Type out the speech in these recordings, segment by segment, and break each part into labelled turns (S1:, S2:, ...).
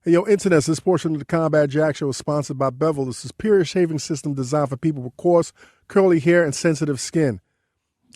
S1: Hey, yo, Internet, this portion of the Combat Jack Show is sponsored by Bevel, the superior shaving system designed for people with coarse, curly hair and sensitive skin.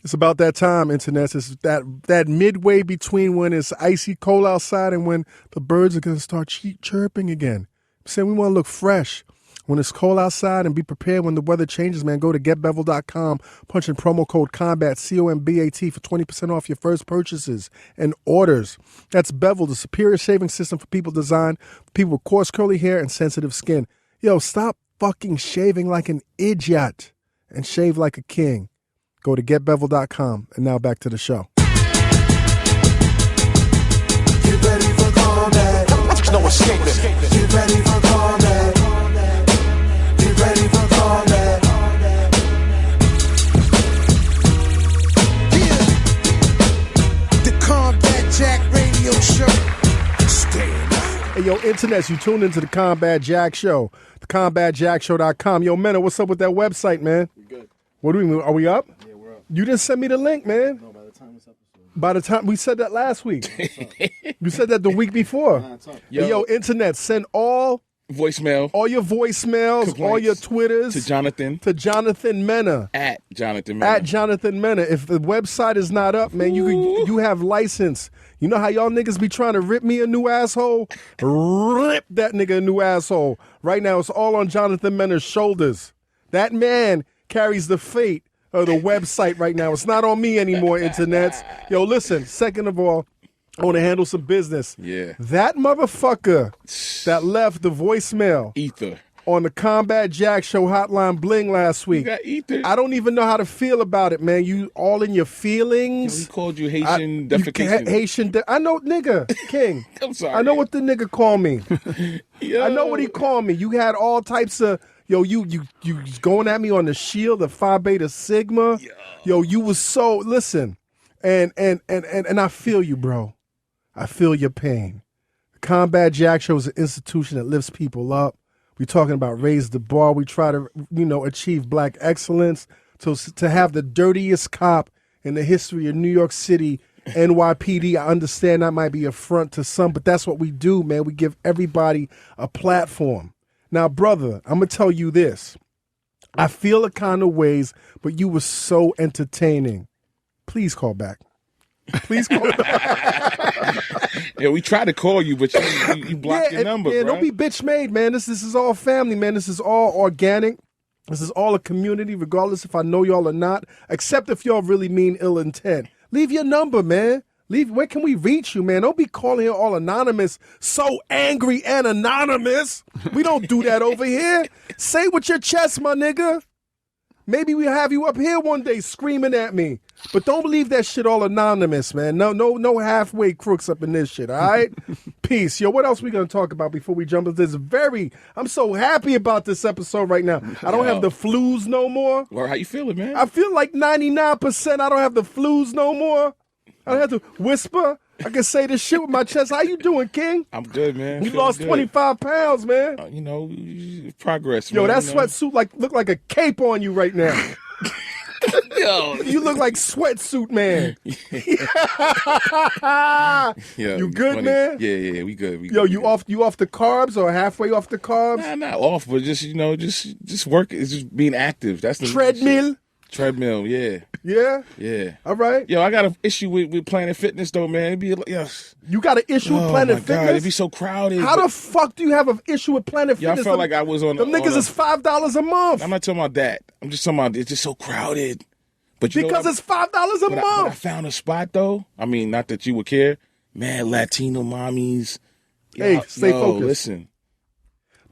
S1: It's about that time, Internet. It's that midway between when it's icy cold outside and when the birds are going to start chirping again. I'm saying we want to look fresh when it's cold outside and be prepared when the weather changes, man. Go to getbevel.com, punch in promo code COMBAT, COMBAT, for 20% off your first purchases and orders. That's Bevel, the superior shaving system for people designed for people with coarse, curly hair and sensitive skin. Yo, stop fucking shaving like an idiot and shave like a king. Go to getbevel.com. And now back to the show.
S2: Get ready for combat. No escaping. Get ready for combat. Get ready for combat. Yeah. The Combat Jack Radio Show. Stand up.
S1: Hey, yo, Internet, you tuned into the Combat Jack Show. The CombatJackShow.com. Yo, Menno, what's up with that website, man?
S3: We good.
S1: What do we mean? Are we up?
S3: Yeah, we're up.
S1: You didn't send me the link, man.
S3: No, by the time this episode.
S1: By the time we said that last week. You said that the week before.
S3: Nah, it's up.
S1: Yo, Internet, send all your voicemails,
S4: Complaints
S1: all your Twitters
S4: to Jonathan
S1: Mena.
S4: at Jonathan Mena.
S1: At Jonathan Mena. If the website is not up, man, you have license. You know how y'all niggas be trying to rip me a new asshole? Rip that nigga a new asshole. Right now, it's all on Jonathan Mena's shoulders. That man carries the fate of the website right now. It's not on me anymore, Internets. Yo, listen, second of all, I want to handle some business.
S4: Yeah.
S1: That motherfucker that left the voicemail
S4: Ether.
S1: on the Combat Jack Show hotline bling last week.
S4: You got Ether.
S1: I don't even know how to feel about it, man. You all in your feelings.
S4: He called you Haitian defecation.
S1: I know, nigga, King.
S4: I'm sorry.
S1: I know what the nigga called me.
S4: Yo.
S1: I know what he called me. You had all types of, yo, you going at me on the shield, the Phi Beta Sigma. Yo, you was so, listen, and I feel you, bro. I feel your pain. The Combat Jack Show is an institution that lifts people up. We're talking about raise the bar. We try to, achieve black excellence. So to have the dirtiest cop in the history of New York City, NYPD, I understand that might be a front to some, but that's what we do, man. We give everybody a platform. Now, brother, I'm going to tell you this. I feel a kind of ways, but you were so entertaining. Please call back. Please call back.
S4: Yeah, we tried to call you, but you blocked your number,
S1: Yeah,
S4: bro.
S1: don't be bitch made, man. This is all family, man. This is all organic. This is all a community, regardless if I know y'all or not, except if y'all really mean ill intent. Leave your number, man. Where can we reach you, man? Don't be calling here all anonymous, so angry and anonymous. We don't do that over here. Say with your chest, my nigga. Maybe we have you up here one day screaming at me. But don't leave that shit all anonymous, man. No halfway crooks up in this shit, all right? Peace. Yo, what else we going to talk about before we jump into this? I'm so happy about this episode right now. I don't have the flus no more.
S4: Well, how you feeling, man?
S1: I feel like 99% I don't have the flus no more. I don't have to whisper. I can say this shit with my chest. How you doing, King?
S4: I'm good, man.
S1: You
S4: Feeling
S1: lost
S4: good.
S1: 25 pounds, man.
S4: Progress,
S1: Yo,
S4: man.
S1: that sweatsuit look like a cape on you right now.
S4: Yo.
S1: You look like sweatsuit man.
S4: Yeah,
S1: You good,
S4: funny.
S1: man?
S4: Yeah, we good.
S1: Yo, you off the carbs or halfway off the carbs?
S4: Nah, not off, but just work. It's just being active. That's the
S1: Treadmill?
S4: shit. Treadmill, yeah.
S1: Yeah?
S4: Yeah.
S1: All right.
S4: Yo, I got an issue with Planet Fitness though, man. It'd be
S1: You got an issue with Planet
S4: my
S1: Fitness?
S4: God, it'd be so crowded.
S1: How the fuck do you have an issue with Planet
S4: Yeah, I
S1: Fitness?
S4: felt like I was on.
S1: Them niggas is $5 a month.
S4: I'm not talking about that. I'm just talking about it's just so crowded. But you
S1: Because
S4: know
S1: it's $5 a
S4: but I
S1: month.
S4: found a spot though. I mean, not that you would care, man. Latino mommies.
S1: Hey, stay focused.
S4: Listen,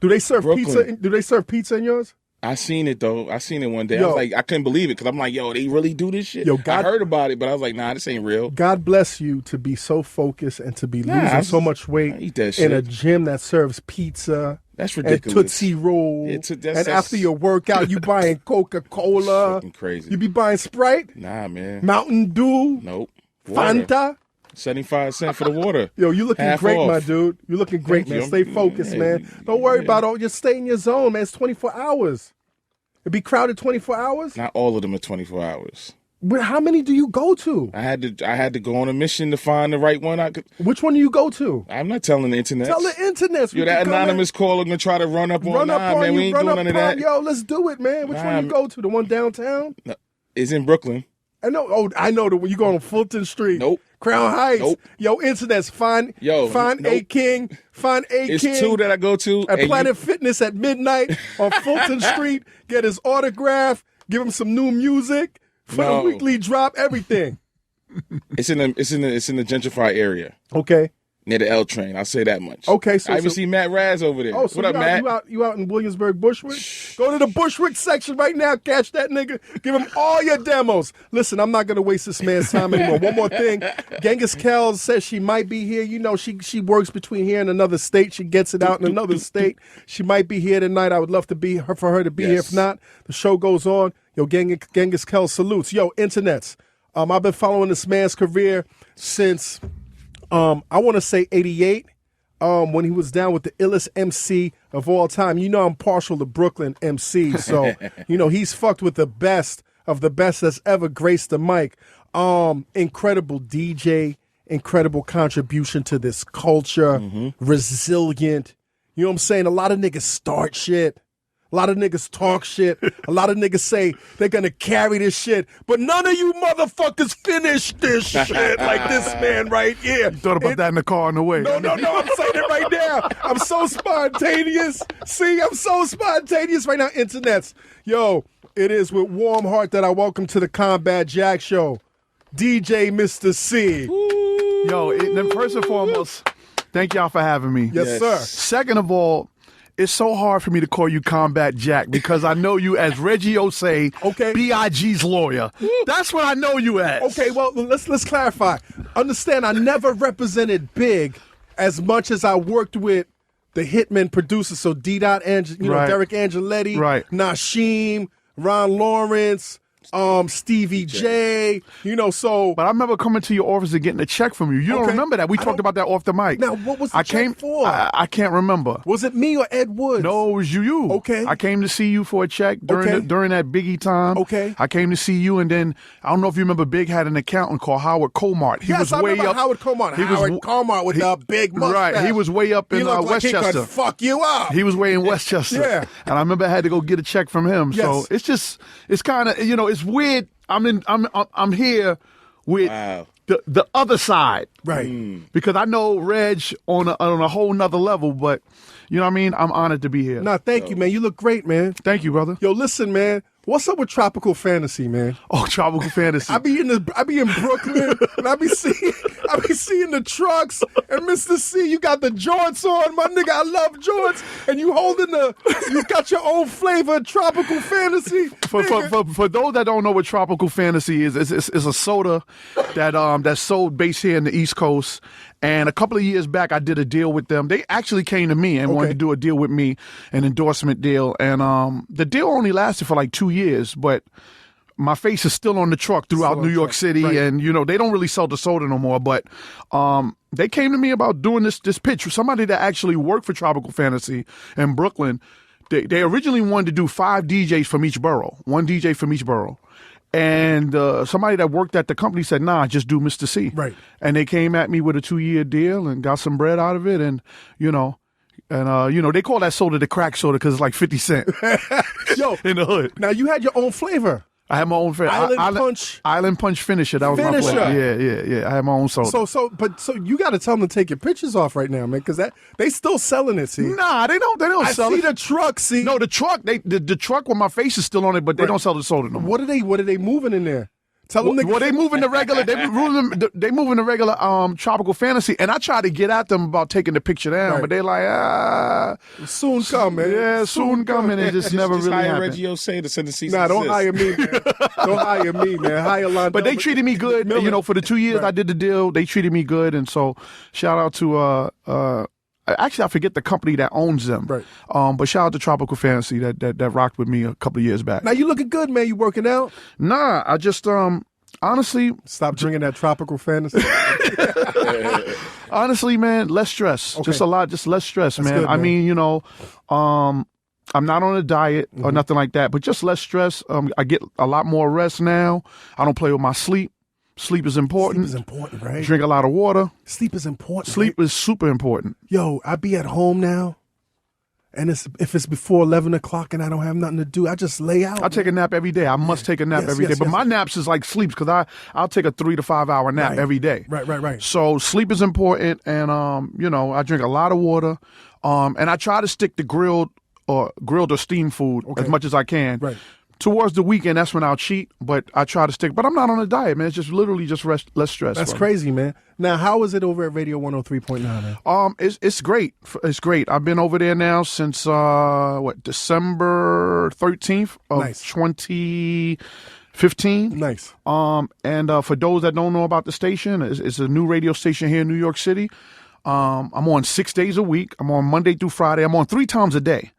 S1: Do they serve
S4: Brooklyn.
S1: pizza? Do they serve pizza in yours?
S4: I seen it though. I seen it one day. I
S1: Yo.
S4: was like, I couldn't believe it because I'm like, yo, they really do this shit.
S1: Yo,
S4: I heard about it, but I was like, nah, this ain't real.
S1: God bless you to be so focused and to be losing so much weight
S4: I eat that
S1: in a
S4: shit.
S1: gym that serves pizza.
S4: That's
S1: And
S4: ridiculous.
S1: Tootsie Roll.
S4: Yeah,
S1: and after your workout, you buying Coca-Cola.
S4: Fucking crazy.
S1: You be buying Sprite,
S4: Nah, man.
S1: Mountain Dew,
S4: Nope. Water.
S1: Fanta.
S4: 75 cents for the water.
S1: Yo, you looking
S4: Half
S1: great,
S4: off.
S1: my dude. You looking great,
S4: Thank
S1: man.
S4: you.
S1: Stay focused,
S4: Yeah,
S1: man. Don't worry
S4: yeah.
S1: about all. Just stay in your zone, man. It's 24 hours. It be crowded 24 hours?
S4: Not all of them are 24 hours.
S1: But how many do you go to?
S4: I had to go on a mission to find the right one. I could.
S1: Which one do you go to?
S4: I'm not telling the internet.
S1: Tell the internet.
S4: Yo, that anonymous caller gonna try to run up on. Man, we ain't doing none of that.
S1: Yo, let's do it, man. Which one you go to? The one downtown?
S4: No, it's in Brooklyn.
S1: I know. Oh, I know the one. You go on Fulton Street.
S4: Nope.
S1: Crown Heights.
S4: Nope.
S1: Yo, internet's find
S4: nope.
S1: A King. Find A
S4: It's
S1: King.
S4: It's two that I go to.
S1: At Planet Fitness at midnight on Fulton Street. Get his autograph. Give him some new music for the weekly drop. Everything.
S4: It's in the gentrified area.
S1: Okay.
S4: Near the L train. I'll say that much.
S1: Okay. So
S4: I even see Matt Raz over there.
S1: Oh, so
S4: what up, Matt?
S1: You out in Williamsburg, Bushwick? Go to the Bushwick section right now. Catch that nigga. Give him all your demos. Listen, I'm not gonna waste this man's time anymore. One more thing. Genghis Kells says she might be here. You know, she works between here and another state. She gets it out in another state. She might be here tonight. I would love to be for her to be here. If not, the show goes on. Yo, Genghis Kells salutes. Yo, internets. I've been following this man's career since I want to say 88. When he was down with the illest MC of all time. You know I'm partial to Brooklyn MCs, so you know he's fucked with the best of the best that's ever graced the mic. Incredible DJ, incredible contribution to this culture, resilient. You know what I'm saying? A lot of niggas start shit. A lot of niggas talk shit. A lot of niggas say they're gonna carry this shit, but none of you motherfuckers finish this shit like this man right here.
S3: You thought about that in the car on the way.
S1: No, I'm saying it right now. I'm so spontaneous. See, I'm so spontaneous right now. Internets. Yo, it is with warm heart that I welcome to the Combat Jack Show, DJ Mr. C.
S3: Yo, then first and foremost, thank y'all for having me.
S1: Yes, sir.
S3: Second of all, it's so hard for me to call you Combat Jack because I know you as Reggie Osei, B.I.G's lawyer. That's what I know you as.
S1: Okay, well, let's clarify. Understand, I never represented Big as much as I worked with the Hitman producers. So Derek Angeletti, Nasheem, Ron Lawrence, Stevie J, so.
S3: But I remember coming to your office and getting a check from you. You don't remember that. We talked about that off the mic.
S1: Now, what was the check for?
S3: I can't remember.
S1: Was it me or Ed Woods?
S3: No, it was you.
S1: Okay.
S3: I came to see you for a check during that Biggie time.
S1: Okay.
S3: I came to see you, and then, I don't know if you remember, Big had an accountant called Howard Comart.
S1: I remember Howard Comart. Comart with the big mustache.
S3: Right, he was way up in Westchester.
S1: He could fuck you up.
S3: He was way in Westchester.
S1: Yeah.
S3: And I remember I had to go get a check from him.
S1: Yes.
S3: So it's kind of, it's weird. I'm here with the other side,
S1: right?
S3: Because I know Reg on a whole nother level, but you know what I mean. I'm honored to be here.
S1: No, thank you, man. You look great, man.
S3: Thank you, brother.
S1: Yo, listen, man. What's up with Tropical Fantasy, man?
S3: Oh, Tropical Fantasy.
S1: I be in Brooklyn and I be seeing the trucks and Mr. C, you got the jorts on, my nigga. I love jorts, and you got your own flavor, Tropical Fantasy.
S3: For those that don't know what Tropical Fantasy is, it's a soda that's sold based here in the East Coast. And a couple of years back, I did a deal with them. They actually came to me and wanted to do a deal with me, an endorsement deal. And the deal only lasted for like 2 years, but my face is still on the truck throughout New York City. Right. And, they don't really sell the soda no more. But they came to me about doing this pitch. Somebody that actually worked for Tropical Fantasy in Brooklyn, they originally wanted to do 5 DJs from each borough, 1 DJ from each borough. And somebody that worked at the company said, nah, just do Mr. C.
S1: Right.
S3: And they came at me with a 2-year deal and got some bread out of it. And, they call that soda the crack soda because it's like 50 cents.
S1: Yo,
S3: in the hood.
S1: Now, you had your own flavor.
S3: I had my own flavor. Island Punch Finisher. That was my flavor. Yeah. I had my own soda.
S1: So you got to tell them to take your pictures off right now, man, because they still selling it. See?
S3: Nah, they don't sell it.
S1: I see the truck. See?
S3: No, the truck. The truck with my face is still on it, but they don't sell the soda no more.
S1: What are they moving in there? Tell them
S3: they moving the regular. They moving the regular Tropical Fantasy, and I try to get at them about taking the picture down, but they're like,
S1: soon coming.
S3: Yeah, soon coming. It just never really happened.
S4: Reggie Osei to send the season.
S1: Nah, don't hire me, man. Don't hire me, man. Hire London.
S3: But they treated me good. For the 2 years I did the deal, they treated me good, and so shout out to actually, I forget the company that owns them.
S1: Right.
S3: But shout out to Tropical Fantasy that rocked with me a couple of years back.
S1: Now you looking good, man. You working out?
S3: Nah, I just honestly
S1: stop drinking that Tropical Fantasy.
S3: Honestly, man, less stress.
S1: Okay.
S3: Just less stress,
S1: That's
S3: man.
S1: good,
S3: I mean, I'm not on a diet or nothing like that, but just less stress. I get a lot more rest now. I don't play with my sleep. Sleep is important.
S1: Sleep is important, right?
S3: Drink a lot of water.
S1: Sleep is important.
S3: Sleep
S1: right?
S3: is super important.
S1: Yo, I be at home now, and if it's before 11 o'clock and I don't have nothing to do, I just lay out.
S3: I take a nap every day. I must take a nap every day. But my naps is like sleeps because I'll take a 3 to 5 hour nap every day.
S1: Right.
S3: So sleep is important, and I drink a lot of water, and I try to stick to grilled or steamed food as much as I can.
S1: Right.
S3: Towards the weekend, that's when I'll cheat, but I try to stick. But I'm not on a diet, man. It's just literally just less stress.
S1: That's crazy, man. Now, how is it over at Radio 103.9, man?
S3: It's great. It's great. I've been over there now since December 13th of 2015.
S1: Nice.
S3: And for those that don't know about the station, it's a new radio station here in New York City. I'm on 6 days a week. I'm on Monday through Friday. I'm on 3 times a day.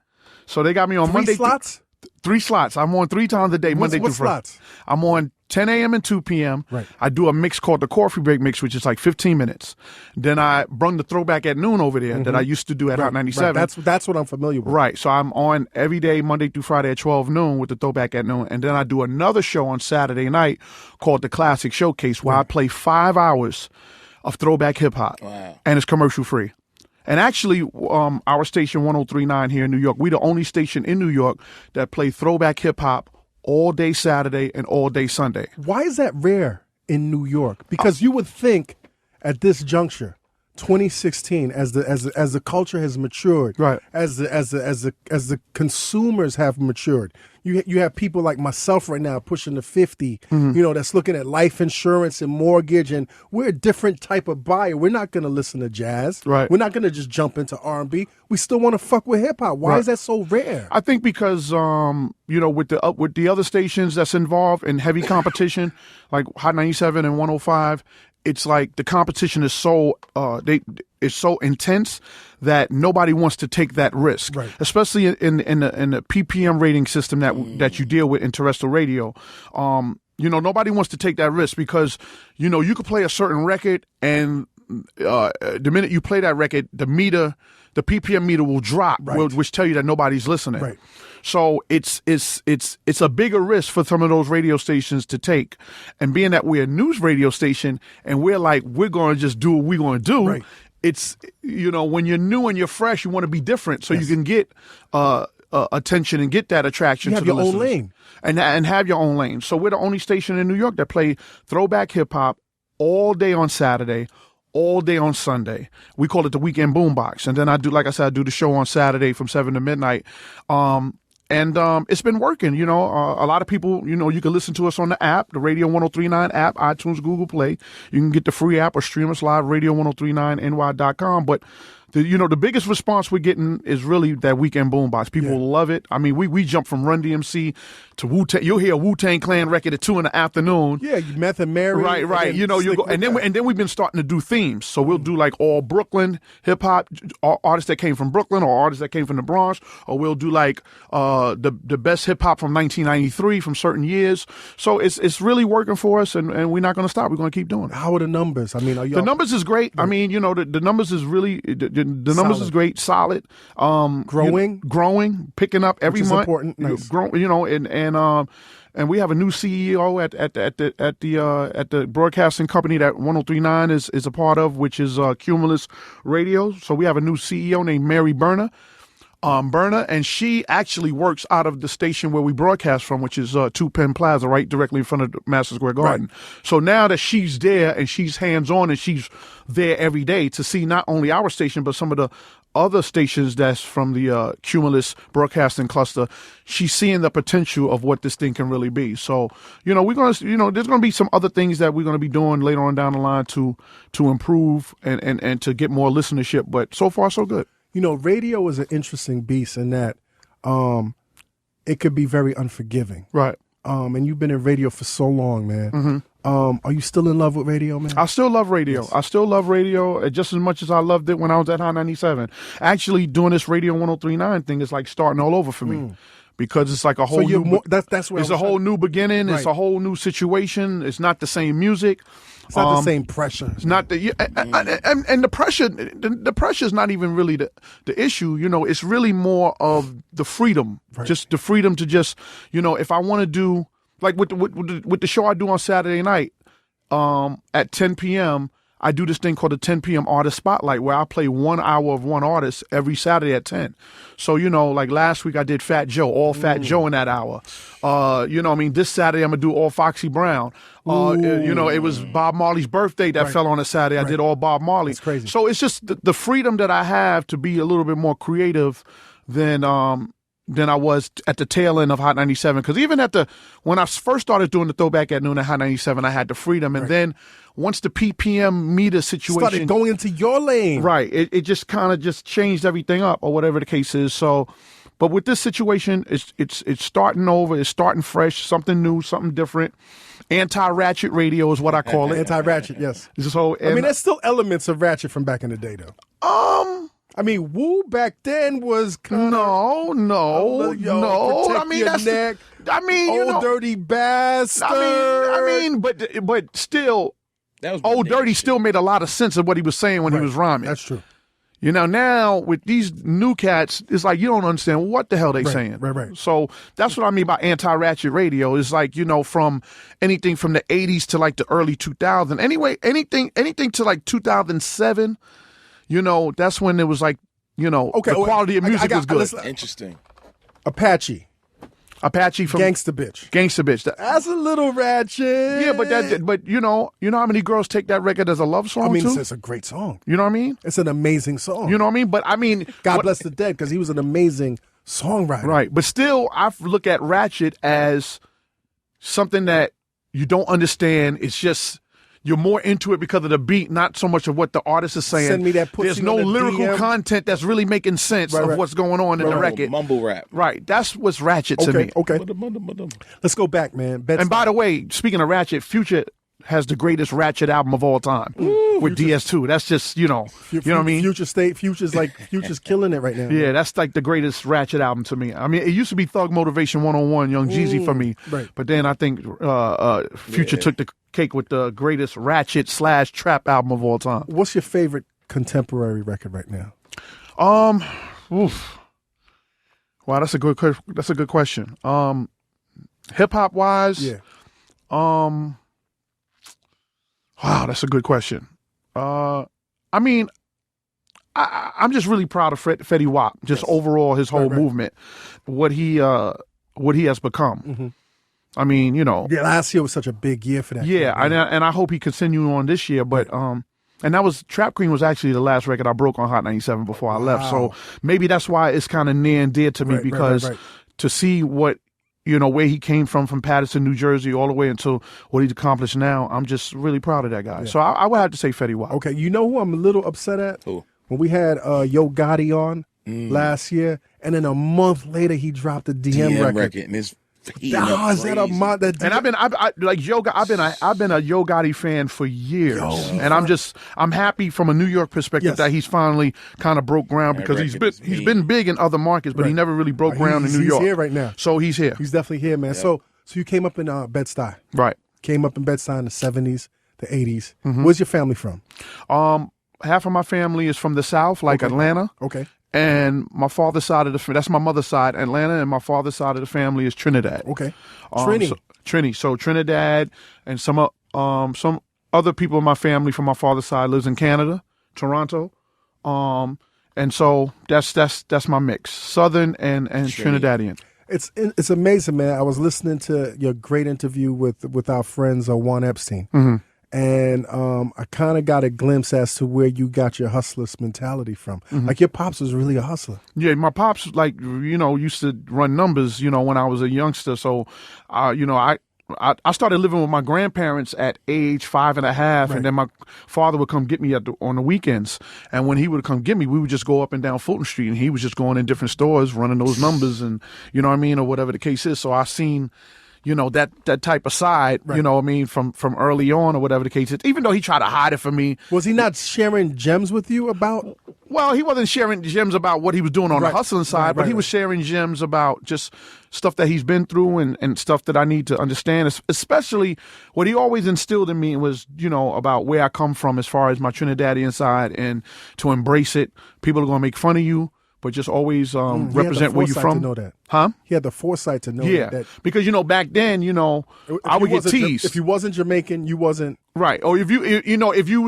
S3: So they got me on Monday.
S1: 3 slots?
S3: 3 slots. I'm on 3 times a day, Monday through Friday.
S1: Slots?
S3: I'm on 10 a.m. and 2 p.m.
S1: Right.
S3: I do a mix called the Coffee Break Mix, which is like 15 minutes. Then I brung the Throwback at Noon over there that I used to do at Hot 97.
S1: Right. That's what I'm familiar with.
S3: Right. So I'm on every day, Monday through Friday at 12 noon with the Throwback at Noon. And then I do another show on Saturday night called the Classic Showcase, where I play 5 hours of throwback hip hop.
S4: Wow.
S3: And it's commercial free. And actually, our station 103.9 here in New York, we the only station in New York that play throwback hip hop all day Saturday and all day Sunday.
S1: Why is that rare in New York? Because you would think at this juncture, 2016, as the culture has matured,
S3: right?
S1: As the consumers have matured, you have people like myself right now pushing the 50, that's looking at life insurance and mortgage, and we're a different type of buyer. We're not going to listen to jazz,
S3: right?
S1: We're not going to just jump into R&B. We still want to fuck with hip hop. Why is that so rare?
S3: I think because with the other stations that's involved in heavy competition, like Hot 97 and 105. It's like the competition is so intense that nobody wants to take that risk,
S1: right?
S3: Especially in the PPM rating system that you deal with in terrestrial radio. Nobody wants to take that risk because you could play a certain record and the minute you play that record, the PPM meter will drop, which tell you that nobody's listening.
S1: Right.
S3: So it's a bigger risk for some of those radio stations to take. And being that we're a news radio station and we're going to just do what we're going to do,
S1: right.
S3: It's, when you're new and you're fresh, you want to be different so you can get attention and get that attraction to the listeners.
S1: You have your own lane.
S3: And have your own lane. So we're the only station in New York that play throwback hip-hop all day on Saturday, all day on Sunday. We call it the Weekend Boombox. And then I do the show on Saturday from 7 to midnight. And it's been working, a lot of people, you can listen to us on the app, the Radio 103.9 app, iTunes, Google Play. You can get the free app or stream us live, radio1039ny.com. But the biggest response we're getting is really that Weekend Boombox. People love it. I mean, we jump from Run DMC to Wu-Tang. You'll hear a Wu-Tang Clan record at 2 PM.
S1: Yeah, Meth and Mary.
S3: Right. And then we've been starting to do themes. So we'll do like all Brooklyn hip hop, artists that came from Brooklyn or artists that came from the Bronx, or we'll do like the best hip hop from 1993 from certain years. So it's really working for us, and we're not going to stop. We're going to keep doing it.
S1: How are the numbers? I mean,
S3: the numbers is great. I mean, the numbers is really the numbers is great, solid, growing, picking up every month.
S1: Important. Nice.
S3: And we have a new CEO at the broadcasting company that 103.9 is a part of, which is Cumulus Radio. So we have a new CEO named Mary Berner. And she actually works out of the station where we broadcast from, which is 2 Penn Plaza, right directly in front of Madison Square Garden. Right. So now that she's there and she's hands-on and she's there every day to see not only our station, but some of the other stations that's from the Cumulus Broadcasting Cluster, she's seeing the potential of what this thing can really be. So, we're going to, there's going to be some other things that we're going to be doing later on down the line to improve and to get more listenership. But so far, so good.
S1: Radio is an interesting beast in that it could be very unforgiving.
S3: Right.
S1: And you've been in radio for so long, man.
S3: Mm-hmm.
S1: Are you still in love with radio, man?
S3: I still love radio. Yes. I still love radio just as much as I loved it when I was at Hot 97. Actually, doing this Radio 103.9 thing is like starting all over for me. because it's like a whole
S1: you're
S3: new.
S1: more, that's where
S3: It's a whole new beginning. It's
S1: Right.
S3: a whole new situation. It's not the same music.
S1: It's not the same pressure.
S3: It's not the and the pressure. The pressure is not even really the issue. You know, it's really more of the freedom. Just the freedom to just, you know, if I want to do like with the show I do on Saturday night, at 10 p.m. I do this thing called the 10 p.m. Artist Spotlight, where I play 1 hour of one artist every Saturday at 10. So, you know, like last week I did Fat Joe, all Fat Joe in that hour. You know, I mean, this Saturday I'm going to do all Foxy Brown. You know, it was Bob Marley's birthday that fell on a Saturday. I did all Bob Marley.
S1: That's crazy.
S3: So it's just the freedom that I have to be a little bit more creative than I was at the tail end of Hot 97. Because even when I first started doing the Throwback at Noon at Hot 97, I had the freedom. And then once the PPM meter situation
S1: started going into your lane.
S3: Right. It just kind of just changed everything up, or whatever the case is. So, but with this situation, it's starting over. It's starting fresh, something new, something different. Anti-ratchet radio is what I call it.
S1: Anti-ratchet, yes.
S3: So,
S1: I mean, there's still elements of ratchet from back in the day, though. I mean, Woo back then was kind of
S3: no.
S1: Protect
S3: I mean,
S1: your
S3: that's
S1: neck.
S3: I mean, you
S1: Old
S3: know,
S1: Dirty Bastard.
S3: I mean, but still,
S4: That was
S3: Old
S4: bananas
S3: Dirty
S4: shit.
S3: still made a lot of sense of what he was saying when he was rhyming.
S1: That's true.
S3: You know, now with these new cats, it's like you don't understand what the hell they saying.
S1: Right.
S3: So that's what I mean by anti-ratchet radio. It's like, you know, from anything from the 80s to like the early 2000s. Anyway, anything to like 2007, you know, that's when it was like, you know, the quality of music was good.
S4: Interesting.
S1: Apache from
S3: Gangsta Bitch.
S1: That's a little ratchet.
S3: Yeah, but you know how many girls take that record as a love song
S1: I mean,
S3: too?
S1: it's a great song.
S3: You know what I mean?
S1: It's an amazing song.
S3: You know what I mean? But I mean,
S1: God bless the dead, because he was an amazing songwriter.
S3: Right. But still, I look at ratchet as something that you don't understand. It's just you're more into it because of the beat, not so much of what the artist is saying.
S1: Send me that pussy
S3: There's no
S1: on the
S3: lyrical
S1: DM.
S3: content that's really making sense of what's going on in the record.
S4: Mumble rap.
S3: Right. That's what's ratchet to me.
S1: Okay. Let's go back, man.
S3: And by the way, speaking of ratchet, Future has the greatest ratchet album of all time with DS2. That's just, you know what I mean?
S1: Future's killing it right now.
S3: Yeah, that's like the greatest ratchet album to me. I mean, it used to be Thug Motivation 101, Young Jeezy for me.
S1: Right.
S3: But then I think Future took the cake with the greatest ratchet / trap album of all time.
S1: What's your favorite contemporary record right now?
S3: Oof. Wow, that's a good question. Hip hop wise,
S1: Yeah.
S3: Wow, that's a good question. I mean, I'm just really proud of Fetty Wap. Just overall, his whole movement, what he has become.
S1: Mm-hmm.
S3: I mean, you know.
S1: Yeah, last year was such a big year for that.
S3: Yeah, and I hope he continue on this year. But and that was Trap Queen was actually the last record I broke on Hot 97 before I left. So maybe that's why it's kind of near and dear to me, because to see what, you know, where he came from Paterson, New Jersey, all the way until what he's accomplished now, I'm just really proud of that guy. So I would have to say Fetty Wap.
S1: Okay, you know who I'm a little upset at?
S4: Who?
S1: When we had Yo Gotti on last year, and then a month later he dropped the DM record.
S4: And it's
S1: Is that a month?
S3: And I've been a Yo Gotti fan for years, and I'm happy from a New York perspective that he's finally kind of broke ground, because he's been big in other markets, but he never really broke ground in New York.
S1: He's here right now.
S3: So he's here.
S1: He's definitely here, man. So you came up in Bed-Stuy.
S3: Right.
S1: Came up in Bed-Stuy in the 70s, the 80s. Where's your family from?
S3: Half of my family is from the South, like Atlanta.
S1: Okay.
S3: And my father's side of that's my mother's side, Atlanta, and my father's side of the family is Trinidad.
S1: Okay.
S3: Trini. So Trinidad, and some other people in my family from my father's side lives in Canada, Toronto. And so that's my mix, Southern and Trinidadian.
S1: It's amazing, man. I was listening to your great interview with our friends Juan Epstein. And I kind of got a glimpse as to where you got your hustler's mentality from. Like, your pops was really a hustler.
S3: Yeah, my pops, like, you know, used to run numbers, you know, when I was a youngster. So, you know, I started living with my grandparents at age 5.5, and then my father would come get me on the weekends. And when he would come get me, we would just go up and down Fulton Street, and he was just going in different stores, running those numbers, and you know what I mean, or whatever the case is. So I seen, that type of side,
S1: Right.
S3: you know what I mean, from early on or whatever the case is, even though he tried to hide it from me.
S1: Was he not sharing gems with you about?
S3: Well, he wasn't sharing gems about what he was doing on
S1: Right.
S3: the hustling side,
S1: Right,
S3: but
S1: right,
S3: he was sharing gems about just stuff that he's been through and stuff that I need to understand. Especially what he always instilled in me was, about where I come from as far as my Trinidadian side, and to embrace it. People are going to make fun of you, but just always
S1: He had the
S3: represent where you're
S1: foresight
S3: from.
S1: to know that.
S3: Huh?
S1: He had the foresight to know
S3: Yeah,
S1: that.
S3: because back then,
S1: If
S3: I would
S1: you
S3: get
S1: wasn't
S3: teased.
S1: If you wasn't Jamaican, you wasn't.
S3: Right. Or if you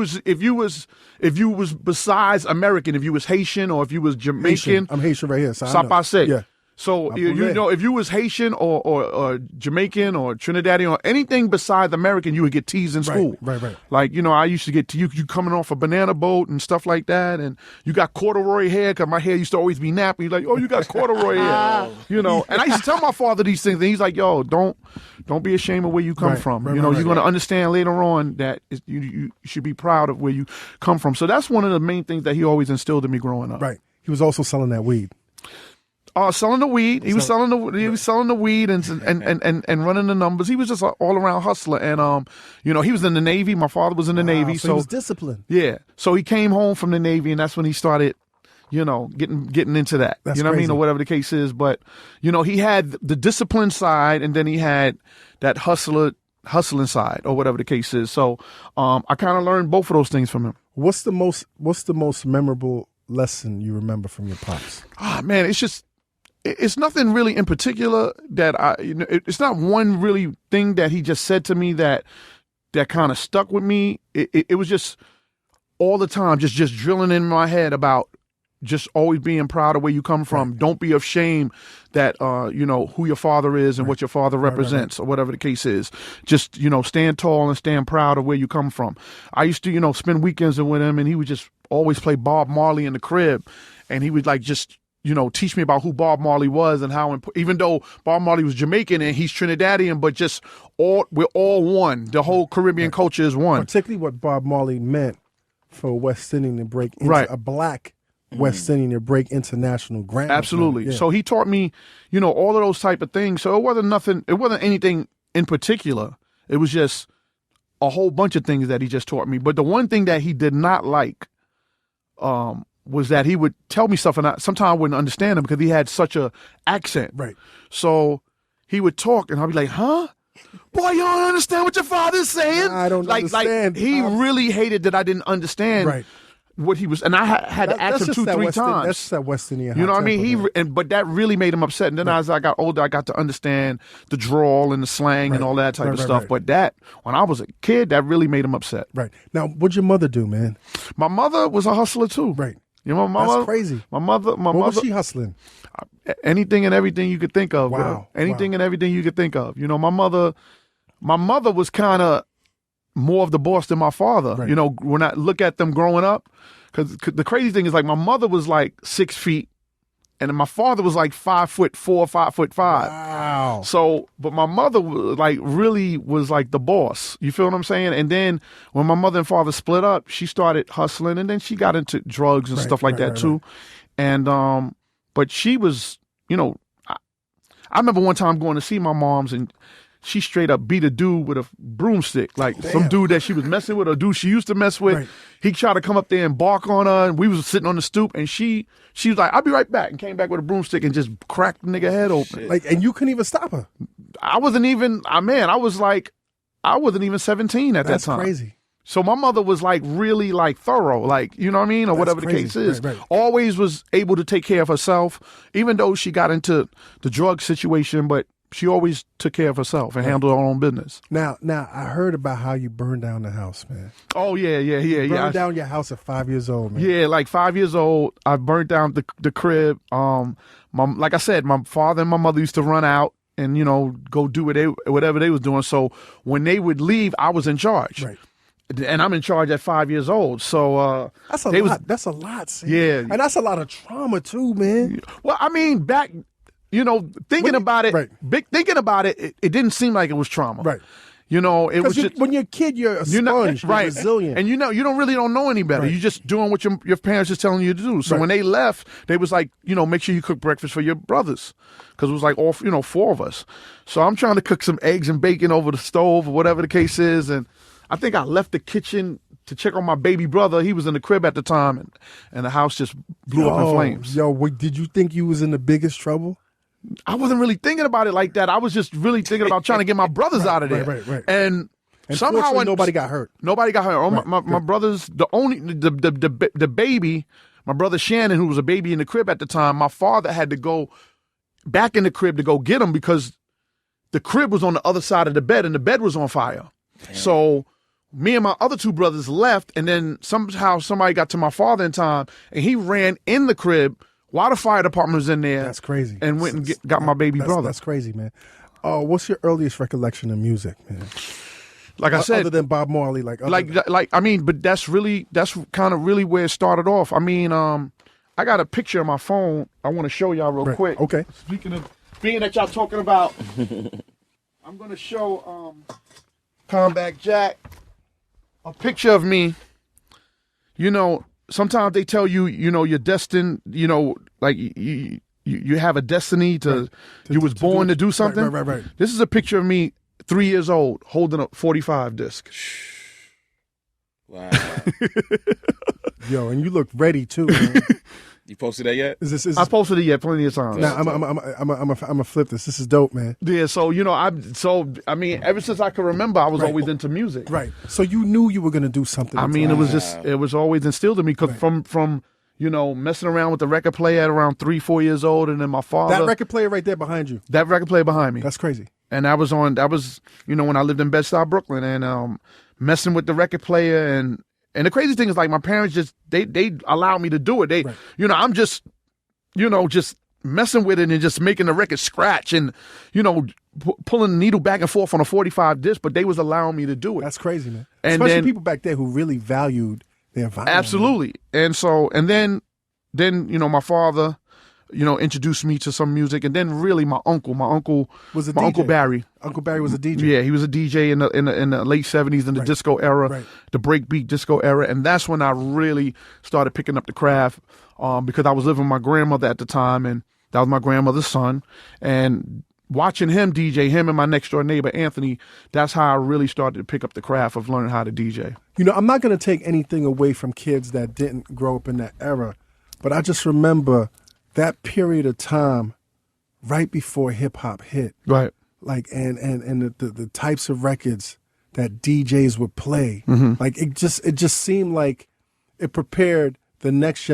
S3: was besides American, if you was Haitian or if you was Jamaican,
S1: Haitian. I'm Haitian right here. So I know.
S3: Sapase.
S1: Yeah.
S3: So if you was Haitian or Jamaican or Trinidadian or anything besides American, you would get teased in school.
S1: Right.
S3: Like, I used to get you coming off a banana boat and stuff like that, and you got corduroy hair, because my hair used to always be nappy. Like, oh, you got corduroy hair, And I used to tell my father these things, and he's like, yo, don't be ashamed of where you come from. You're going to understand later on that you should be proud of where you come from. So that's one of the main things that he always instilled in me growing up.
S1: Right. He was also selling that weed.
S3: Selling the weed. He was selling the weed and running the numbers. He was just an all around hustler. And he was in the Navy. My father was in the Navy.
S1: So he was disciplined.
S3: Yeah. So he came home from the Navy, and that's when he started, getting into that.
S1: That's
S3: what I mean,
S1: crazy.
S3: or whatever the case is. But he had the discipline side, and then he had that hustling side, or whatever the case is. So I kind of learned both of those things from him.
S1: What's the most memorable lesson you remember from your pops?
S3: Man, it's nothing really in particular that it's not one really thing that he just said to me that kind of stuck with me. It was just all the time, just drilling in my head about just always being proud of where you come from. Right. Don't be ashamed that, who your father is and what your father represents, or whatever the case is. Just, stand tall and stand proud of where you come from. I used to, spend weekends with him, and he would just always play Bob Marley in the crib. And he would teach me about who Bob Marley was and how, even though Bob Marley was Jamaican and he's Trinidadian, but we're all one. The whole Caribbean culture is one.
S1: Particularly what Bob Marley meant for West Indian to break into a black West Indian to break international ground.
S3: Absolutely.
S1: Yeah.
S3: So he taught me, all of those type of things. So it wasn't anything in particular. It was just a whole bunch of things that he just taught me. But the one thing that he did not like, was that he would tell me stuff, and sometimes I wouldn't understand him because he had such a accent.
S1: Right.
S3: So he would talk, and I'd be like, huh? Boy, you don't understand what your father's saying?
S1: I don't understand.
S3: Like, he really hated that I didn't understand what he was, and I had to ask him 2-3 times.
S1: That's that West Indian.
S3: You know what I mean? But that really made him upset. And then as I got older, I got to understand the drawl and the slang and all that type of stuff. But that, when I was a kid, that really made him upset.
S1: Right. Now, what'd your mother do, man?
S3: My mother was a hustler too.
S1: Right.
S3: My mother.
S1: That's crazy.
S3: My mother.
S1: What was she hustling?
S3: Anything and everything you could think of.
S1: Wow.
S3: Bro. Anything and everything you could think of. My mother was kind of more of the boss than my father.
S1: Right.
S3: When I look at them growing up, because the crazy thing is, like, my mother was like 6 feet, and my father was like 5'4", 5'5".
S1: Wow.
S3: So, but my mother really was like the boss. You feel what I'm saying? And then when my mother and father split up, she started hustling, and then she got into drugs and stuff like that too. And but she was, I remember one time going to see my mom's, and she straight up beat a dude with a broomstick, like some dude that she was messing with, or dude she used to mess with. Right. He tried to come up there and bark on her, and we was sitting on the stoop, and she was like, "I'll be right back," and came back with a broomstick and just cracked the nigga head open.
S1: And you couldn't even stop her.
S3: I wasn't even, I wasn't even 17 at that time.
S1: That's crazy.
S3: So my mother was like really like thorough, like, you know what I mean? Or whatever the case is.
S1: Right.
S3: Always was able to take care of herself, even though she got into the drug situation, but she always took care of herself and handled her own business.
S1: Now, I heard about how you burned down the house, man.
S3: Oh, yeah.
S1: Burned down your house at 5 years old, man.
S3: Yeah, like 5 years old, I burned down the crib. Like I said, my father and my mother used to run out and, go do whatever they was doing. So when they would leave, I was in charge.
S1: Right.
S3: And I'm in charge at 5 years old. So
S1: that's a lot. That's a lot, see?
S3: Yeah.
S1: And that's a lot of trauma too, man.
S3: Well, I mean, thinking about it, it didn't seem like it was trauma.
S1: Right.
S3: You know, it was just
S1: when you're a kid, you're a sponge, you're resilient,
S3: and you don't know any better.
S1: Right.
S3: You're just doing what your parents is telling you to do. So when they left, they was like, make sure you cook breakfast for your brothers, because it was like all 4 of us. So I'm trying to cook some eggs and bacon over the stove or whatever the case is, and I think I left the kitchen to check on my baby brother. He was in the crib at the time, and the house just blew up in flames.
S1: Did you think you was in the biggest trouble?
S3: I wasn't really thinking about it like that. I was just really thinking about trying to get my brothers out of there.
S1: Right.
S3: And somehow
S1: nobody got hurt.
S3: Nobody got hurt. Oh, my brothers, the baby, my brother Shannon, who was a baby in the crib at the time, my father had to go back in the crib to go get him because the crib was on the other side of the bed and the bed was on fire. Damn. So me and my other 2 brothers left, and then somehow somebody got to my father in time, and he ran in the crib while the fire department was in there.
S1: That's crazy.
S3: And went and got my baby brother.
S1: That's crazy, man. What's your earliest recollection of music, man?
S3: Like I said,
S1: other than Bob Marley, but
S3: that's kind of really where it started off. I mean, I got a picture on my phone I want to show y'all real quick.
S1: Okay.
S3: Speaking of being that y'all talking about, I'm gonna show Combat Jack a picture of me. Sometimes they tell you, you're destined, like you have a destiny you was born to do something.
S1: Right.
S3: This is a picture of me 3 years old holding a 45 disc.
S4: Wow.
S1: Yo, and you look ready too, man.
S4: You posted that yet?
S3: I posted it yet plenty of times.
S1: Nah, I'm a flip this. This is dope, man.
S3: Yeah, so I mean, ever since I can remember, I was always into music.
S1: Right. So you knew you were gonna do something.
S3: I mean, it was always instilled in me because from messing around with the record player at around 3-4 years old, and then my father.
S1: That record player right there behind you.
S3: That record player behind me.
S1: That's crazy.
S3: And that was when I lived in Bed-Stuy, Brooklyn, and messing with the record player and the crazy thing is, like, my parents just they allowed me to do it. I'm just just messing with it and just making the record scratch and pulling the needle back and forth on a 45 disc, but they was allowing me to do it.
S1: That's crazy, man.
S3: And
S1: especially people back there who really valued their vinyl.
S3: Absolutely. Man. And then my father introduced me to some music, and then really my uncle
S1: was a
S3: my
S1: DJ.
S3: Uncle Barry.
S1: Uncle Barry was a DJ.
S3: Yeah, he was a DJ in the late 70s in the disco era, the breakbeat disco era, and that's when I really started picking up the craft because I was living with my grandmother at the time, and that was my grandmother's son, and watching him DJ, him and my next door neighbor Anthony, that's how I really started to pick up the craft of learning how to DJ.
S1: I'm not going to take anything away from kids that didn't grow up in that era, but I just remember that period of time right before hip hop hit.
S3: Right.
S1: Like, and the types of records that DJs would play.
S3: Mm-hmm.
S1: Like, it just seemed like it prepared the next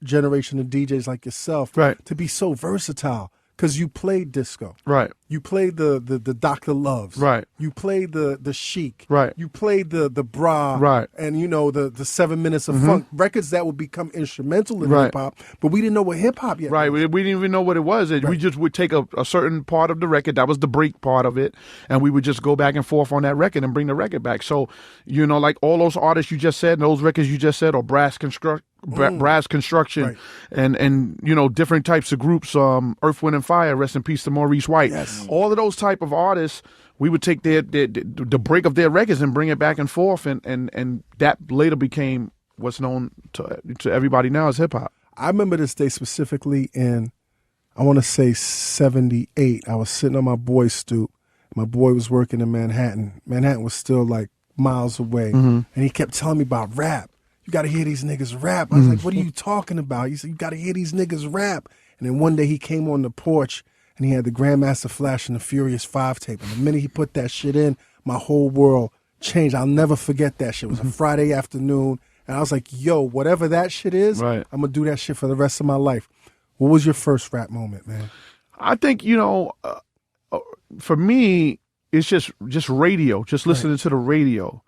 S1: generation of DJs like yourself to be so versatile. Because you played disco.
S3: Right.
S1: You played the Dr. Loves. Right. You played the Chic.
S3: Right.
S1: You played the Bra. Right. And the 7 minutes of funk. Records that would become instrumental in hip hop, but we didn't know what hip hop yet.
S3: Right. We didn't even know what it was. We just would take a certain part of the record, that was the break part of it, and we would just go back and forth on that record and bring the record back. So, like all those artists you just said, and those records you just said, or Brass Construction, and different types of groups, Earth, Wind, and Fire, rest in peace to Maurice White. Yes. All of those type of artists, we would take the break of their records and bring it back and forth, and that later became what's known to everybody now as hip hop.
S1: I remember this day specifically in, I want to say 78. I was sitting on my boy's stoop. My boy was working in Manhattan. Manhattan was still like miles away, and he kept telling me about rap. You got to hear these niggas rap. I was like, what are you talking about? He said, you got to hear these niggas rap. And then one day he came on the porch and he had the Grandmaster Flash and the Furious 5 tape. And the minute he put that shit in, my whole world changed. I'll never forget that shit. It was a Friday afternoon. And I was like, yo, whatever that shit is, I'm going to do that shit for the rest of my life. What was your first rap moment, man?
S3: I think, for me, it's just radio, just listening to the radio.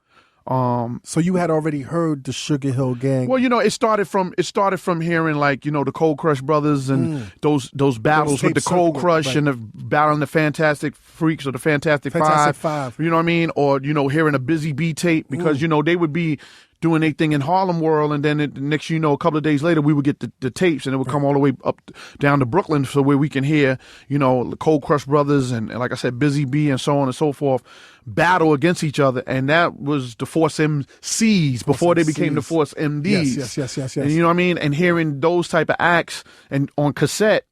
S1: So you had already heard the Sugar Hill Gang.
S3: Well, it started from hearing, like, the Cold Crush brothers and those battles with the Cold Crush and the battling the Fantastic Freaks or the Fantastic Five.
S1: Five.
S3: You know what I mean? Or, hearing a Busy Bee tape because, they would be doing their thing in Harlem World, and then next you know, a couple of days later, we would get the tapes, and it would come all the way up down to Brooklyn, so where we can hear, you know, the Cold Crush Brothers and like I said, Busy B and so on and so forth battle against each other, and that was the Force MCs before they became the Force MDs.
S1: Yes.
S3: And you know what I mean? And hearing those type of acts and on cassette,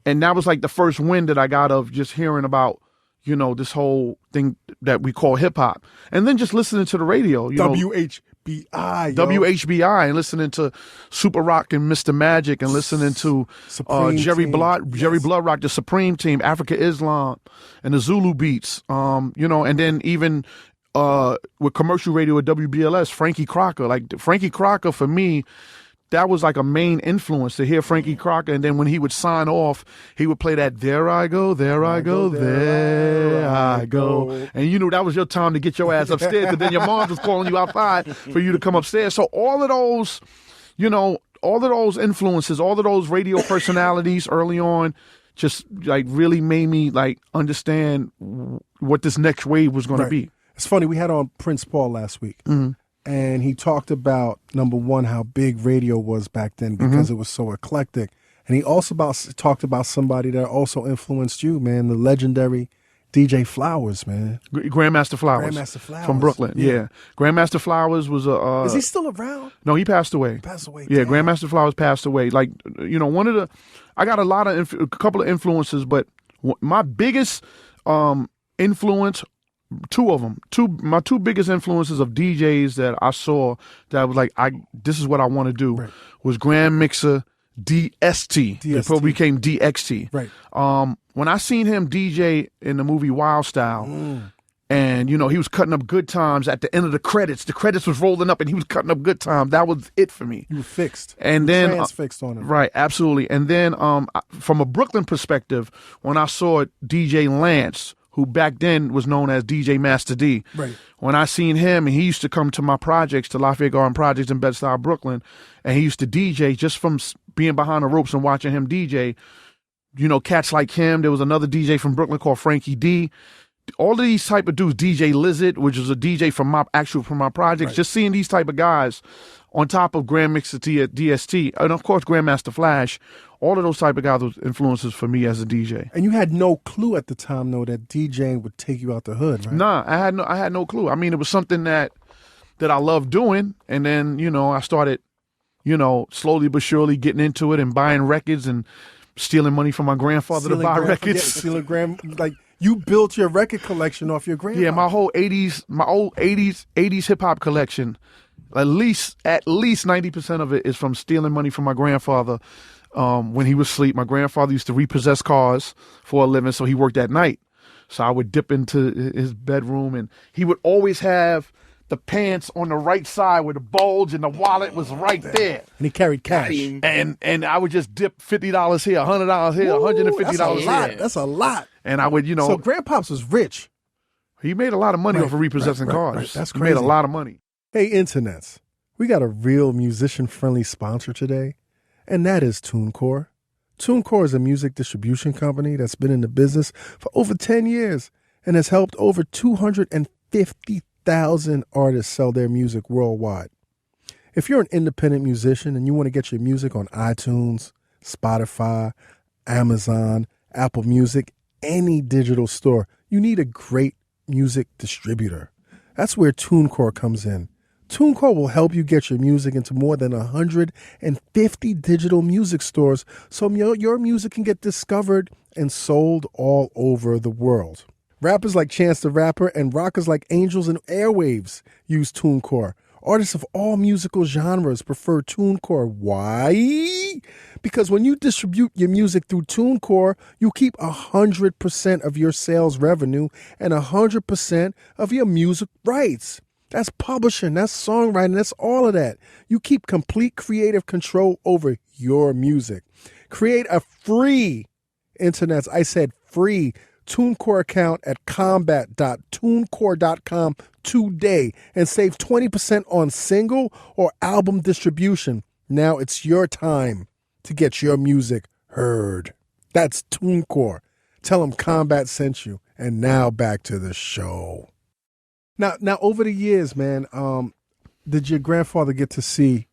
S3: and that was like the first win that I got of just hearing about, you know, this whole thing that we call hip hop, and then just listening to the radio, you know, WHBI, and listening to Super Rock and Mr. Magic, and listening to Jerry Bloodrock, the Supreme Team, Africa Islam, and the Zulu Beats, you know, and then even with commercial radio at WBLS, Frankie Crocker. Like Frankie Crocker for me, that was like a main influence to hear Frankie Crocker. And then when he would sign off, he would play that "There I go, there I go, there I go." And you knew that was your time to get your ass upstairs, because then your mom was calling you outside for you to come upstairs. So all of those, you know, all of those influences, all of those radio personalities early on just like really made me like understand what this next wave was going to be.
S1: It's funny, we had on Prince Paul last week. And he talked about, number one, how big radio was back then because it was so eclectic. And he also talked about somebody that also influenced you, man, the legendary DJ Flowers, man.
S3: Grandmaster Flowers.
S1: Grandmaster Flowers.
S3: From Brooklyn, yeah. Grandmaster Flowers was a...
S1: Is he still around?
S3: No, he passed away. Yeah,
S1: damn.
S3: Grandmaster Flowers passed away. Like, you know, I got a couple of influences, but my biggest influence... my two biggest influences of DJs that I saw that was like, this is what I want to do, was Grand Mixer DST. Before we became DXT.
S1: Right.
S3: When I seen him DJ in the movie Wild Style, and you know, he was cutting up good times at the end of the credits was rolling up and he was cutting up good times. That was it for me.
S1: You were fixed.
S3: And then
S1: transfixed on him.
S3: Right, absolutely. And then from a Brooklyn perspective, when I saw DJ Lance, who back then was known as DJ Master D.
S1: Right.
S3: When I seen him, and he used to come to my projects, to Lafayette Garden Projects in Bed-Stuy, Brooklyn, and he used to DJ just from being behind the ropes and watching him DJ. You know, cats like him. There was another DJ from Brooklyn called Frankie D. All of these type of dudes, DJ Lizard, which was a DJ from my projects, just seeing these type of guys on top of Grand Mixer DST, and of course Grandmaster Flash, all of those type of guys was influences for me as a DJ.
S1: And you had no clue at the time, though, that DJing would take you out the hood, right?
S3: Nah, I had no clue. I mean, it was something that I loved doing, and then, you know, I started, you know, slowly but surely getting into it and buying records and stealing money from my grandfather to buy records.
S1: Like, you built your record collection off your grandfather.
S3: Yeah, my old 80s hip hop collection. At least 90% of it is from stealing money from my grandfather. When he was asleep, my grandfather used to repossess cars for a living, so he worked at night. So I would dip into his bedroom, and he would always have the pants on the right side with the bulge, and the wallet was right there.
S1: And he carried cash.
S3: And I would just dip $50 here, $100 here, $150 here.
S1: That's a lot.
S3: And I would, you know.
S1: So Grandpops was rich.
S3: He made a lot of money off of repossessing cars.
S1: Right. That's
S3: he
S1: crazy.
S3: made a lot of money.
S1: Hey, internets, we got a real musician-friendly sponsor today, and that is TuneCore. TuneCore is a music distribution company that's been in the business for over 10 years and has helped over 250,000 artists sell their music worldwide. If you're an independent musician and you want to get your music on iTunes, Spotify, Amazon, Apple Music, any digital store, you need a great music distributor. That's where TuneCore comes in. TuneCore will help you get your music into more than 150 digital music stores so your music can get discovered and sold all over the world. Rappers like Chance the Rapper and rockers like Angels and Airwaves use TuneCore. Artists of all musical genres prefer TuneCore. Why? Because when you distribute your music through TuneCore, you keep 100% of your sales revenue and 100% of your music rights. That's publishing, that's songwriting, that's all of that. You keep complete creative control over your music. Create a free, internets, I said free, TuneCore account at combat.tunecore.com today and save 20% on single or album distribution. Now it's your time to get your music heard. That's TuneCore. Tell them Combat sent you. And now back to the show. Now over the years, man, did your grandfather get to see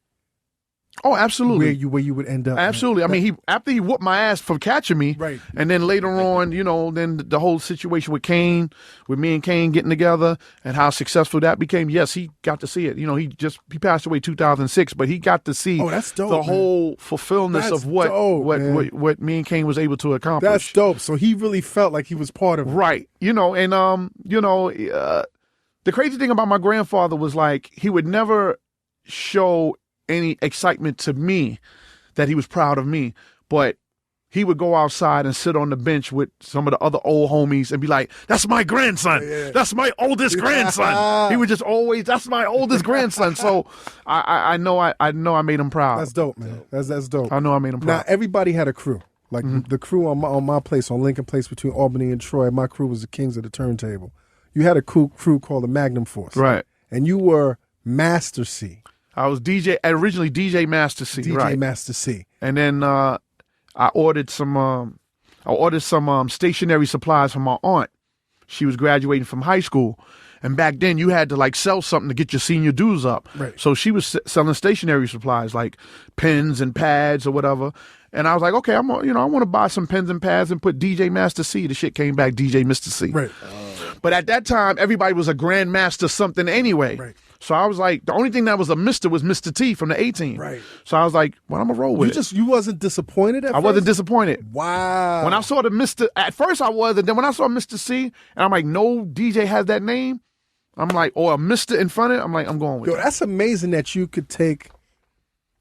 S3: Oh, absolutely.
S1: where you would end up?
S3: Absolutely. I mean, after he whooped my ass for catching me,
S1: Right.
S3: and then later on, then the whole situation with Kane, with me and Kane getting together, and how successful that became. Yes, he got to see it. He passed away 2006, but he got to see
S1: that's dope,
S3: the
S1: man.
S3: whole fulfillment
S1: That's
S3: of what
S1: dope, man.
S3: what me and Kane was able to accomplish.
S1: That's dope. So he really felt like he was part of it.
S3: Right. The crazy thing about my grandfather was like he would never show any excitement to me that he was proud of me, but he would go outside and sit on the bench with some of the other old homies and be like, "That's my grandson.
S1: Yeah.
S3: That's my oldest grandson." He would just always, "That's my oldest grandson." So I know I made him proud.
S1: That's dope, man. That's dope.
S3: I know I made him proud.
S1: Now everybody had a crew. Like the crew on my place on Lincoln Place between Albany and Troy. My crew was the Kings of the Turntable. You had a crew called the Magnum Force,
S3: Right.
S1: And you were Master C.
S3: I was originally DJ Master C,
S1: DJ
S3: right?
S1: Master C.
S3: And then I ordered some stationery supplies from my aunt. She was graduating from high school, and back then you had to like sell something to get your senior dues up.
S1: Right.
S3: So she was selling stationery supplies like pens and pads or whatever. And I was like, okay, I want to buy some pens and pads and put DJ Master C. The shit came back DJ Mr. C.
S1: Right.
S3: But at that time, everybody was a Grandmaster something anyway.
S1: Right.
S3: So I was like, the only thing that was a Mr. was Mr. T from the A-Team.
S1: Right.
S3: So I was like, well, I'm going to roll with it.
S1: You wasn't disappointed at
S3: I
S1: first?
S3: wasn't disappointed.
S1: Wow.
S3: When I saw the Mr. At first I was, and then when I saw Mr. C, and I'm like, no DJ has that name, I'm like, or a Mr. in front of it, I'm like, I'm going with
S1: Yo,
S3: it.
S1: that's amazing that you could take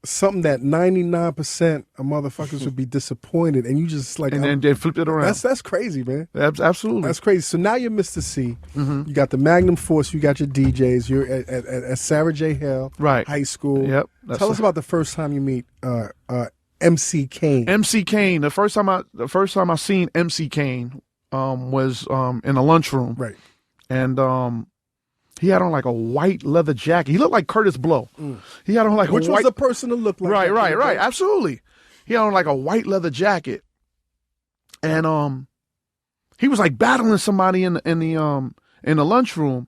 S1: something that 99% of motherfuckers would be disappointed, and you just like,
S3: And then flipped it around.
S1: that's crazy, man.
S3: Absolutely.
S1: That's crazy. So now you're Mr. C. You got the Magnum Force. You got your DJs. You're at Sarah J. Hill
S3: Right.
S1: High School.
S3: Yep.
S1: Tell us about the first time you meet MC Kane.
S3: MC Kane. The first time I seen MC Kane was in a lunchroom.
S1: Right.
S3: And he had on like a white leather jacket. He looked like Curtis Blow. He had on like
S1: Which
S3: a white.
S1: was a person to look like.
S3: Right. Absolutely. He had on like a white leather jacket, and he was like battling somebody in the lunchroom,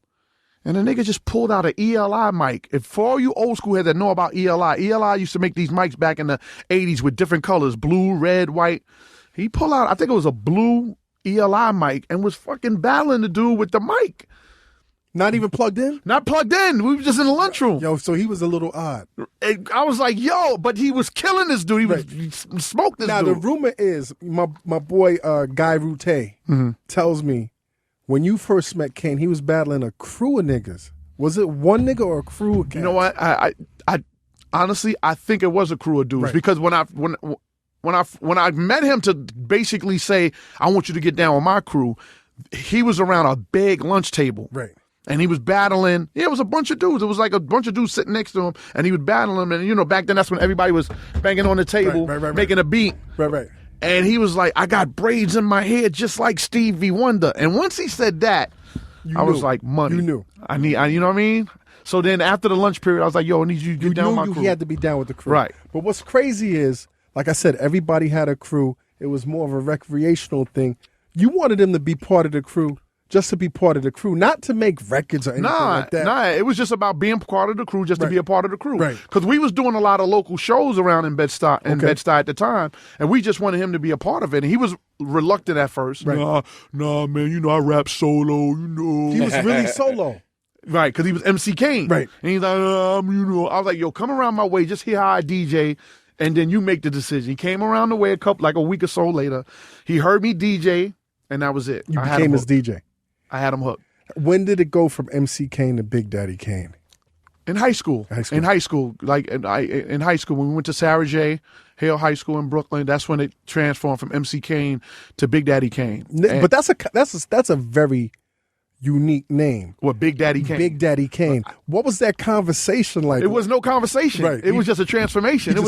S3: and the nigga just pulled out an ELI mic. If for all you old school heads that know about ELI used to make these mics back in the 80s with different colors, blue, red, white. He pulled out, I think it was a blue ELI mic, and was fucking battling the dude with the mic.
S1: Not even plugged in?
S3: Not plugged in. We were just in the lunchroom.
S1: Yo, so he was a little odd.
S3: And I was like, yo, but he was killing this dude. He smoked this
S1: Now,
S3: dude.
S1: the rumor is, my boy Guy Route tells me, when you first met Kane, he was battling a crew of niggas. Was it one nigga or a crew of cats?
S3: You know what? I honestly, I think it was a crew of dudes.
S1: Right.
S3: Because when I met him to basically say, I want you to get down with my crew, he was around a big lunch table.
S1: Right.
S3: And he was battling. Yeah, it was a bunch of dudes. It was like a bunch of dudes sitting next to him, and he would battle them. And back then that's when everybody was banging on the table,
S1: Right.
S3: making a beat.
S1: Right.
S3: And he was like, I got braids in my head just like Stevie Wonder. And once he said that, I was like, money.
S1: You knew.
S3: You know what I mean? So then after the lunch period, I was like, yo, I need you to get down with my crew.
S1: He had to be down with the crew.
S3: Right.
S1: But what's crazy is, like I said, everybody had a crew. It was more of a recreational thing. You wanted him to be part of the crew, just to be part of the crew, not to make records or anything like that.
S3: Nah, it was just about being part of the crew, just to be a part of the crew.
S1: Right.
S3: Because we was doing a lot of local shows around in Bed-Stuy at the time, and we just wanted him to be a part of it. And he was reluctant at first.
S1: Right.
S3: Nah, man, I rap solo,
S1: He was really solo.
S3: Right, because he was MC Kane.
S1: Right.
S3: And he's like, I was like, yo, come around my way, just hear how I DJ, and then you make the decision. He came around the way like a week or so later. He heard me DJ, and that was it.
S1: You became his DJ.
S3: I had him hooked.
S1: When did it go from MC Kane to Big Daddy Kane?
S3: In high school. In high school, when we went to Sarah J. Hill High School in Brooklyn, that's when it transformed from MC Kane to Big Daddy Kane.
S1: But that's a very unique name.
S3: What, Big Daddy Kane?
S1: Big Daddy Kane. What was that conversation like?
S3: It was no conversation.
S1: Right.
S3: It was just a transformation. There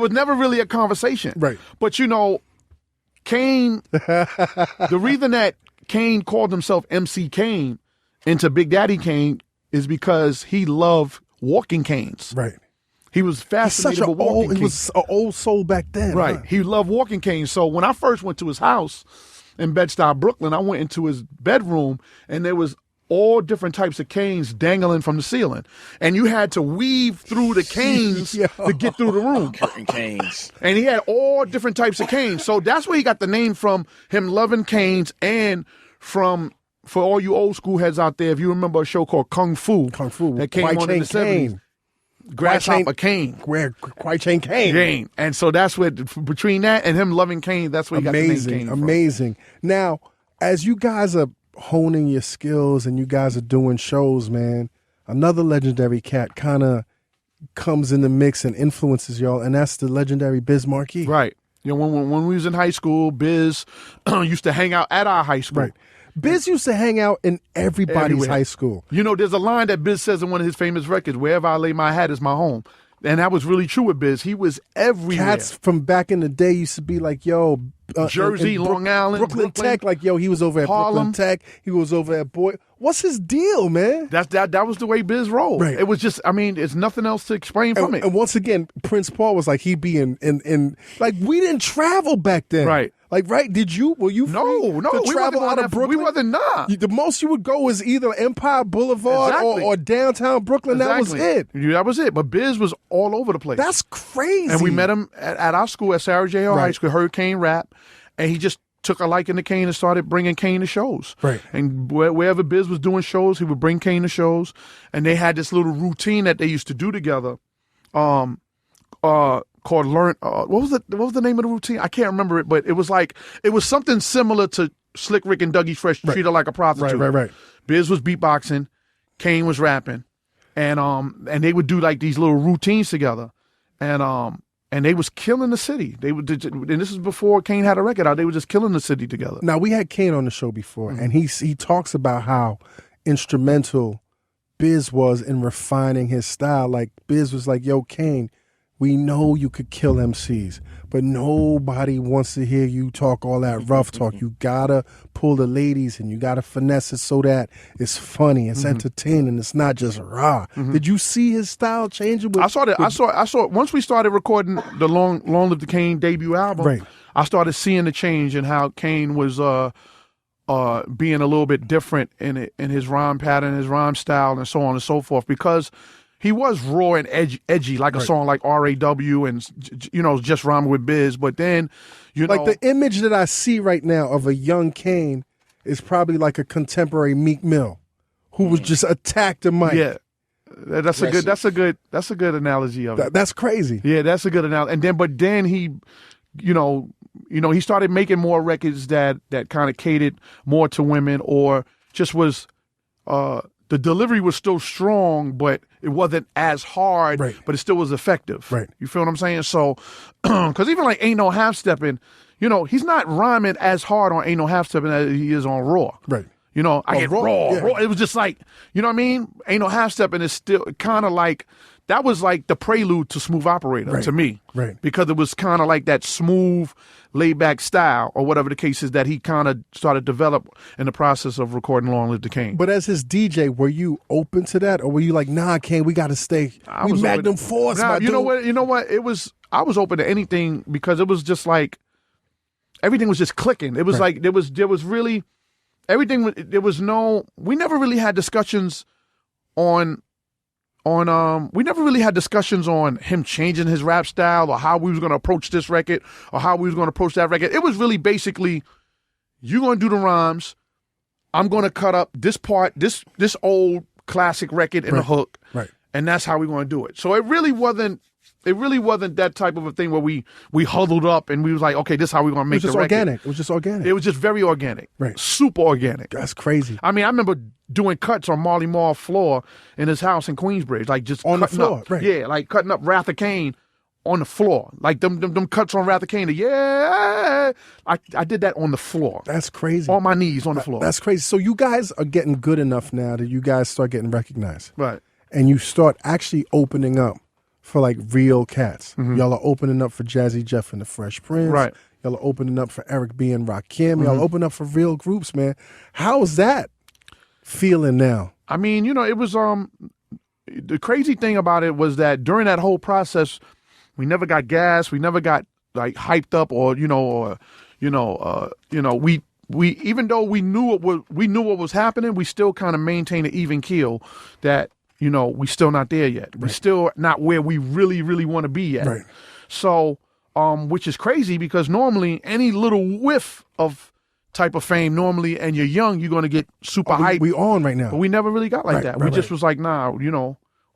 S3: was never really a conversation.
S1: Right.
S3: But Kane, the reason that Kane called himself MC Kane into Big Daddy Kane is because he loved walking canes.
S1: Right.
S3: He was fascinated with walking canes.
S1: He was an old soul back then.
S3: Right.
S1: Huh?
S3: He loved walking canes. So when I first went to his house in Bed-Stuy, Brooklyn, I went into his bedroom and there was all different types of canes dangling from the ceiling. And you had to weave through the canes to get through the room.
S4: Curtain canes.
S3: And he had all different types of canes. So that's where he got the name from, him loving canes, and from, for all you old school heads out there, if you remember a show called Kung Fu.
S1: That
S3: came on in the 70s. Grasshopper Kane.
S1: Quite Chain Kane.
S3: Kane. And so that's where, between that and him loving Kane, that's where he got the name Kane from.
S1: Amazing. Now, as you guys are honing your skills and you guys are doing shows, man, another legendary cat kind of comes in the mix and influences y'all, and that's the legendary Biz Markie.
S3: Right. You know, when we was in high school, Biz used to hang out at our high school.
S1: Right. Biz used to hang out in everybody's
S3: Everywhere.
S1: high school.
S3: You know, there's a line that Biz says in one of his famous records, "Wherever I lay my hat is my home." And that was really true with Biz. He was everywhere.
S1: Cats from back in the day used to be like, yo,
S3: Jersey, Long Island,
S1: Brooklyn Tech, like, yo, he was over at
S3: Harlem.
S1: Brooklyn Tech. He was over at Boy. What's his deal, man?
S3: That was the way Biz rolled.
S1: Right.
S3: It was just, I mean, it's nothing else to explain from it.
S1: And once again, Prince Paul was like, he'd be in like, we didn't travel back then.
S3: Right.
S1: Like, right? Were you free
S3: No,
S1: to
S3: we
S1: travel
S3: wasn't
S1: out of Brooklyn?
S3: We wasn't not.
S1: The most you would go was either Empire Boulevard
S3: Exactly.
S1: or downtown Brooklyn.
S3: Exactly.
S1: That was it.
S3: Yeah, that was it. But Biz was all over the place.
S1: That's crazy.
S3: And we met him at our school, at Sarah J. Hall High School, Hurricane Rap, and he just took a liking to Kane and started bringing Kane to shows.
S1: Right.
S3: And wherever Biz was doing shows, he would bring Kane to shows, and they had this little routine that they used to do together, called Learn. What was the name of the routine? I can't remember it, but it was something similar to Slick Rick and Dougie Fresh, Treat Her Like a Prostitute.
S1: Right.
S3: Biz was beatboxing, Kane was rapping, and they would do like these little routines together, and they was killing the city. And this is before Kane had a record out. They were just killing the city together.
S1: Now, we had Kane on the show before, and he talks about how instrumental Biz was in refining his style. Like, Biz was like, yo, Kane, we know you could kill MCs, but nobody wants to hear you talk all that rough talk. You gotta pull the ladies and you gotta finesse it so that it's funny, it's entertaining, it's not just raw. Did you see his style changing?
S3: I saw that. I saw once we started recording the Long Live the Kane debut album.
S1: Right.
S3: I started seeing the change in how Kane was being a little bit different in his rhyme pattern, his rhyme style, and so on and so forth, because he was raw and edgy, like a song like R.A.W. and, just rhyming with Biz. But then,
S1: like, the image that I see right now of a young Kane is probably like a contemporary Meek Mill, who was just attacked the mic.
S3: Yeah, that's a good analogy of it.
S1: That's crazy.
S3: Yeah, that's a good analogy. But then he, he started making more records that kind of catered more to women, or just was. The delivery was still strong, but it wasn't as hard, but it still was effective.
S1: Right.
S3: You feel what I'm saying? So, because even like Ain't No Half Stepping, he's not rhyming as hard on Ain't No Half Stepping as he is on Raw.
S1: Right.
S3: I get raw.
S1: Yeah.
S3: Raw. It was just like, you know what I mean? Ain't No Half Stepping is still kind of like, that was like the prelude to Smooth Operator to me.
S1: Right.
S3: Because it was kind of like that smooth, laid back style, or whatever the case is, that he kind of started to develop in the process of recording Long Live the Kane.
S1: But as his DJ, were you open to that, or were you like, nah, Kane, we got to stay? We Magnum Force.
S3: Nah, you know what? I was open to anything, because it was just like everything was just clicking. It was like there was really everything. We never really had discussions on him changing his rap style, or how we was going to approach this record, or how we was going to approach that record. It was really basically, you're going to do the rhymes, I'm going to cut up this part, this old classic record in the hook, and that's how we're going to do it. So it really wasn't that type of a thing where we huddled up and we was like, okay, this is how we're going to make the record.
S1: It was just organic.
S3: It was just very organic.
S1: Right.
S3: Super organic.
S1: That's crazy.
S3: I mean, I remember doing cuts on Marley Marl floor in his house in Queensbridge, like just
S1: on the floor,
S3: up.
S1: right?
S3: Yeah, like cutting up Wrath of Kane on the floor, like them cuts on Wrath of Kane. I did that on the floor.
S1: That's crazy.
S3: On my knees on the floor.
S1: That's crazy. So you guys are getting good enough now that you guys start getting recognized,
S3: right?
S1: And you start actually opening up for like real cats. Y'all are opening up for Jazzy Jeff and the Fresh Prince.
S3: Right.
S1: Y'all are opening up for Eric B and Rakim. Y'all open up for real groups, man. How's that feeling now?
S3: I mean, it was the crazy thing about it was that during that whole process, we never got gas, we never got like hyped up, or even though we knew what was happening, we still kind of maintained an even keel that, we still not there yet. We're still not where we really, really want to be yet.
S1: Right.
S3: So, which is crazy because normally any little whiff of type of fame, normally, and you're young, you're going to get super hyped.
S1: We on right now.
S3: But we never really got like that. We just was like, nah,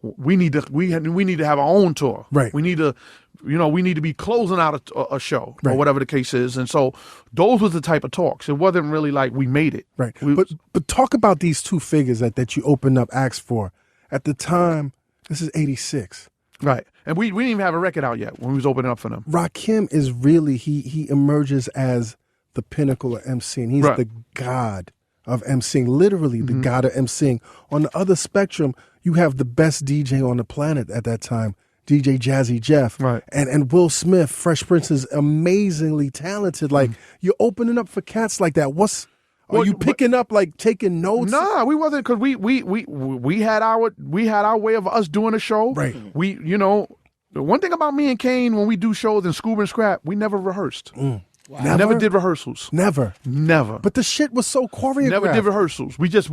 S3: we need to have our own tour.
S1: Right.
S3: We need to be closing out a show or whatever the case is. And so those was the type of talks. It wasn't really like we made it.
S1: Right. But talk about these two figures that you opened up acts for. At the time, this is 86.
S3: Right. And we didn't even have a record out yet when we was opening up for them.
S1: Rakim is really, he emerges as the pinnacle of MCing. He's the god of MCing, literally the god of MCing. On the other spectrum, you have the best DJ on the planet at that time, DJ Jazzy Jeff.
S3: Right.
S1: And Will Smith, Fresh Prince is amazingly talented. Like, you're opening up for cats like that. Are you picking up, like, taking notes?
S3: Nah, we wasn't, because we had our way of us doing a show.
S1: Right.
S3: The one thing about me and Kane when we do shows in Scuba and Scrap, we never rehearsed.
S1: Wow.
S3: Never did rehearsals.
S1: Never.
S3: But
S1: the shit was so choreographed.
S3: Never did rehearsals. We just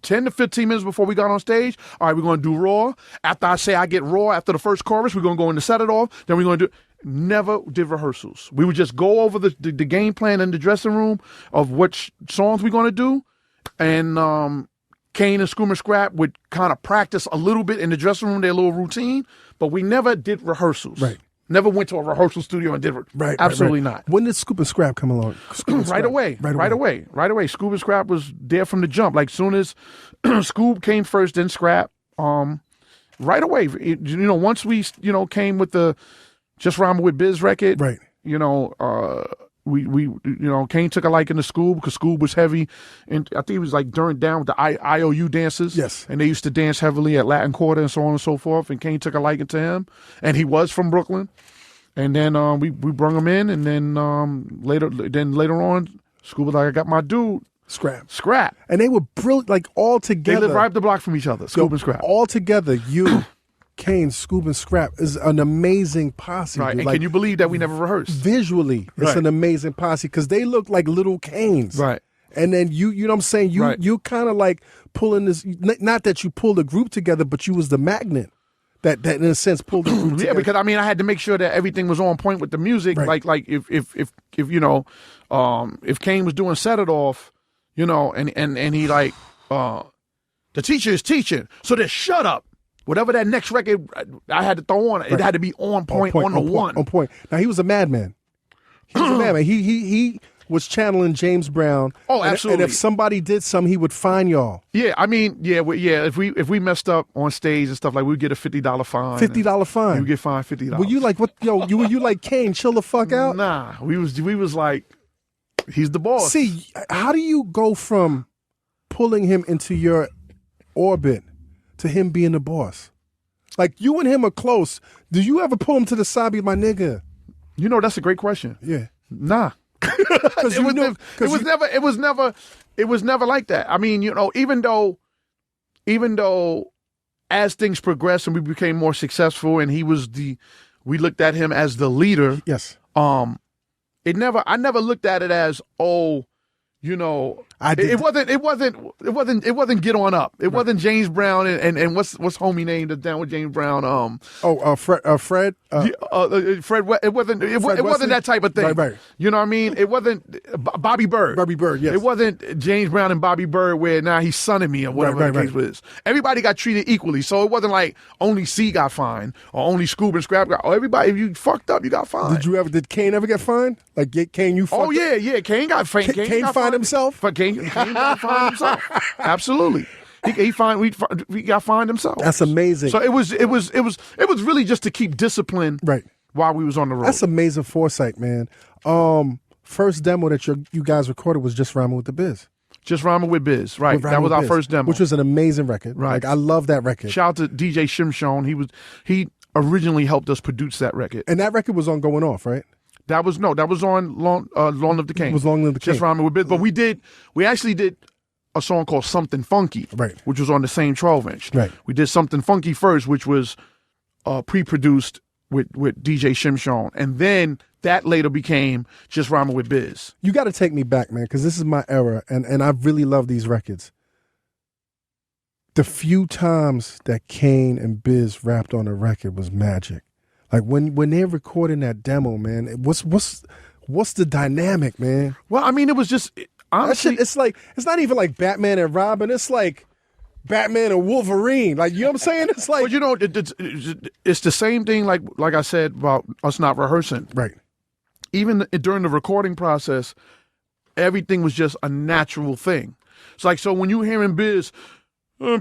S3: 10 to 15 minutes before we got on stage. All right, we're going to do raw. After I say I get raw after the first chorus, we're going to go in to set it off. Then we're going to do. Never did rehearsals. We would just go over the game plan in the dressing room of which songs we're going to do, and Kane and Scuba Scrap would kind of practice a little bit in the dressing room, their little routine, but we never did rehearsals.
S1: Right.
S3: Never went to a rehearsal studio and did absolutely not.
S1: When did Scuba Scrap come along?
S3: Right away. Scuba Scrap was there from the jump. Like, soon as Scoob came first, then Scrap. Right away. Once we came with the Just Rhyming with Biz record.
S1: Right.
S3: We Kane took a liking to Scoob because Scoob was heavy, and I think he was like down with the IOU dances.
S1: Yes.
S3: And they used to dance heavily at Latin Quarter and so on and so forth. And Kane took a liking to him, and he was from Brooklyn. And then we brung him in, and then later on, Scoob was like, I got my dude. Scrap.
S1: And they were brilliant, like, all together.
S3: They lived right up the block from each other, Scoob and Scrap.
S1: All together, you, Kane, Scoob, and Scrap is an amazing posse.
S3: Right,
S1: dude.
S3: and
S1: like,
S3: can you believe that we never rehearsed?
S1: Visually, it's an amazing posse because they look like little Canes.
S3: Right.
S1: And then you know what I'm saying? You kind of like pulling this, not that you pulled a group together, but you was the magnet that in a sense pulled the group together.
S3: Yeah, because I had to make sure that everything was on point with the music.
S1: Right.
S3: Like if Kane was doing Set It Off, and he like, the teacher is teaching, so just shut up. Whatever that next record I had to throw on, it had to be on point, on the one.
S1: On point. Now, he was a madman. He was channeling James Brown.
S3: Oh, absolutely.
S1: And if somebody did something, he would fine y'all.
S3: Yeah, if we messed up on stage and stuff, like, we'd get a $50 fine.
S1: $50 fine.
S3: You would get fined $50.
S1: Were you like, what? Were you like, Kane, chill the fuck out?
S3: Nah, we was like, he's the boss.
S1: See, how do you go from pulling him into your orbit to him being the boss? Like, you and him are close. Do you ever pull him to the side, be my nigga?
S3: That's a great question.
S1: Yeah.
S3: Nah. It was never like that. I mean, even though as things progressed and we became more successful and we looked at him as the leader.
S1: Yes.
S3: I never looked at it as, it wasn't Get On Up. It wasn't James Brown and what's homie name that's down with James Brown?
S1: Fred.
S3: Fred. It wasn't that type of thing.
S1: Right.
S3: You know what I mean? It wasn't Bobby Bird.
S1: Bobby Bird. Yes.
S3: It wasn't James Brown and Bobby Bird where now he's sonning me or whatever the case was. Everybody got treated equally, so it wasn't like only C got fined or only Scoob and Scrap got. Everybody, if you fucked up, you got fined.
S1: Did Kane ever get fined? Like, Kane, you fucked up?
S3: Yeah. Kane got fined.
S1: Kane fined himself?
S3: But Kane got fined himself. Absolutely. He got fined himself.
S1: That's amazing.
S3: So it was really just to keep discipline while we was on the road.
S1: That's amazing foresight, man. First demo that you guys recorded was Just Rhyming with the Biz.
S3: Just Rhyming with Biz, right. That was our first demo.
S1: Which was an amazing record.
S3: Right.
S1: Like, I love that record.
S3: Shout out to DJ Shimshon. He originally helped us produce that record.
S1: And that record was on Going Off, right?
S3: That was on Long Live the King.
S1: It was Long Live the King.
S3: Just Rhyming with Biz. But we actually did a song called Something Funky,
S1: right,
S3: which was on the same 12-inch.
S1: Right.
S3: We did Something Funky first, which was pre-produced with DJ Shimshon. And then that later became Just Rhyming with Biz.
S1: You got to take me back, man, because this is my era, and I really love these records. The few times that Kane and Biz rapped on a record was magic. Like when they're recording that demo, man, what's the dynamic, man?
S3: Well, I mean, it was just honestly,
S1: that shit, it's not even like Batman and Robin. It's like Batman and Wolverine. Like, you know what I'm saying? It's like,
S3: well, you know, it's the same thing. Like I said about us not rehearsing.
S1: Right.
S3: Even during the recording process, everything was just a natural thing. It's like, so when you hearing Biz,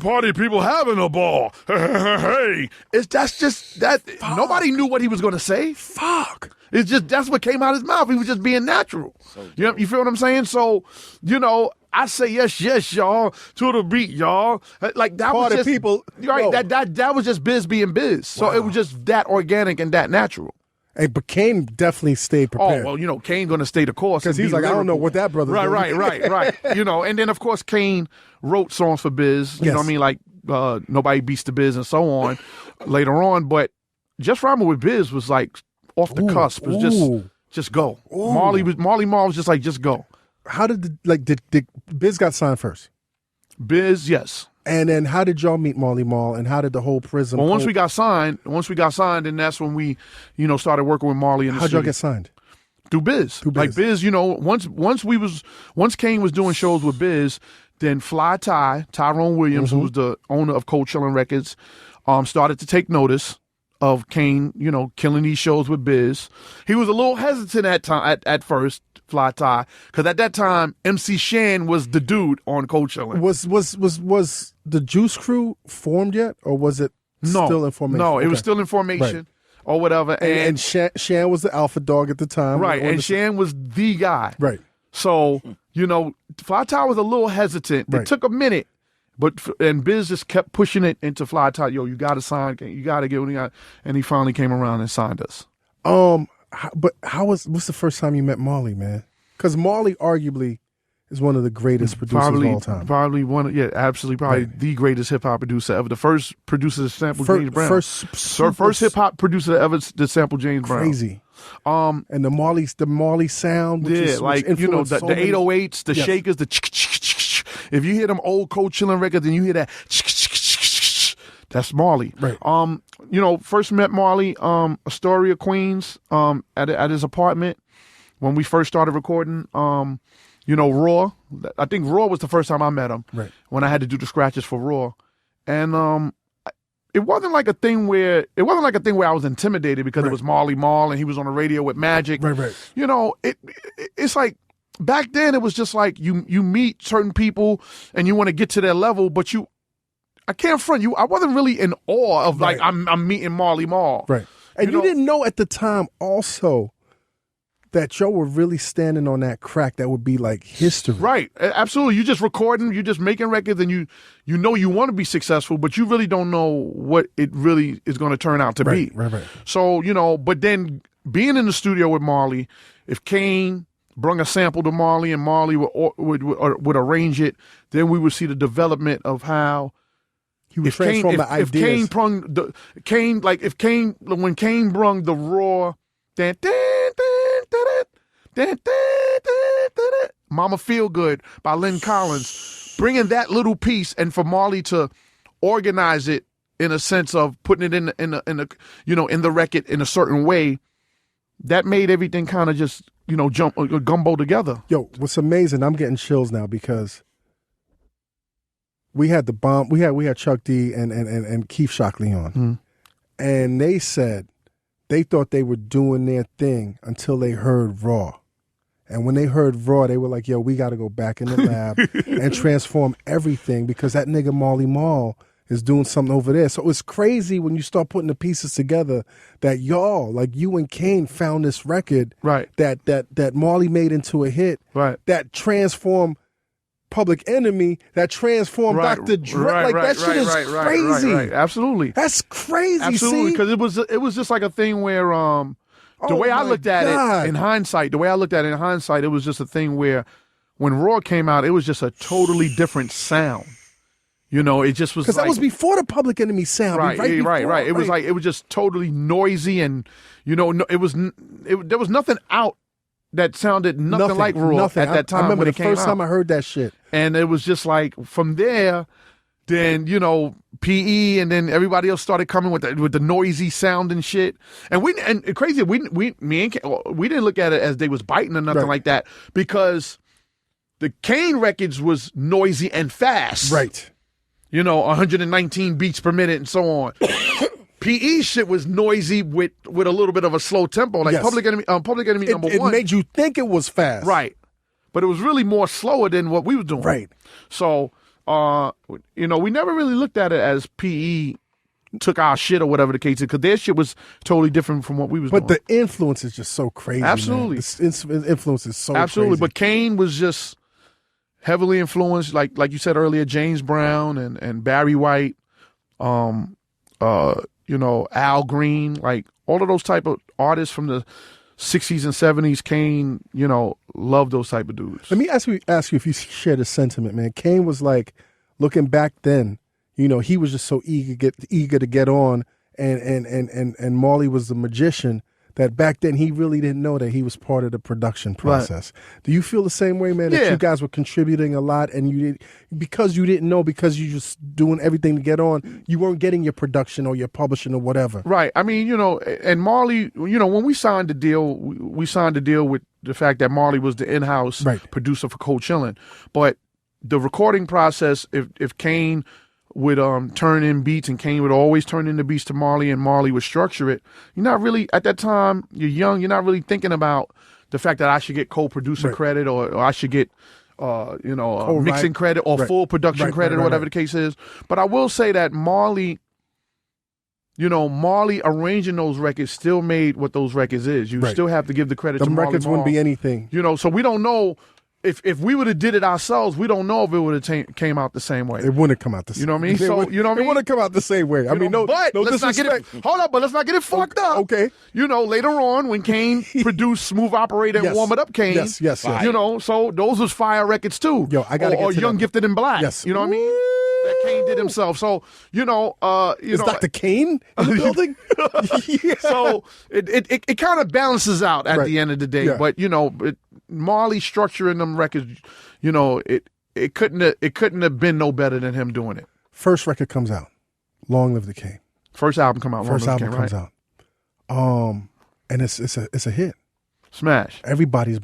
S3: party people having a ball, hey, that's just that. Fuck. Nobody knew what he was going to say.
S1: Fuck.
S3: It's just, that's what came out of his mouth. He was just being natural. You feel what I'm saying? So, you know, I say yes, y'all, to the beat, y'all. Like that
S1: Party
S3: was just
S1: people,
S3: right. That was just Biz being Biz. So it was just that organic and that natural.
S1: Hey, but Kane definitely stayed prepared.
S3: Oh, well, you know, Kane going to stay the course.
S1: Because he's like, lyrical. I don't know what that brother's doing.
S3: Right. You know, and then, of course, Kane wrote songs for Biz. You know what I mean? Like, Nobody Beats the Biz and so on later on. But Just Rhyming with Biz was like off the cusp. It was just go. Ooh. Marley Marl was just like, just go.
S1: How did Biz got signed first?
S3: Biz, yes.
S1: And then how did y'all meet Marley Marl, and how did the whole Prism?
S3: Well, once we got signed, and that's when we, you know, started working with Marley in the
S1: How'd
S3: studio.
S1: y'all get signed?
S3: Through Biz. Like Biz, you know, once Kane was doing shows with Biz, then Tyrone Williams, who was the owner of Cold Chillin' Records, started to take notice of Kane, you know, killing these shows with Biz. He was a little hesitant at first, Fly Ty, because at that time MC Shan was the dude on Cold Chillin'.
S1: Was the Juice Crew formed yet, or was it still in formation?
S3: No, it was still in formation. Right. Or whatever.
S1: And Shan was the alpha dog at the time.
S3: Right, and Shan was the guy.
S1: Right.
S3: So, you know, Fly Ty was a little hesitant. Right. It took a minute, and Biz just kept pushing it into Fly Ty. Yo, you got to sign. You got to get what you got. And he finally came around and signed us.
S1: But what's the first time you met Marley, man? Because Marley arguably is one of the greatest producers of all time.
S3: Probably the greatest hip hop producer ever. The first producer to sample James Brown. First hip hop producer to ever to sample James Brown.
S1: Crazy. And the Marley sound, which is
S3: like, you know, the 808s, the shakers, the if you hear them old Cold Chillin' records and you hear that, that's Marley.
S1: Right.
S3: You know, first met Marley, Astoria, Queens, at his apartment when we first started recording. You know, Raw. I think Raw was the first time I met him.
S1: Right.
S3: When I had to do the scratches for Raw, and it wasn't like a thing where I was intimidated because it was Marley Marl and he was on the radio with Magic.
S1: Right.
S3: You know, it's like back then it was just like you meet certain people and you want to get to their level, but I can't front you. I wasn't really in awe of like I'm meeting Marley Marl.
S1: Right. And you didn't know at the time also that y'all were really standing on that crack that would be like history.
S3: Right. Absolutely. You just recording, you just making records, and you know you want to be successful, but you really don't know what it really is going to turn out to be.
S1: Right.
S3: So, you know, but then being in the studio with Marley, if Kane brung a sample to Marley and Marley would arrange it, then we would see the development of how
S1: he would transform the ideas.
S3: When Kane brung the raw Mama Feel Good by Lynn Collins, bringing that little piece, and for Marley to organize it in a sense of putting it in the record in a certain way, that made everything kind of just, you know, gumbo together.
S1: Yo, what's amazing, I'm getting chills now because we had the bomb, we had Chuck D and Keith Shockley on, and they said they thought they were doing their thing until they heard Raw. And when they heard Raw, they were like, yo, we got to go back in the lab and transform everything because that nigga Marley Marl is doing something over there. So it's crazy when you start putting the pieces together that y'all, like you and Kane, found this record that Marley made into a hit, that transformed Public Enemy, that transformed Dr. Dre. That shit is crazy.
S3: Right. Absolutely.
S1: That's crazy.
S3: Absolutely, because it was just like a thing where the way I looked at it in hindsight, it was just a thing where when Raw came out, it was just a totally different sound. You know, it just was
S1: because
S3: like,
S1: that was before the Public Enemy sound.
S3: right. It was like, it was just totally noisy, and you know, there was nothing out that sounded nothing like Raw at that time.
S1: I remember
S3: when
S1: the
S3: it came
S1: first
S3: out.
S1: time I heard that shit.
S3: And it was just like, from there, then, you know, PE, and then everybody else started coming with the noisy sound and shit. And crazy, we didn't look at it as they was biting or nothing like that, because the Kane records was noisy and fast.
S1: Right.
S3: You know, 119 beats per minute and so on. PE shit was noisy with a little bit of a slow tempo. Like Public Enemy number one.
S1: It made you think it was fast.
S3: Right. But it was really more slower than what we was doing.
S1: Right.
S3: So, you know, we never really looked at it as PE took our shit or whatever the case is, because their shit was totally different from what we was doing.
S1: But the influence is just so crazy.
S3: Absolutely.
S1: Man. The influence is so
S3: absolutely.
S1: crazy.
S3: But Kane was just heavily influenced, like you said earlier, James Brown and Barry White, you know, Al Green, like all of those type of artists from the 60s and 70s. Kane, you know, loved those type of dudes.
S1: Let me ask you if you share the sentiment, man. Kane was like, looking back then, you know, he was just so eager to get on, and Marley was the magician. That back then he really didn't know that he was part of the production process. Right. Do you feel the same way, man? That you guys were contributing a lot, and you didn't know, because you just doing everything to get on, you weren't getting your production or your publishing or whatever.
S3: Right. I mean, you know, and Marley, you know, when we signed the deal, we signed the deal with the fact that Marley was the in-house producer for Cold Chillin'. But the recording process, if Kane would turn in beats, and Kane would always turn in the beats to Marley, and Marley would structure it. You're not really, at that time, you're young, you're not really thinking about the fact that I should get co-producer credit, or I should get mixing credit or full production credit or whatever the case is. But I will say that Marley arranging those records still made what those records is. You still have to give the credit to Marley Marl.
S1: The records wouldn't be anything.
S3: You know, so we don't know. If we would have did it ourselves, we don't know if it would have came out the same way.
S1: It wouldn't come out the same way.
S3: You know what I mean?
S1: It wouldn't come out the same way. I mean,
S3: but let's not get it fucked up.
S1: Okay.
S3: You know, later on when Kane produced Smooth Operator and Warm It Up Kane.
S1: Yes.
S3: You know, so those was fire records too.
S1: Yo, I gotta get
S3: or
S1: to
S3: Young,
S1: that.
S3: Gifted, and Black.
S1: Yes.
S3: You know what I mean? That Kane did himself. So,
S1: Is Dr. Kane in the building?
S3: So it kind of balances out at the end of the day.
S1: Yeah.
S3: But, you know, Marley structuring them records, you know, it couldn't have been no better than him doing it.
S1: First record comes out. Long Live the Kane.
S3: First album come out.
S1: First album comes out. And it's a hit.
S3: Smash.
S1: Everybody's.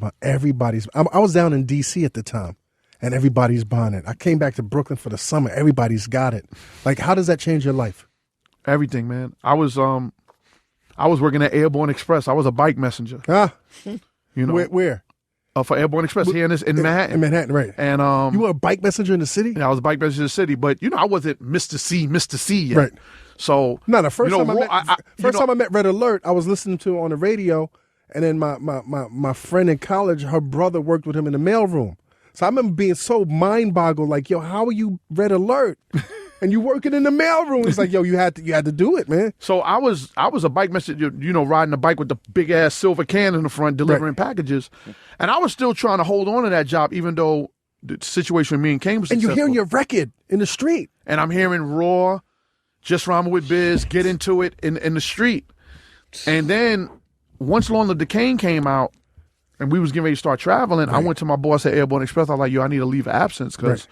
S1: I was down in D.C. at the time, and everybody's buying it. I came back to Brooklyn for the summer. Everybody's got it. Like, how does that change your life?
S3: Everything, man. I was working at Airborne Express. I was a bike messenger.
S1: You
S3: know
S1: where?
S3: For Airborne Express here in Manhattan.
S1: In Manhattan, right?
S3: And
S1: you were a bike messenger in the city?
S3: Yeah, I was a bike messenger in the city, but you know, I wasn't Mr. C yet.
S1: Right.
S3: So
S1: the first
S3: you know,
S1: time I met Red Alert, I was listening to it on the radio, and then my friend in college, her brother worked with him in the mailroom. So I remember being so mind-boggled, like, yo, how are you Red Alert? And you working in the mailroom? It's like, yo, you had to do it, man.
S3: So I was a bike messenger, you know, riding a bike with the big ass silver can in the front, delivering packages, and I was still trying to hold on to that job, even though the situation with me and Kane was successful.
S1: And you're hearing your record in the street,
S3: and I'm hearing Raw, Just Rhyming with Biz, Get Into It in the street, and then once Long Live the Kane came out, and we was getting ready to start traveling, I went to my boss at Airborne Express. I was like, yo, I need a leave of absence because.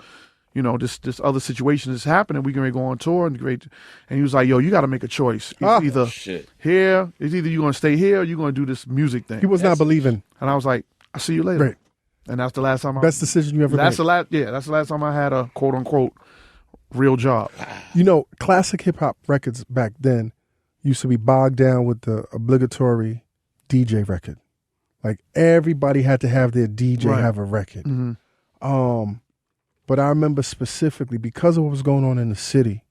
S3: You know, this other situation is happening. We can go on tour and he was like, "Yo, you got to make a choice. It's either here. It's either you gonna stay here or you gonna do this music thing."
S1: He was not believing,
S3: and I was like, "I'll see you later."
S1: Right.
S3: And that's the last time.
S1: Best decision you ever made.
S3: That's the last time I had a quote unquote real job.
S1: You know, classic hip hop records back then used to be bogged down with the obligatory DJ record. Like everybody had to have their DJ have a record.
S3: Mm-hmm.
S1: But I remember specifically, because of what was going on in the city,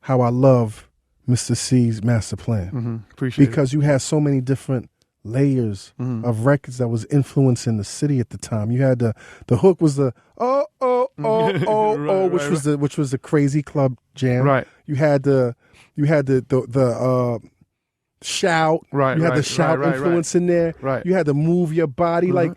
S1: how I love Mr. C's Master Plan.
S3: Mm-hmm. Appreciate
S1: because you had so many different layers of records that was influencing the city at the time. You had the hook was the which was the Crazy Club jam.
S3: Right.
S1: You had the shout.
S3: Right.
S1: You had the shout influence in there.
S3: Right.
S1: You had to move your body. Like,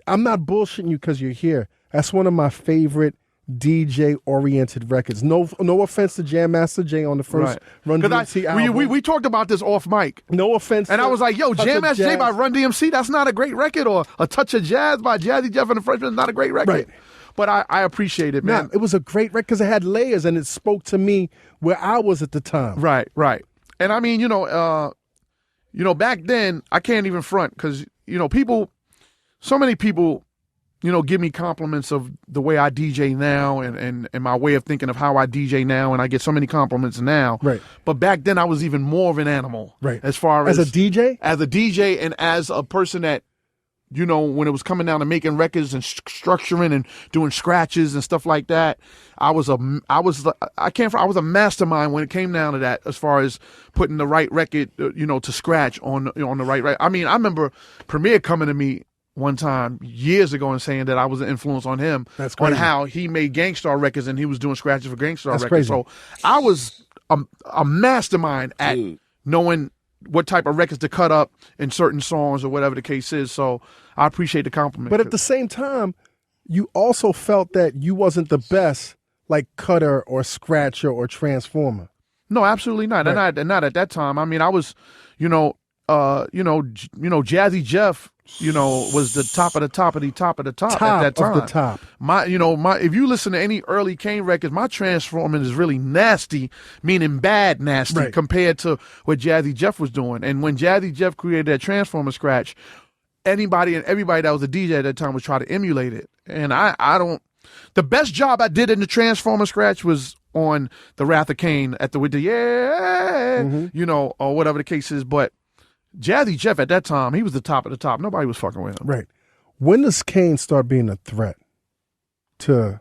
S1: I'm not bullshitting you because you're here. That's one of my favorite DJ oriented records. No offense to Jam Master Jay on the first Run DMC album.
S3: We talked about this off mic.
S1: No offense.
S3: And I was like, yo, Jam Master Jay by Run DMC, that's not a great record. Or A Touch of Jazz by Jazzy Jeff and the Freshmen is not a great record.
S1: Right.
S3: But I appreciate it, man.
S1: It was a great record because it had layers and it spoke to me where I was at the time.
S3: Right. And I mean, back then, I can't even front because, so many people, give me compliments of the way I DJ now and my way of thinking of how I DJ now, and I get so many compliments now.
S1: Right.
S3: But back then, I was even more of an animal.
S1: Right.
S3: As far
S1: as a DJ?
S3: As a DJ and as a person that, when it was coming down to making records and structuring and doing scratches and stuff like that, I was a mastermind when it came down to that, as far as putting the right record, to scratch on the right record. I mean, I remember Premier coming to me one time years ago and saying that I was an influence on him.
S1: That's crazy.
S3: On how he made Gangstar records and he was doing scratches for Gangstar records.
S1: Crazy.
S3: So I was a mastermind at knowing what type of records to cut up in certain songs or whatever the case is. So I appreciate the compliment.
S1: But at the same time, you also felt that you wasn't the best like cutter or scratcher or transformer.
S3: No, absolutely not.
S1: Right.
S3: And not at that time. I mean, I was, Jazzy Jeff, was the top of the top of the top of the top at that time.
S1: Of the top.
S3: If you listen to any early Kane records, my transforming is really nasty, meaning bad nasty, compared to what Jazzy Jeff was doing. And when Jazzy Jeff created that transformer scratch, anybody and everybody that was a DJ at that time was trying to emulate it. And the best job I did in the transformer scratch was on the Wrath of Kane with the or whatever the case is. But Jazzy Jeff at that time, he was the top of the top. Nobody was fucking with him.
S1: Right. When does Kane start being a threat to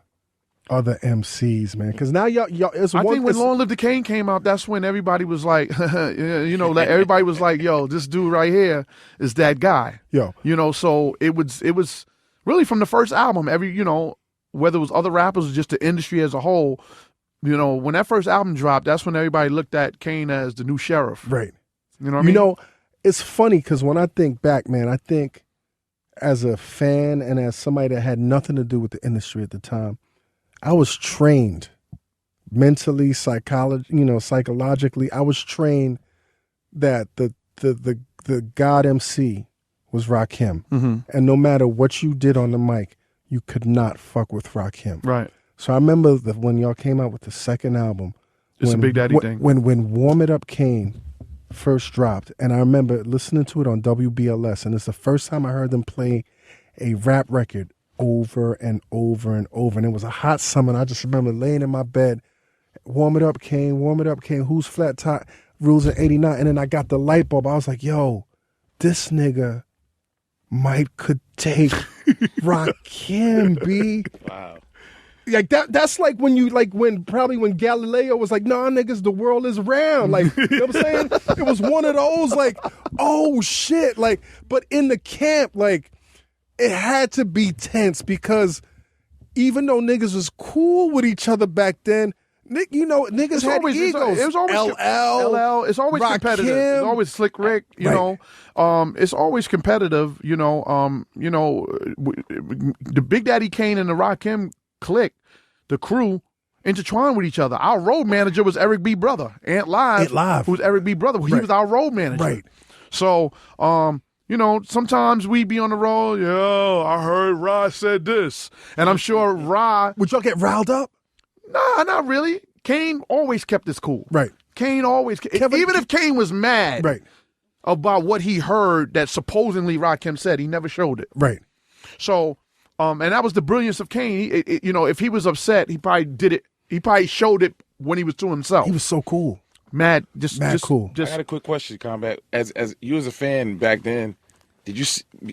S1: other MCs, man? Because now y'all
S3: I think when Long Live the Kane came out, that's when everybody was like, everybody was like, yo, this dude right here is that guy.
S1: Yo.
S3: So it was really from the first album, whether it was other rappers or just the industry as a whole, when that first album dropped, that's when everybody looked at Kane as the new sheriff.
S1: Right.
S3: You know what I mean?
S1: It's funny because when I think back, man, I think as a fan and as somebody that had nothing to do with the industry at the time, I was trained mentally, psychologically. I was trained that the God MC was Rakim.
S3: Mm-hmm.
S1: And no matter what you did on the mic, you could not fuck with Rakim.
S3: Right.
S1: So I remember when y'all came out with the second album.
S3: It's a Big Daddy thing.
S1: When Warm It Up Kane first dropped, and I remember listening to it on WBLS, and it's the first time I heard them play a rap record over and over and over, and it was a hot summer, and I just remember laying in my bed, Warm It Up Kane, who's flat top, rules in 89, and then I got the light bulb. I was like, yo, this nigga could take Rakim, B.
S4: Wow.
S1: Like that's like when Galileo was like, nah, niggas, the world is round. Like, you know what I'm saying? It was one of those, like, oh shit. Like, but in the camp, like, it had to be tense because even though niggas was cool with each other back then, niggas had egos.
S3: It was always LL. It's always
S1: Rakim,
S3: competitive. It's always Slick Rick. It's always competitive. The Big Daddy Kane and the Rakim clique, the crew, intertwined with each other. Our road manager was Eric B. Brother. Ant Live. Who's Eric B. Brother. He was our road manager.
S1: Right.
S3: So, sometimes we be on the road. Yo, I heard Ra said this, and I'm sure Ra.
S1: Would y'all get riled up?
S3: Nah, not really. Kane always kept this cool.
S1: Right.
S3: Kane always, even if Kane was mad about what he heard that supposedly Rakim said, he never showed it.
S1: Right.
S3: So, and that was the brilliance of Kane. If he was upset, he probably did it. He probably showed it when he was to himself.
S1: He was so cool.
S3: Mad
S1: cool.
S4: I got a quick question, Combat. As you as a fan back then, did you?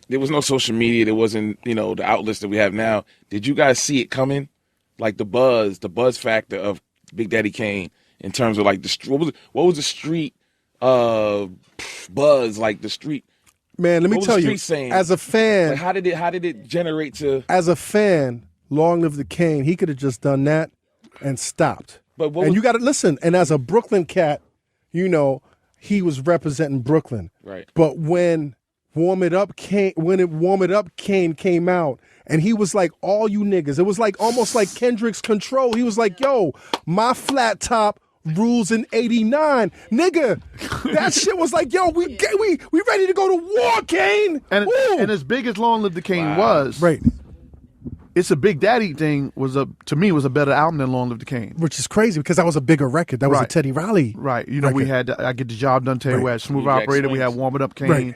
S4: There was no social media. There wasn't, the outlets that we have now. Did you guys see it coming? Like the buzz factor of Big Daddy Kane in terms of like what was the street buzz, like the street?
S1: Man, let me tell you,
S4: saying?
S1: As a fan,
S4: like how did it generate to?
S1: As a fan, Long Live the Kane, he could have just done that and stopped.
S4: But
S1: you got to listen. And as a Brooklyn cat, he was representing Brooklyn.
S4: Right.
S1: But when Warm It Up Kane, came out, and he was like, all you niggas. It was like almost like Kendrick's Control. He was like, yo, my flat top rules in 89. Nigga, that shit was like, yo, we ready to go to war, Kane.
S3: And as big as Long Live the Kane was,
S1: right.
S3: It's a Big Daddy thing to me was a better album than Long Live the Kane.
S1: Which is crazy because that was a bigger record. That was a Teddy Riley.
S3: Right. You know,
S1: record.
S3: we had I Get the Job Done, Teddy. We had Smooth
S4: Jack
S3: Operator, we
S4: Swings.
S3: had Warm It Up Kane.
S1: Right.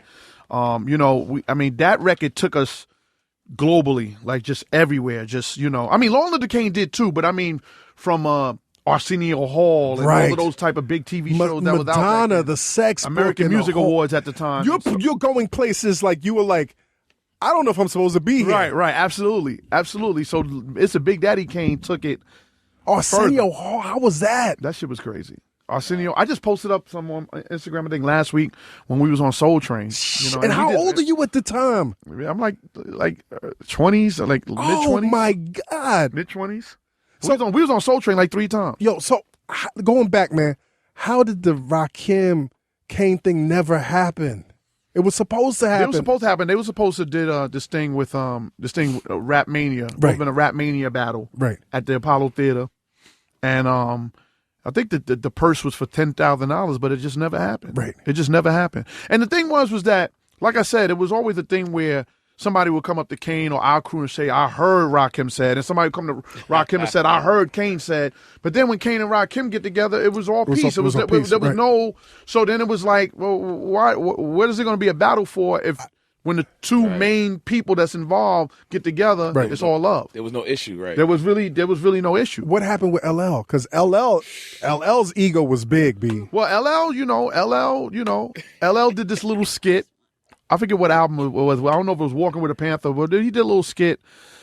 S3: You know, that record took us globally, like just everywhere. Just, you know, I mean, Long Live the Kane did too, but I mean, from Arsenio Hall and all of those type of big TV shows that was out there.
S1: Madonna, the Sex
S3: American
S1: Book,
S3: Music Awards at the time.
S1: You're going places like you were like, I don't know if I'm supposed to be here.
S3: Right, absolutely. So it's a Big Daddy Kane took it.
S1: Arsenio Hall, how was that?
S3: That shit was crazy. Arsenio, I just posted up some on Instagram, I think last week when we was on Soul Train. You know,
S1: and how old are you at the time?
S3: I'm like 20s, like mid 20s.
S1: Oh my God.
S3: Mid 20s. So we was on Soul Train like 3 times.
S1: Yo, so going back, man, how did the Rakim Kane thing never happen? It was supposed to happen.
S3: It was supposed to happen. They were supposed to do this thing with Rap Mania.
S1: Right.
S3: It been a Rap Mania battle.
S1: Right.
S3: At the Apollo Theater, and I think that the purse was for $10,000, but it just never happened.
S1: Right.
S3: It just never happened. And the thing was that, like I said, it was always a thing where somebody would come up to Kane or our crew and say, I heard Rakim said, and somebody would come to Rakim and said, I heard Kane said. But then when Kane and Rakim get together, it was all peace. There was no. So then it was like, well, why? What is it going to be a battle for if when the two main people that's involved get together, it's all love?
S4: There was no issue, right?
S3: There was really no issue.
S1: What happened with LL? Because LL's ego was big, B.
S3: Well, LL did this little skit. I forget what album it was. I don't know if it was Walking with a Panther, but he did a little skit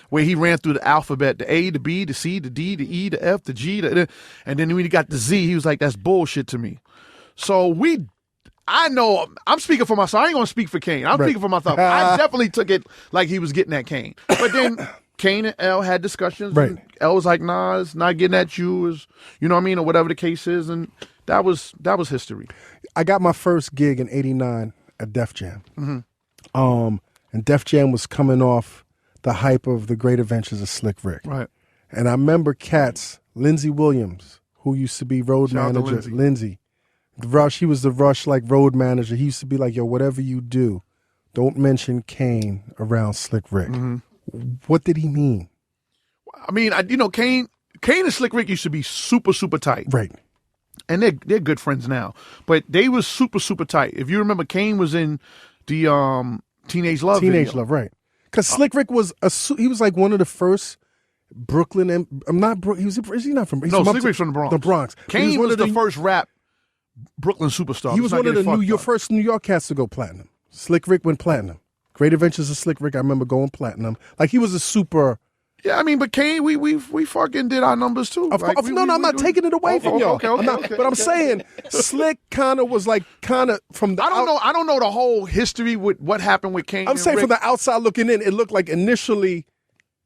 S3: where he ran through the alphabet, the A, the B, the C, the D, the E, the F, the G, and then when he got the Z, he was like, that's bullshit to me. So I know, I'm speaking for myself. I ain't going to speak for Kane. I'm speaking for myself. I definitely took it like he was getting at Kane. But then Kane and L had discussions.
S1: Right.
S3: And L was like, nah, it's not getting at you, you know what I mean, or whatever the case is. And that was history.
S1: I got my first gig in '89 at Def Jam.
S3: Mm-hmm.
S1: And Def Jam was coming off the hype of the Great Adventures of Slick Rick.
S3: Right.
S1: And I remember cats, Lindsey Williams, who used to be road
S3: Shout out to
S1: manager. Lindsey. The Rush, he was the Rush like road manager. He used to be like, yo, whatever you do, don't mention Kane around Slick Rick.
S3: Mm-hmm.
S1: What did he mean?
S3: I mean, Kane and Slick Rick used to be super, super tight.
S1: Right.
S3: And they're good friends now. But they was super, super tight. If you remember, Kane was in the Teenage Love video.
S1: Love, right. Because Slick Rick was he was like one of the first Brooklyn, and I'm not, is he not from?
S3: Slick Rick's from the Bronx.
S1: The Bronx.
S3: Kane was the first rap Brooklyn superstar.
S1: He was one of the first New York cats to go platinum. Slick Rick went platinum. Great Adventures of Slick Rick, I remember going platinum. Like he was a super.
S3: Yeah, I mean, but Kane, we fucking did our numbers too.
S1: I'm not taking it away from y'all.
S3: Okay.
S1: But I'm saying Slick kind of was like from the.
S3: I don't know the whole history with what happened with Kane.
S1: I'm saying
S3: Rick.
S1: from the outside looking in, it looked like initially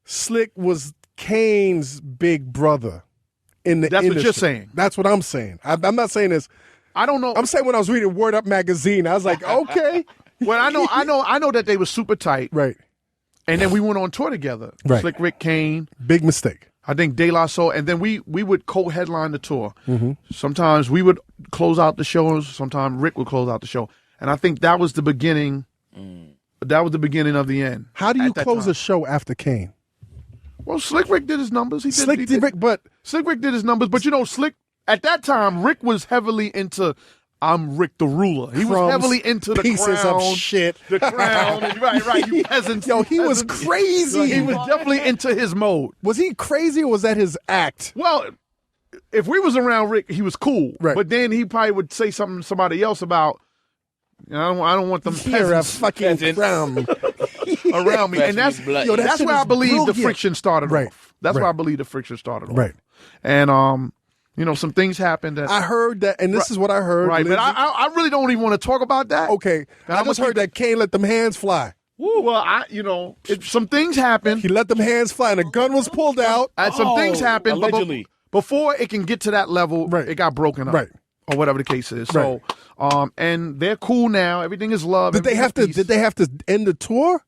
S1: Slick was Kane's big brother in the
S3: That's
S1: industry.
S3: what you're saying.
S1: That's what I'm saying. I'm not saying this.
S3: I don't know.
S1: I'm saying when I was reading Word Up magazine, I was like, okay.
S3: Well, I know that they were super tight.
S1: Right.
S3: And then we went on tour together.
S1: Right.
S3: Slick Rick, Kane.
S1: Big mistake.
S3: I think De La Soul. And then we would co-headline the tour.
S1: Mm-hmm.
S3: Sometimes we would close out the shows. Sometimes Rick would close out the show. And I think that was the beginning. That was the beginning of the end.
S1: How do you close a show after Kane?
S3: Well, Slick Rick did his numbers.
S1: Slick Rick did
S3: his numbers. But, Slick, at that time, Rick was heavily into I'm Rick the Ruler. He was heavily into the
S1: pieces
S3: crown,
S1: of shit.
S3: The crown. right, you peasants.
S1: Yo, he was
S3: peasants.
S1: crazy.
S3: He was definitely into his mode.
S1: Was he crazy or was that his act?
S3: Well, if we was around Rick, he was cool.
S1: Right.
S3: But then he probably would say something to somebody else about, I don't want them
S1: Here, a
S3: peasants
S1: fucking crown.
S3: around me. And that's
S4: Yo,
S1: that
S3: that's
S1: shit
S3: where I
S1: is
S3: believe the
S1: brilliant.
S3: friction started
S1: Right.
S3: off. That's
S1: Right.
S3: where I believe the friction started off.
S1: Right.
S3: And some things happened that
S1: I heard that, and this is what I heard.
S3: right, but
S1: Lindsey.
S3: I really don't even want to talk about that.
S1: Okay, I just heard that Kane let them hands fly.
S3: Well, some things happened.
S1: He let them hands fly, and a gun was pulled out.
S3: Some things happened.
S4: Allegedly.
S3: Before it can get to that level,
S1: Right.
S3: it got broken up.
S1: Right.
S3: or whatever the case is.
S1: Right.
S3: So, and they're cool now. Everything is love.
S1: Did they have to?
S3: peace.
S1: Did they have to end the tour?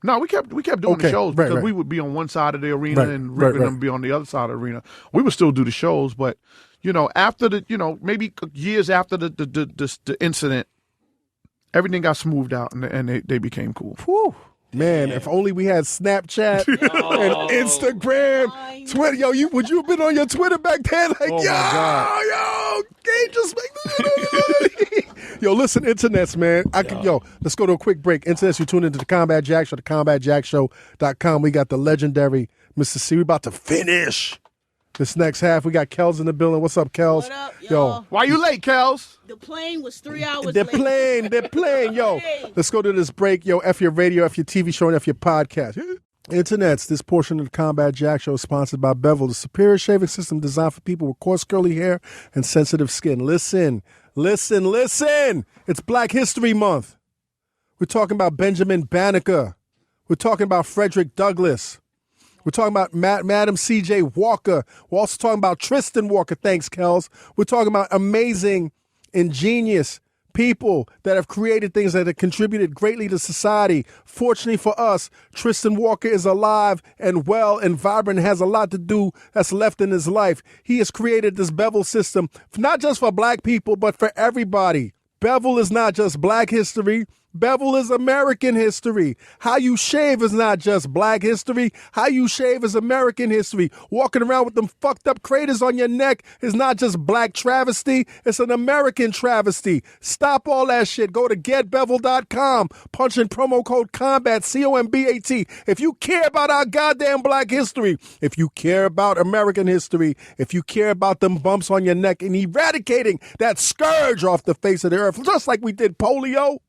S3: No, we kept doing
S1: Okay,
S3: the shows
S1: right,
S3: because
S1: right.
S3: we would be on one side of the arena
S1: Right,
S3: and
S1: right,
S3: Rick and
S1: right.
S3: them be on the other side of the arena. We would still do the shows, but after the maybe years after the incident, everything got smoothed out and they became cool.
S1: Whew. Man, if only we had Snapchat and Instagram, Twitter. Yo, would you have been on your Twitter back then? Like,
S3: Oh, my God.
S1: yo, Kane just make Yo, listen, internets, man. Let's go to a quick break. Internets, you tune into the Combat Jack Show, thecombatjackshow.com. We got the legendary Mr. C. We about to finish this next half. We got Kels in the building. What's up, Kels?
S5: What up, y'all?
S3: Why you late, Kels?
S5: The plane was 3 hours
S1: They're
S5: late.
S1: playing. Yo, let's go to this break. Yo, F your radio, F your TV show, and F your podcast. Internets, this portion of the Combat Jack Show is sponsored by Bevel, the superior shaving system designed for people with coarse, curly hair and sensitive skin. Listen. It's Black History Month. We're talking about Benjamin Banneker. We're talking about Frederick Douglass. We're talking about Madam C.J. Walker. We're also talking about Tristan Walker. Thanks, Kels. We're talking about amazing, ingenious people that have created things that have contributed greatly to society. Fortunately for us, Tristan Walker is alive and well and vibrant and has a lot to do that's left in his life. He has created this Bevel system, not just for black people, but for everybody. Bevel is not just black history. Bevel is American history. How you shave is not just black history. How you shave is American history. Walking around with them fucked up craters on your neck is not just black travesty. It's an American travesty. Stop all that shit. Go to getbevel.com. Punch in promo code COMBAT, COMBAT. If you care about our goddamn black history, if you care about American history, if you care about them bumps on your neck and eradicating that scourge off the face of the earth, just like we did polio,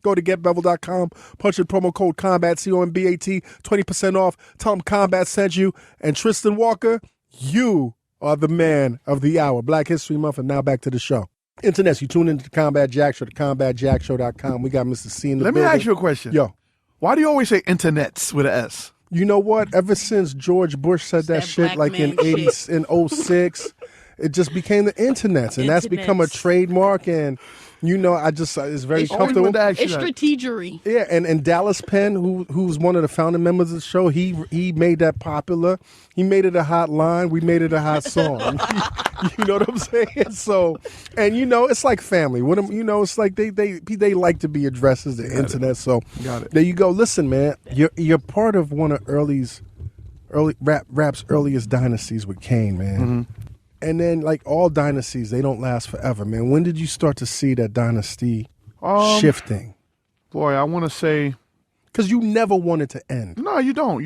S1: go to getbevel.com, punch in promo code COMBAT, COMBAT, 20% off. Tell them Combat sent you. And Tristan Walker, you are the man of the hour. Black History Month, and now back to the show. Internet, you tune into the Combat Jack Show, the combatjackshow.com. We got Mr. C in the building.
S3: Let me ask you a question.
S1: Yo.
S3: Why do you always say internets with an S?
S1: You know what? Ever since George Bush said that shit
S5: black
S1: like in
S5: man
S1: 80,
S5: shit.
S1: in 06, it just became the internets, and that's become a trademark. And it's very comfortable.
S5: It's strategery.
S1: Yeah, and Dallas Penn, who's one of the founding members of the show, he made that popular. He made it a hot line. We made it a hot song. You know what I'm saying? So, and it's like family. It's like they like to be addressed as the internet. So there you go. Listen, man, you're part of one of rap's earliest dynasties with Kane, man. Mm-hmm. And then, like all dynasties, they don't last forever, man. When did you start to see that dynasty shifting?
S3: Boy, I want to say...
S1: Because you never want it to end.
S3: No, you don't.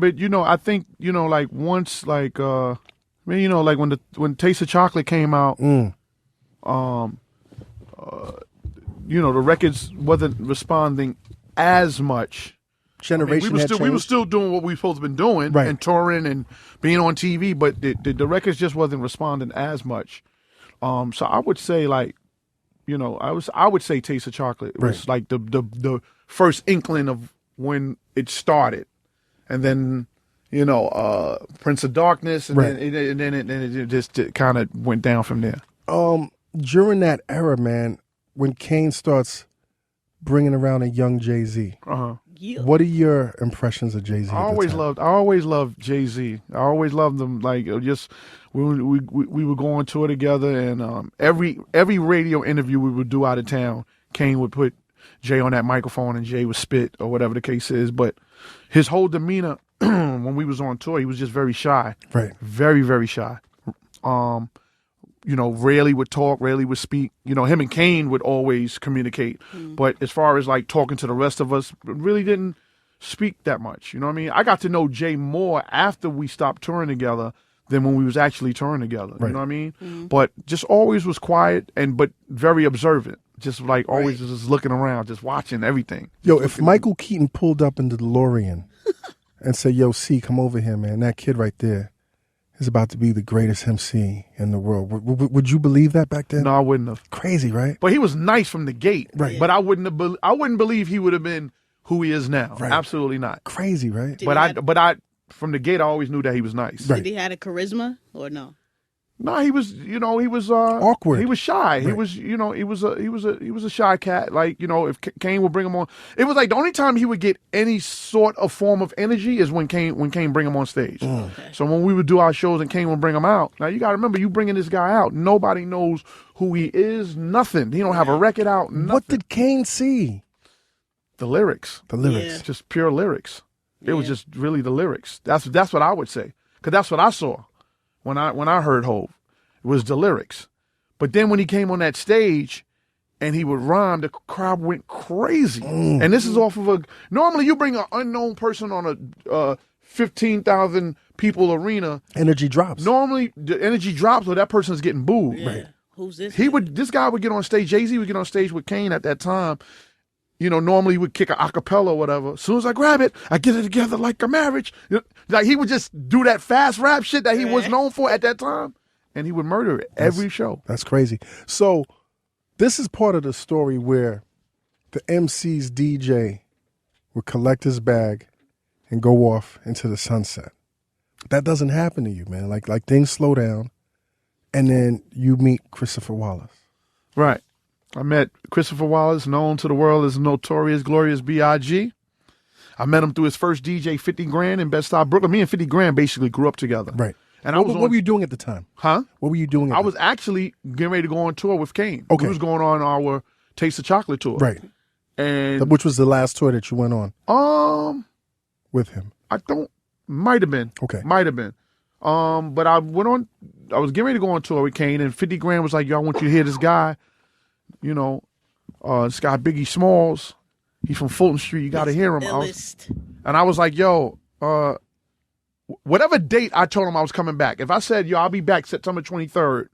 S3: But, I think, like once, like, like when Taste of Chocolate came out, the records wasn't responding as much.
S1: Generation
S3: we were still doing what we supposed to been doing,
S1: right,
S3: and touring and being on TV, but the records just wasn't responding as much. So I would say I would say Taste of Chocolate was like the first inkling of when it started, and then Prince of Darkness, and then it just kind of went down from there.
S1: During that era, man, when Kane starts bringing around a young Jay-Z. What are your impressions of Jay-Z? I always
S3: loved Jay-Z. I always loved them. Like just we would go on tour together, and every radio interview we would do out of town, Kane would put Jay on that microphone, and Jay would spit or whatever the case is. But his whole demeanor when we was on tour, he was just very shy.
S1: Right.
S3: Very, very shy. Rarely would talk, rarely would speak. Him and Kane would always communicate. But as far as like talking to the rest of us, really didn't speak that much. You know what I mean? I got to know Jay more after we stopped touring together than when we was actually touring together. Right. You know what I mean? But just always was quiet but very observant. Just like always just looking around, just watching everything.
S1: Yo, if Michael Keaton pulled up in the DeLorean and said, "Yo, C, come over here, man. That kid right there is about to be the greatest MC in the world." Would you believe that back then?
S3: No, I wouldn't have.
S1: Crazy, right?
S3: But he was nice from the gate.
S1: Right.
S3: But I wouldn't believe he would have been who he is now.
S1: Right.
S3: Absolutely not.
S1: Crazy, right?
S3: But I from the gate I always knew that he was nice.
S1: Right.
S5: Did he have a charisma or no?
S3: No, he was,
S1: Awkward.
S3: He was shy. He
S1: Right.
S3: was, he was a shy cat. Like, if Kane would bring him on, it was like the only time he would get any sort of form of energy is when Kane bring him on stage. So when we would do our shows and Kane would bring him out. Now you got to remember, you bringing this guy out, nobody knows who he is. Nothing. He don't have a record out. Nothing.
S1: What did Kane see?
S3: The lyrics?
S1: The lyrics.
S5: Yeah.
S3: Just pure lyrics. It was just really the lyrics. That's what I would say, because that's what I saw when I heard Hov. It was the lyrics. But then when he came on that stage and he would rhyme, the crowd went crazy. And this is off of normally you bring an unknown person on a 15,000 people arena.
S1: Energy drops.
S3: Normally the energy drops or that person's getting booed.
S5: Yeah. Right. Who's this?
S3: This guy would get on stage. Jay-Z would get on stage with Kane at that time. Normally he would kick an acapella or whatever. As soon as I grab it, I get it together like a marriage. Like he would just do that fast rap shit that he was known for at that time. And he would murder it every show.
S1: That's crazy. So this is part of the story where the MC's DJ would collect his bag and go off into the sunset. That doesn't happen to you, man. Like things slow down, and then you meet Christopher Wallace.
S3: Right. I met Christopher Wallace, known to the world as Notorious B.I.G. I met him through his first DJ, 50 Grand in Bed-Stuy, Brooklyn. Me and 50 Grand basically grew up together.
S1: Right.
S3: And
S1: What were you doing at the time?
S3: Huh?
S1: What were you doing?
S3: I was actually getting ready to go on tour with Kane.
S1: Okay.
S3: We was going on our Taste of Chocolate tour.
S1: Right.
S3: And
S1: Which was the last tour that you went on with him?
S3: Might have been.
S1: Okay.
S3: Might have been. But I was getting ready to go on tour with Kane, and 50 Grand was like, yo, I want you to hear this guy, this guy Biggie Smalls. He's from Fulton Street. You got to hear him. And I was like, yo, whatever date I told him I was coming back. If I said, yo, I'll be back September 23rd,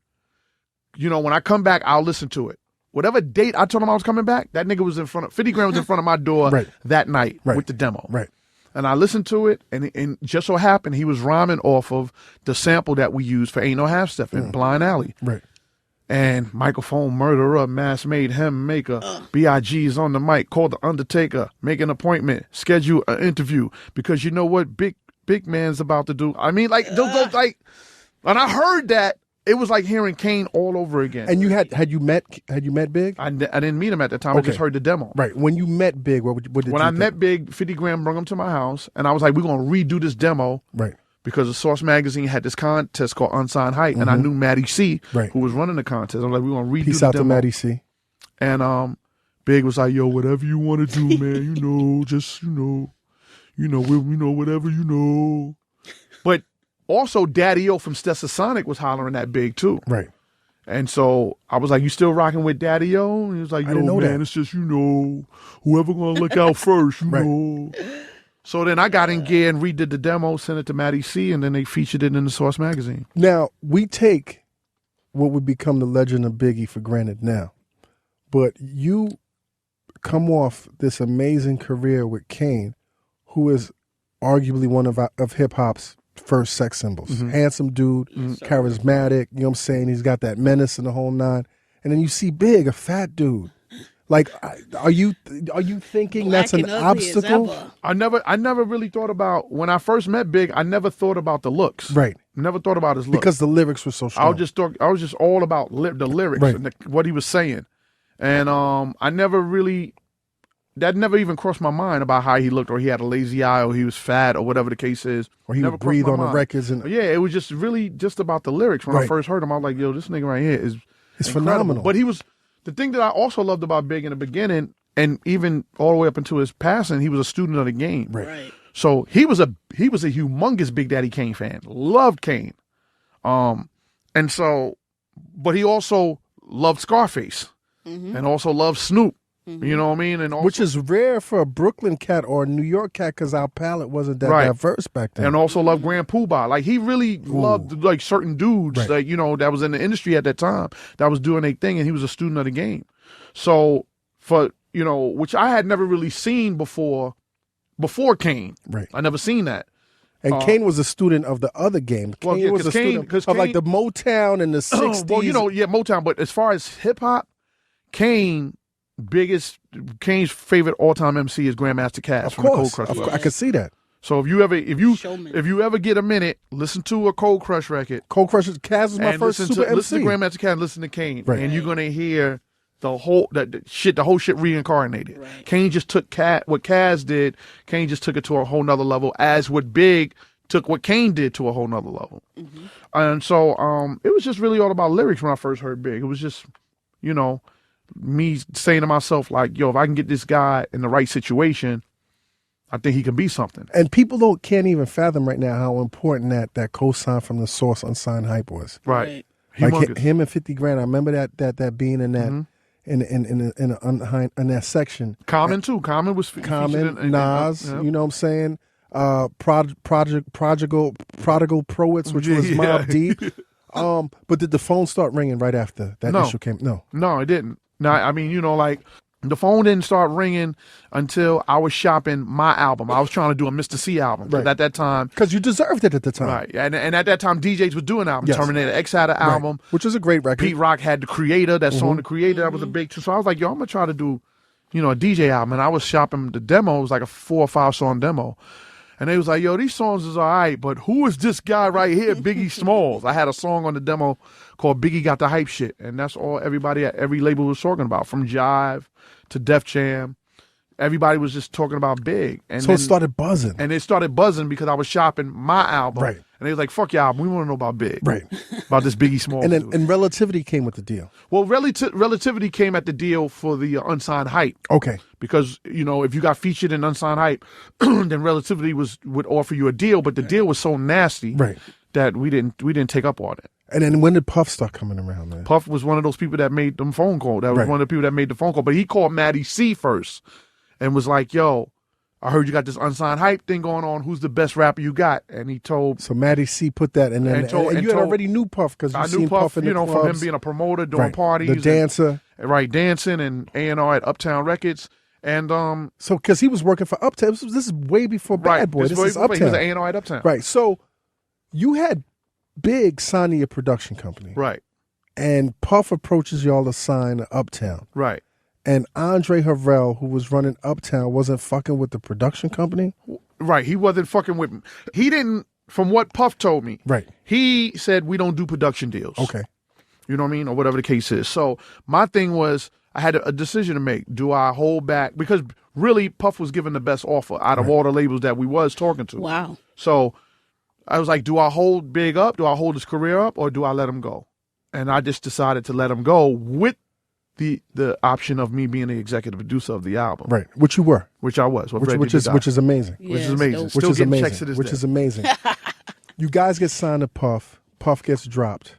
S3: when I come back, I'll listen to it. Whatever date I told him I was coming back, that nigga was 50 Grand was in front of my door that night with the demo.
S1: Right.
S3: And I listened to it, and just so happened he was rhyming off of the sample that we used for Ain't No Half Step in Blind Alley.
S1: Right.
S3: And microphone murderer, mass made him maker. B.I.G. is on the mic, call the Undertaker, make an appointment, schedule an interview, because you know what big man's about to do. I mean, those when I heard that, it was like hearing Kane all over again.
S1: And you had you met Big?
S3: I didn't meet him at the time. I just heard the demo.
S1: Right. When you met Big, what did you
S3: When I
S1: think?
S3: met Big, 50 Grand brought him to my house, and I was like, we're going to redo this demo.
S1: Right.
S3: Because the Source magazine had this contest called Unsigned Hype, and I knew Maddie C, who was running the contest. I was like, we're going to redo
S1: Peace
S3: the
S1: out
S3: demo.
S1: to Maddie C.
S3: And Big was like, yo, whatever you want to do, man, just, whatever, But also, Daddy-O from Stetsasonic was hollering at Big, too.
S1: Right.
S3: And so I was like, you still rocking with Daddy-O? And he was like, yo, man, it's just, whoever going to look out first, know. So then I got in gear and redid the demo, sent it to Maddie C, and then they featured it in the Source magazine.
S1: Now, we take what would become the legend of Biggie for granted now. But you come off this amazing career with Kane, who is arguably one of hip-hop's first sex symbols. Handsome dude, charismatic, you know what I'm saying? He's got that menace and the whole nine. And then you see Big, a fat dude. Like, are you thinking
S5: Black
S1: that's an
S5: and ugly as
S1: obstacle?
S5: ever.
S3: I never really thought about, when I first met Big, I never thought about the looks.
S1: Right.
S3: Never thought about his looks.
S1: Because the lyrics were so strong.
S3: I was just all about the lyrics and what he was saying. And that never even crossed my mind about how he looked, or he had a lazy eye, or he was fat, or whatever the case is.
S1: Or he would breathe on the records.
S3: Yeah, it was just really just about the lyrics. When I first heard him, I was like, yo, this nigga right here is
S1: phenomenal.
S3: But the thing that I also loved about Big in the beginning, and even all the way up until his passing, he was a student of the game.
S5: Right.
S3: So he was a humongous Big Daddy Kane fan. Loved Kane. And so, but he also loved Scarface and also loved Snoop. You know what I mean? And also,
S1: which is rare for a Brooklyn cat or a New York cat, because our palate wasn't that diverse back then.
S3: And also loved Grand Poobah. Like, he really loved like certain dudes that, that was in the industry at that time that was doing their thing, and he was a student of the game. So for, which I had never really seen before Kane.
S1: Right.
S3: I never seen that.
S1: And Kane was a student of the other game. Kane was a student of like the Motown in the 60s.
S3: Well, Motown. But as far as hip hop, Kane's favorite all-time MC is Grandmaster Caz from the Cold Crush.
S1: Of course, I could see that.
S3: So if you
S5: Showman.
S3: ever get a minute, listen to a Cold Crush record.
S1: Cold Crush, Kaz was my
S3: And
S1: first
S3: listen
S1: super
S3: to, Listen
S1: MC.
S3: to Grandmaster Caz, listen to Kane,
S1: Right.
S3: and you're gonna hear the whole shit reincarnated.
S5: Right.
S3: Kane just took what Kaz did. Kane just took it to a whole nother level. As what Big took what Kane did to a whole nother level.
S5: Mm-hmm.
S3: And so it was just really all about lyrics when I first heard Big. It was just, me saying to myself like, yo, if I can get this guy in the right situation, I think he can be something.
S1: And people can't even fathom right now how important that cosign from the source unsigned hype was.
S3: Right.
S1: Like
S3: Humongous.
S1: him and 50 Grand. I remember that being in that in that section.
S3: Common too. Common was featured
S1: Common,
S3: in
S1: Nas,
S3: yeah.
S1: you know what I'm saying? Prodigal Poets, which was Mobb Deep. But did the phone start ringing right after that
S3: No.
S1: issue came? No.
S3: No, it didn't. No, I mean, the phone didn't start ringing until I was shopping my album. I was trying to do a Mr. C album. 'Cause
S1: Right.
S3: at that time,
S1: Because you deserved it at the time.
S3: right. And at that time, DJs was doing albums.
S1: Yes.
S3: Terminator X had an
S1: Right.
S3: album.
S1: Which is a great record.
S3: Pete Rock had The Creator, that song The Creator, that was a big too. So I was like, yo, I'm gonna try to do, a DJ album. And I was shopping the demo. It was like a 4 or 5 song demo. And they was like, yo, these songs is all right, but who is this guy right here, Biggie Smalls? I had a song on the demo called Biggie Got the Hype Shit. And that's all everybody at every label was talking about, from Jive to Def Jam. Everybody was just talking about Big. And
S1: So it started buzzing.
S3: And it started buzzing because I was shopping my album.
S1: Right.
S3: And they was like, fuck your album, we want to know about Big.
S1: Right.
S3: About this Biggie Smalls.
S1: And then Relativity came with the deal.
S3: Well, Relativity came at the deal for the unsigned hype.
S1: Okay.
S3: Because, if you got featured in unsigned hype, then Relativity would offer you a deal, but the deal was so nasty
S1: Right.
S3: that we didn't take up on it.
S1: And then when did Puff start coming around, man?
S3: Puff was one of those people that made them phone call. That was
S1: Right.
S3: one of the people that made the phone call. But he called Maddie C first and was like, yo, I heard you got this unsigned hype thing going on. Who's the best rapper you got? And he told...
S1: So Maddie C put that, and then you had already knew Puff because you
S3: I
S1: seen
S3: knew Puff,
S1: in the
S3: from
S1: clubs.
S3: him being a promoter, doing
S1: Right.
S3: parties.
S1: The dancer.
S3: Right, dancing and A&R at Uptown Records. And
S1: So because he was working for Uptown. This is way before Bad Boy. This is
S3: He was
S1: Uptown.
S3: an A&R at Uptown.
S1: Right. So you had Big sign to your production company.
S3: Right,
S1: And Puff approaches y'all to sign to Uptown.
S3: right.
S1: And Andre Harrell, who was running Uptown, wasn't fucking with the production company.
S3: Right, he wasn't fucking with me. He didn't, from what Puff told me,
S1: Right.
S3: he said we don't do production deals.
S1: Okay.
S3: You know what I mean? Or whatever the case is. So my thing was, I had a decision to make. Do I hold back? Because really, Puff was given the best offer out of all the labels that we was talking to.
S5: Wow.
S3: So I was like, do I hold Big up? Do I hold his career up? Or do I let him go? And I just decided to let him go with the option of me being the executive producer of the album.
S1: Right. Which you were.
S3: Which I was.
S1: Which is amazing.
S3: Which is
S5: Yeah,
S3: amazing.
S5: dope.
S3: Still
S1: Which is
S3: getting
S1: amazing.
S3: checks to this
S1: Which
S3: day.
S1: is amazing. You guys get signed to Puff. Puff gets dropped.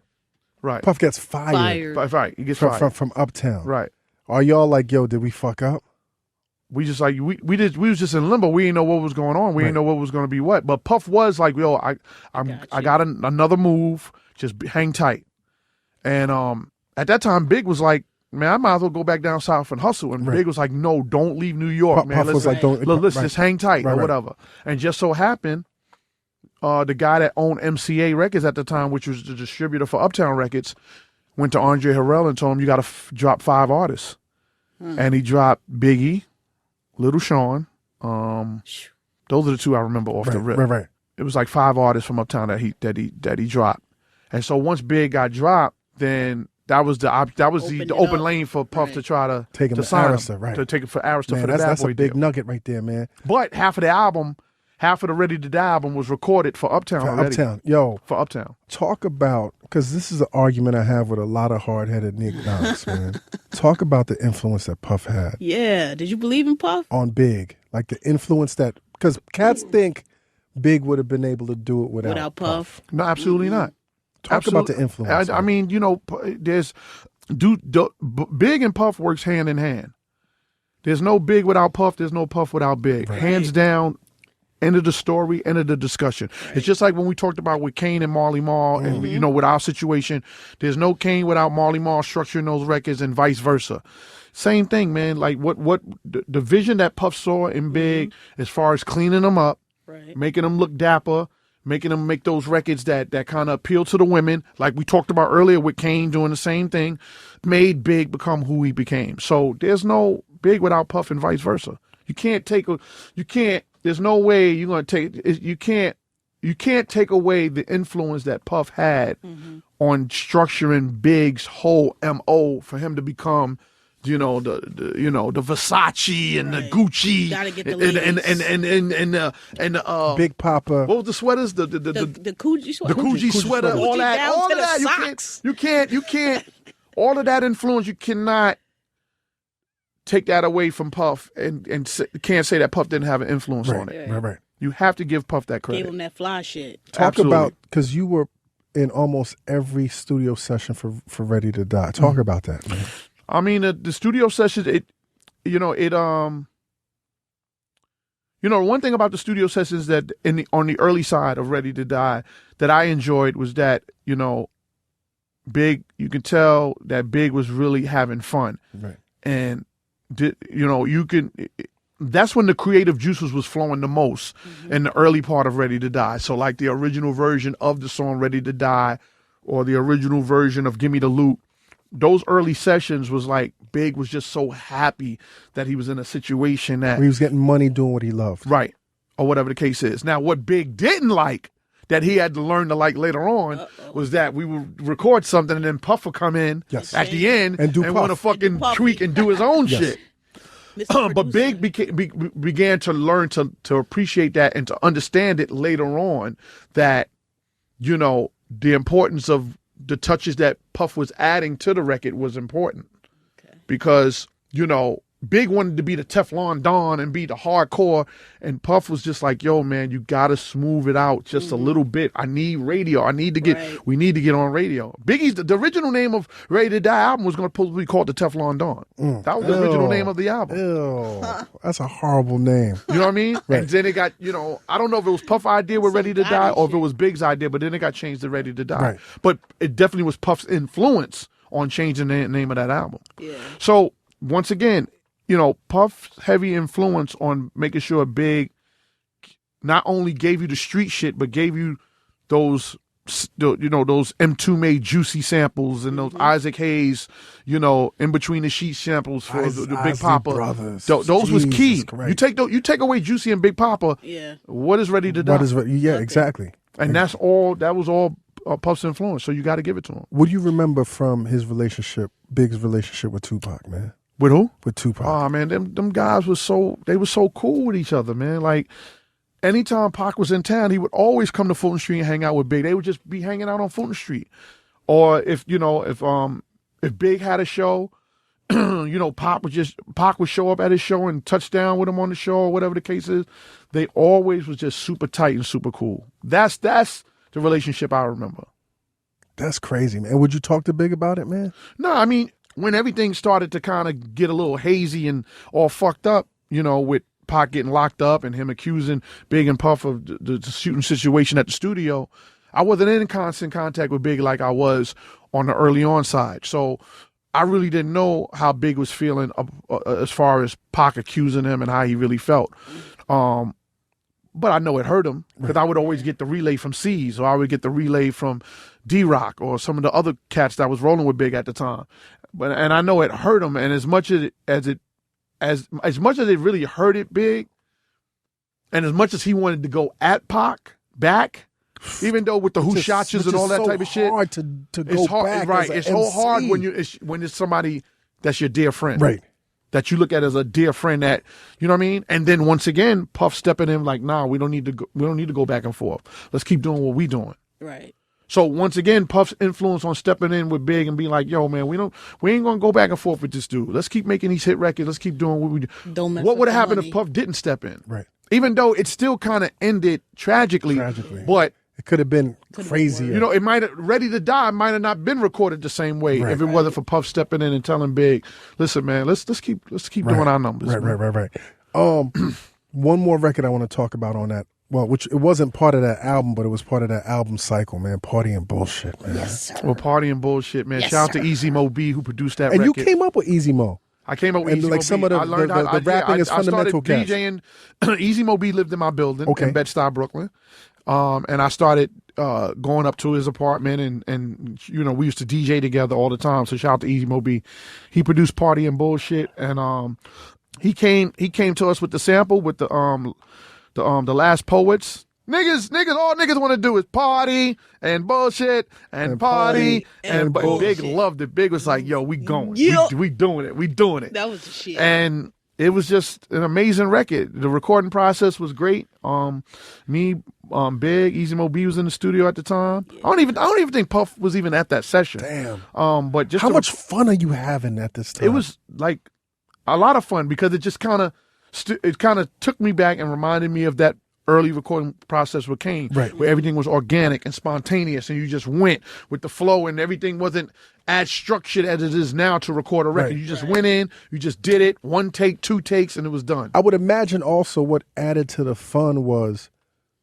S3: Right.
S1: Puff gets fired.
S3: Right. He gets fired.
S1: From Uptown.
S3: Right.
S1: Are y'all like, yo, did we fuck up?
S3: We just like we was just in limbo. We didn't know what was going on. We didn't know what was going to be what. But Puff was like, yo, I got another move. Just hang tight. And at that time, Big was like, man, I might as well go back down south and hustle. And Big was like, no, don't leave New York, man.
S1: Puff was like, don't.
S3: Let's
S1: right.
S3: just hang tight
S1: Right,
S3: or
S1: right.
S3: whatever. And just so happened, the guy that owned MCA Records at the time, which was the distributor for Uptown Records, went to Andre Harrell and told him, you got to drop 5 artists. And he dropped Biggie, Little Sean. Those are the 2 I remember off the rip.
S1: Right.
S3: It was like 5 artists from Uptown that he dropped. And so once Big got dropped, then that was the open lane for Puff to try to
S1: Take him to
S3: sign
S1: Arista,
S3: him,
S1: right.
S3: to take it for Arista
S1: Man,
S3: for the Bad
S1: that's
S3: Boy
S1: a big
S3: deal.
S1: nugget right there, man.
S3: But half of the Ready to Die album was recorded for Uptown
S1: For
S3: already.
S1: Uptown. Yo,
S3: For Uptown.
S1: talk about, because this is an argument I have with a lot of hard-headed niggas, man. Talk about the influence that Puff had
S5: Yeah. Did you believe in Puff?
S1: on Big. Like the influence that, because cats think Big would have been able to do it without
S5: Puff?
S3: No, absolutely not.
S1: Talk about the influence.
S3: I mean, there's Big and Puff works hand in hand. There's no Big without Puff. There's no Puff without Big.
S1: Right.
S3: Hands down. End of the story. End of the discussion. Right. It's just like when we talked about with Kane and Marley Marl, and with our situation. There's no Kane without Marley Marl structuring those records, and vice versa. Same thing, man. Like what the vision that Puff saw in Big, as far as cleaning them up,
S5: Right.
S3: making them look dapper, making them make those records that kind of appeal to the women, like we talked about earlier with Kane doing the same thing, made Big become who he became. So there's no Big without Puff and vice versa. You can't there's no way you're gonna take. You can't take away the influence that Puff had on structuring Big's whole MO for him to become, the Versace and the Gucci.
S5: You gotta get the ladies.
S3: and
S1: Big Papa.
S3: what was the sweaters? The
S5: Coochie sweater.
S3: the Coogee sweater, all that,
S5: down
S3: all
S5: to
S3: of
S5: the
S3: that.
S5: socks.
S3: You can't. All of that influence, you cannot take that away from Puff, and can't say that Puff didn't have an influence on it.
S1: Right.
S3: You have to give Puff that credit.
S5: Gave him that fly shit.
S1: Talk
S3: Absolutely.
S1: about, because you were in almost every studio session for Ready to Die. Talk about that, man.
S3: I mean, the studio sessions. One thing about the studio sessions that on the early side of Ready to Die that I enjoyed was that, Big, you can tell that Big was really having fun.
S1: Right.
S3: And, that's when the creative juices was flowing the most in the early part of Ready to Die. So like the original version of the song Ready to Die or the original version of Gimme the Loot, those early sessions was like Big was just so happy that he was in a situation that
S1: Where he was getting money doing what he loved.
S3: right, or whatever the case is. Now, what Big didn't like that he had to learn to like later on was that we would record something and then Puff would come in
S1: Yes.
S3: at the end
S1: And do
S3: want to
S1: Puff.
S3: fucking
S5: Puffy.
S3: tweak and do his own
S1: Yes.
S3: shit.
S5: Mr.
S3: But
S5: Producer.
S3: Big began to learn to appreciate that and to understand it later on that, the importance of the touches that Puff was adding to the record was important.
S5: Okay.
S3: Because, Big wanted to be the Teflon Don and be the hardcore, and Puff was just like, yo, man, you gotta smooth it out just a little bit. I need radio. We need to get on radio. Biggie's, the original name of Ready to Die album was going to be called the Teflon Don. That was the original name of the album.
S1: Ew. That's a horrible name.
S3: You know what I mean?
S1: Right.
S3: And then it got, I don't know if it was Puff's idea with
S5: Some
S3: Ready to
S5: Gotti
S3: Die or if it
S5: shit.
S3: was Big's idea, but then it got changed to Ready to Die.
S1: Right.
S3: But it definitely was Puff's influence on changing the name of that album.
S5: Yeah.
S3: So once again, Puff's heavy influence on making sure Big not only gave you the street shit, but gave you those M2 made juicy samples and those Isaac Hayes, in between the sheet samples for the Big
S1: Isley
S3: Papa.
S1: Brothers.
S3: Those was key.
S1: Jesus Christ.
S3: You take away Juicy and Big Papa.
S5: Yeah.
S3: What is Ready to Die?
S1: Exactly.
S3: And that was all Puff's influence. So you got to give it to him.
S1: What do you remember from his relationship, Big's relationship with Tupac, man?
S3: With who?
S1: With Tupac.
S3: Oh man, them guys were so cool with each other, man. Like anytime Pac was in town, he would always come to Fulton Street and hang out with Big. They would just be hanging out on Fulton Street. Or if Big had a show, Pac would show up at his show and touch down with him on the show or whatever the case is. They always was just super tight and super cool. That's the relationship I remember.
S1: That's crazy, man. Would you talk to Big about it, man?
S3: No, I mean, when everything started to kind of get a little hazy and all fucked up, with Pac getting locked up and him accusing Big and Puff of the shooting situation at the studio, I wasn't in constant contact with Big like I was on the early on side. So I really didn't know how Big was feeling as far as Pac accusing him and how he really felt. But I know it hurt him because I would always get the relay from C's or I would get the relay from D-Rock or some of the other cats that was rolling with Big at the time. And I know it hurt him. And as much as it really hurted Big, and as much as he wanted to go at Pac back, even though with the who shot yous and all that type of shit,
S1: hard to go
S3: it's hard,
S1: back.
S3: right?
S1: As
S3: It's
S1: a
S3: so hard
S1: MC.
S3: when it's somebody that's your dear friend,
S1: Right.
S3: That you look at as a dear friend that, you know what I mean? And then once again, Puff stepping in like, nah, we don't need to go back and forth. Let's keep doing what we doing.
S5: Right.
S3: So once again, Puff's influence on stepping in with Big and being like, yo, man, we ain't gonna go back and forth with this dude. Let's keep making these hit records. Let's keep doing what we do.
S5: Don't mess
S3: What
S5: with
S3: would
S5: the
S3: have happened
S5: money.
S3: if Puff didn't step in?
S1: Right.
S3: Even though it still kind of ended tragically. But
S1: It could have been crazier.
S3: it might have Ready to Die might have not been recorded the same way if it wasn't for Puff stepping in and telling Big, listen, man, let's keep doing our numbers.
S1: Right. One more record I want to talk about on that. Well, which it wasn't part of that album, but it was part of that album cycle, man. Party and Bullshit, man.
S5: Yes, sir.
S3: Well, Party and Bullshit, man.
S5: Yes,
S3: Shout out
S5: sir.
S3: to Easy Mo B who produced that
S1: And
S3: record.
S1: you came up with Easy Mo.
S3: I came up with
S1: And
S3: Easy
S1: like
S3: Mo
S1: some
S3: B.
S1: of the-
S3: I learned how
S1: the rapping is fundamental,
S3: I started DJing. Easy Mo B lived in my building in Bed-Stuy, Brooklyn. And I started going up to his apartment and we used to DJ together all the time. So shout out to Easy Mo B. He produced Party and Bullshit, and he came to us with the sample with the the Last Poets. Niggas, all niggas want to do is party and bullshit and party and Big loved it. Big was like, yo, we going.
S5: Yep.
S3: We doing it. We doing it.
S5: That was the shit.
S3: And it was just an amazing record. The recording process was great. Me, Big, Easy Mo B was in the studio at the time. Yeah. I don't even think Puff was even at that session.
S1: Damn.
S3: But just
S1: how much fun are you having at this time?
S3: It was like a lot of fun because it just kind of took me back and reminded me of that early recording process with Kane,
S1: right,
S3: where everything was organic and spontaneous, and you just went with the flow, and everything wasn't as structured as it is now to record a record. Right. You just went in, you just did it, 1 take, 2 takes, and it was done.
S1: I would imagine also what added to the fun was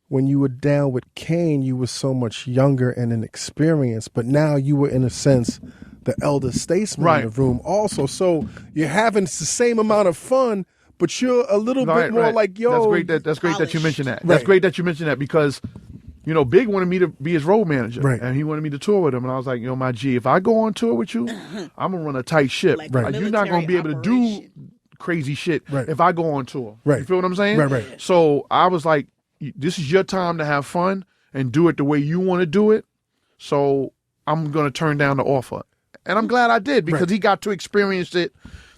S1: when you were down with Kane, you were so much younger and inexperienced, but now you were, in a sense, the elder statesman in the room also. So you're having the same amount of fun, but you're a little bit more like, yo.
S3: That's great that you mentioned that. That's great that you mentioned that because, you know, Big wanted me to be his road manager.
S1: Right.
S3: And he wanted me to tour with him. And I was like, yo, my G, if I go on tour with you, I'm going to run a tight ship.
S5: Like
S3: You're not going to be able to do crazy shit if I go on tour.
S1: Right.
S3: You feel what I'm saying?
S1: Right.
S3: So I was like, this is your time to have fun and do it the way you want to do it. So I'm going to turn down the offer. And I'm glad I did because he got to experience it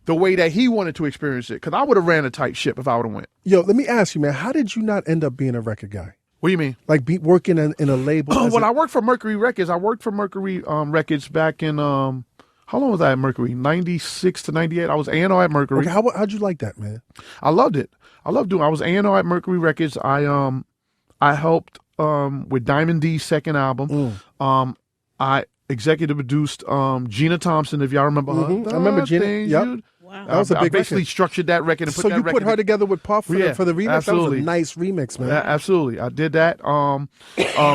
S3: the way that he wanted to experience it. Because I would have ran a tight ship if I would have went.
S1: Yo, let me ask you, man, how did you not end up being a record guy?
S3: What do you mean?
S1: Like working in a label?
S3: Well, I worked for Mercury Records. I worked for Mercury Records back in, how long was I at Mercury? 96 to 98. I was A&R at Mercury.
S1: Okay, how'd you like that, man?
S3: I loved it. I was A&R at Mercury Records. I helped with Diamond D's second album. I executive produced Gina Thompson, if y'all remember her.
S1: I remember Gina. Yep.
S5: Wow.
S1: That was a big
S3: I basically
S1: record.
S3: Structured that record and put
S1: so
S3: that
S1: you
S3: record
S1: put her together with Puff for the remix?
S3: Absolutely.
S1: That was a nice remix, man.
S3: Yeah, absolutely. I did that.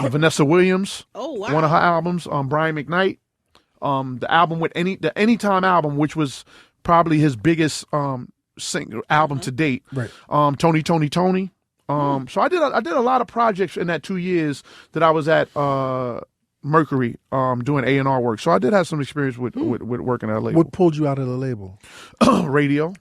S3: Vanessa Williams.
S5: Oh, wow.
S3: One of her albums. Brian McKnight. The album with the Anytime album, which was probably his biggest album to date.
S1: Right.
S3: Tony. So I did a lot of projects in that 2 years that I was at Mercury doing A&R work. So I did have some experience with working at a label.
S1: What pulled you out of the label?
S3: Radio.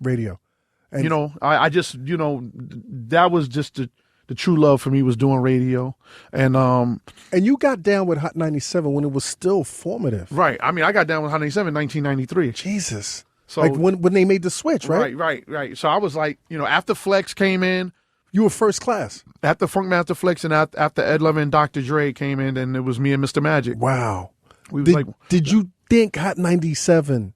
S3: And, you know, I just, you know, that was just the true love for me was doing radio. And
S1: you got down with Hot 97 when it was still formative.
S3: Right. I mean, I got down with Hot 97 in 1993.
S1: Jesus.
S3: So
S1: like when they made the switch, right?
S3: Right. So I was like, you know, after Flex came in.
S1: You were first class.
S3: After Funkmaster Flex and after Ed Lover and Dr. Dre came in, and it was me and Mr. Magic.
S1: Wow.
S3: Did
S1: you think Hot 97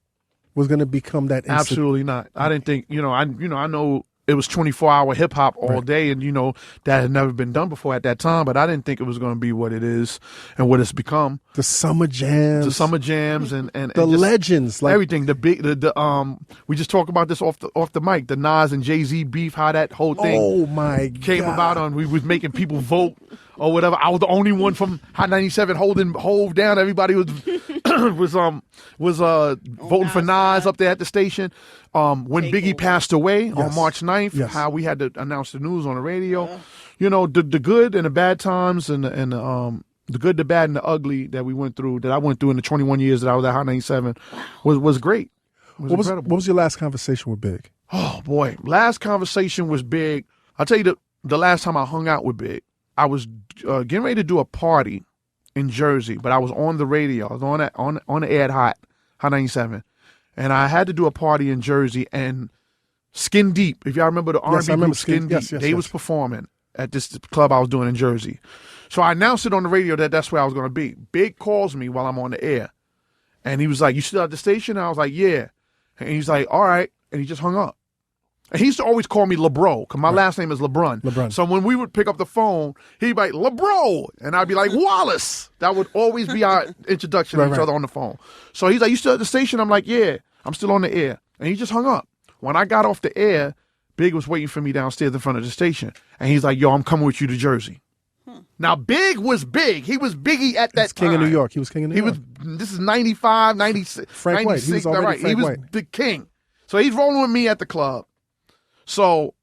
S1: was going to become that?
S3: Absolutely not. I didn't think. I know it was 24-hour hip hop all day, and you know that had never been done before at that time. But I didn't think it was going to be what it is and what it's become.
S1: The summer jams,
S3: and
S1: the
S3: just
S1: legends, like
S3: everything. We just talked about this off the mic. The Nas and Jay-Z beef, how that whole thing.
S1: Oh my
S3: came
S1: God.
S3: about. We was making people vote or whatever. I was the only one from Hot 97 holding Hove down. Everybody was voting for Nas up there at the station. When Biggie passed away on March 9th, how we had to announce the news on the radio. You know, the good and the bad times and the good, the bad, and the ugly that we went through, that I went through in the 21 years that I was at Hot 97 was great. What
S1: was your last conversation with Big?
S3: Oh boy, last conversation was Big. I'll tell you the last time I hung out with Big, I was getting ready to do a party in Jersey, but I was on the radio. I was on the air at Hot 97. And I had to do a party in Jersey, and Skin Deep, if y'all remember the R&B group Skin Deep, they was performing at this club I was doing in Jersey. So I announced it on the radio that's where I was going to be. Big calls me while I'm on the air. And he was like, you still at the station? And I was like, yeah. And he's like, all right. And he just hung up. And he used to always call me LeBro, because my last name is LeBron. So when we would pick up the phone, he'd be like, LeBro. And I'd be like, Wallace. That would always be our introduction to each other on the phone. So he's like, you still at the station? I'm like, yeah, I'm still on the air. And he just hung up. When I got off the air, Big was waiting for me downstairs in front of the station. And he's like, yo, I'm coming with you to Jersey. Now, Big was big. He was Biggie at that time.
S1: King of New York. He was king of New York.
S3: This is 95, 96.
S1: Frank
S3: 96,
S1: White. He was already
S3: right.
S1: Frank
S3: He was
S1: White.
S3: the king. So he's rolling with me at the club. So,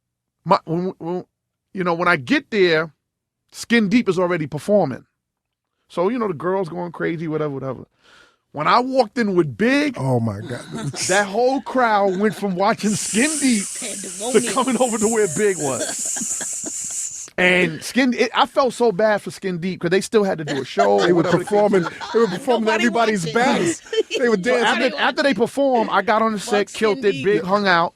S3: when I get there, Skin Deep is already performing. So, the girls going crazy, whatever. When I walked in with Big,
S1: oh my God,
S3: that whole crowd went from watching Skin Deep to coming over to where Big was. And I felt so bad for Skin Deep because they still had to do a show.
S1: They were performing everybody's backs. They were dancing.
S3: After they performed, I got on the set, killed it, Big hung out.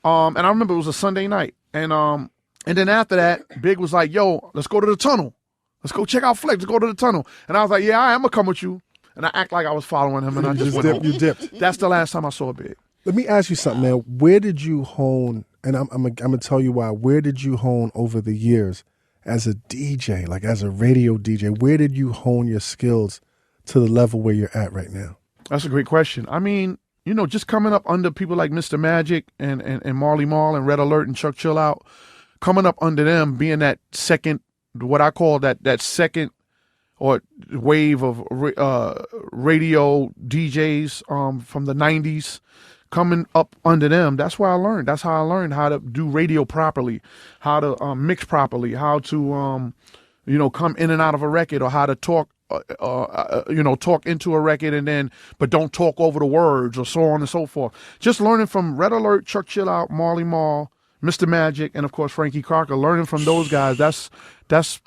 S3: And I remember it was a Sunday night. And then after that, Big was like, yo, let's go to the tunnel. Let's go check out Flex. Let's go to the tunnel. And I was like, yeah, I'm going to come with you. And I act like I was following him, and I just went home.
S1: You dipped.
S3: That's the last time I saw Big.
S1: Let me ask you something, man. Where did you hone, and I'm going to tell you why, where did you hone over the years as a DJ, like as a radio DJ? Where did you hone your skills to the level where you're at right now?
S3: That's a great question. I mean, you know, just coming up under people like Mr. Magic and Marley Marl and Red Alert and Chuck Chill Out, coming up under them, being that second, what I call that second or wave of radio DJs from the 90s, coming up under them. That's where I learned. That's how I learned how to do radio properly, how to mix properly, how to, come in and out of a record, or how to talk, talk into a record but don't talk over the words, or so on and so forth. Just learning from Red Alert, Chuck Chill Out, Marley Marl, Mr. Magic, and of course Frankie Crocker. Learning from those guys. That's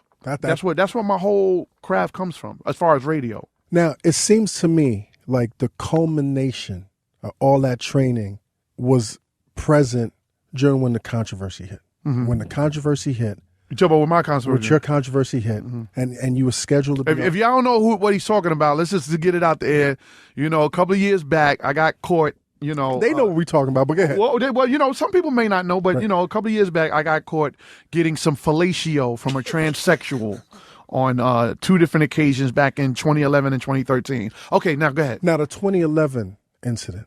S3: where my whole craft comes from, as far as radio.
S1: Now, it seems to me like the culmination of all that training was present during when the controversy hit. Mm-hmm. When the controversy hit.
S3: You talk about with my controversy.
S1: With your controversy hit, and you were scheduled to be.
S3: If y'all don't know what he's talking about, let's just get it out the air. You know, a couple of years back, I got caught. You know,
S1: they know what we're talking about, but go ahead.
S3: Well, some people may not know, but
S1: right.
S3: A couple of years back, I got caught getting some fellatio from a transsexual on 2 different occasions back in 2011 and 2013. Okay, now go ahead.
S1: Now, the 2011 incident,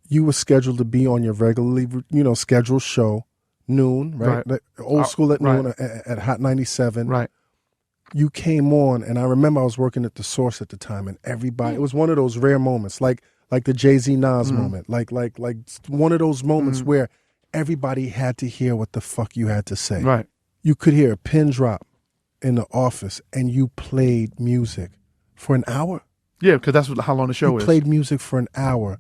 S1: you were scheduled to be on your regularly, scheduled show, noon, right? Old school at noon at Hot 97.
S3: Right.
S1: You came on, and I remember I was working at The Source at the time, and everybody, it was one of those rare moments, like the Jay-Z Nas moment, like one of those moments where everybody had to hear what the fuck you had to say.
S3: Right.
S1: You could hear a pin drop in the office, and you played music for an hour.
S3: Yeah, because that's how long the show is.
S1: You played music for an hour,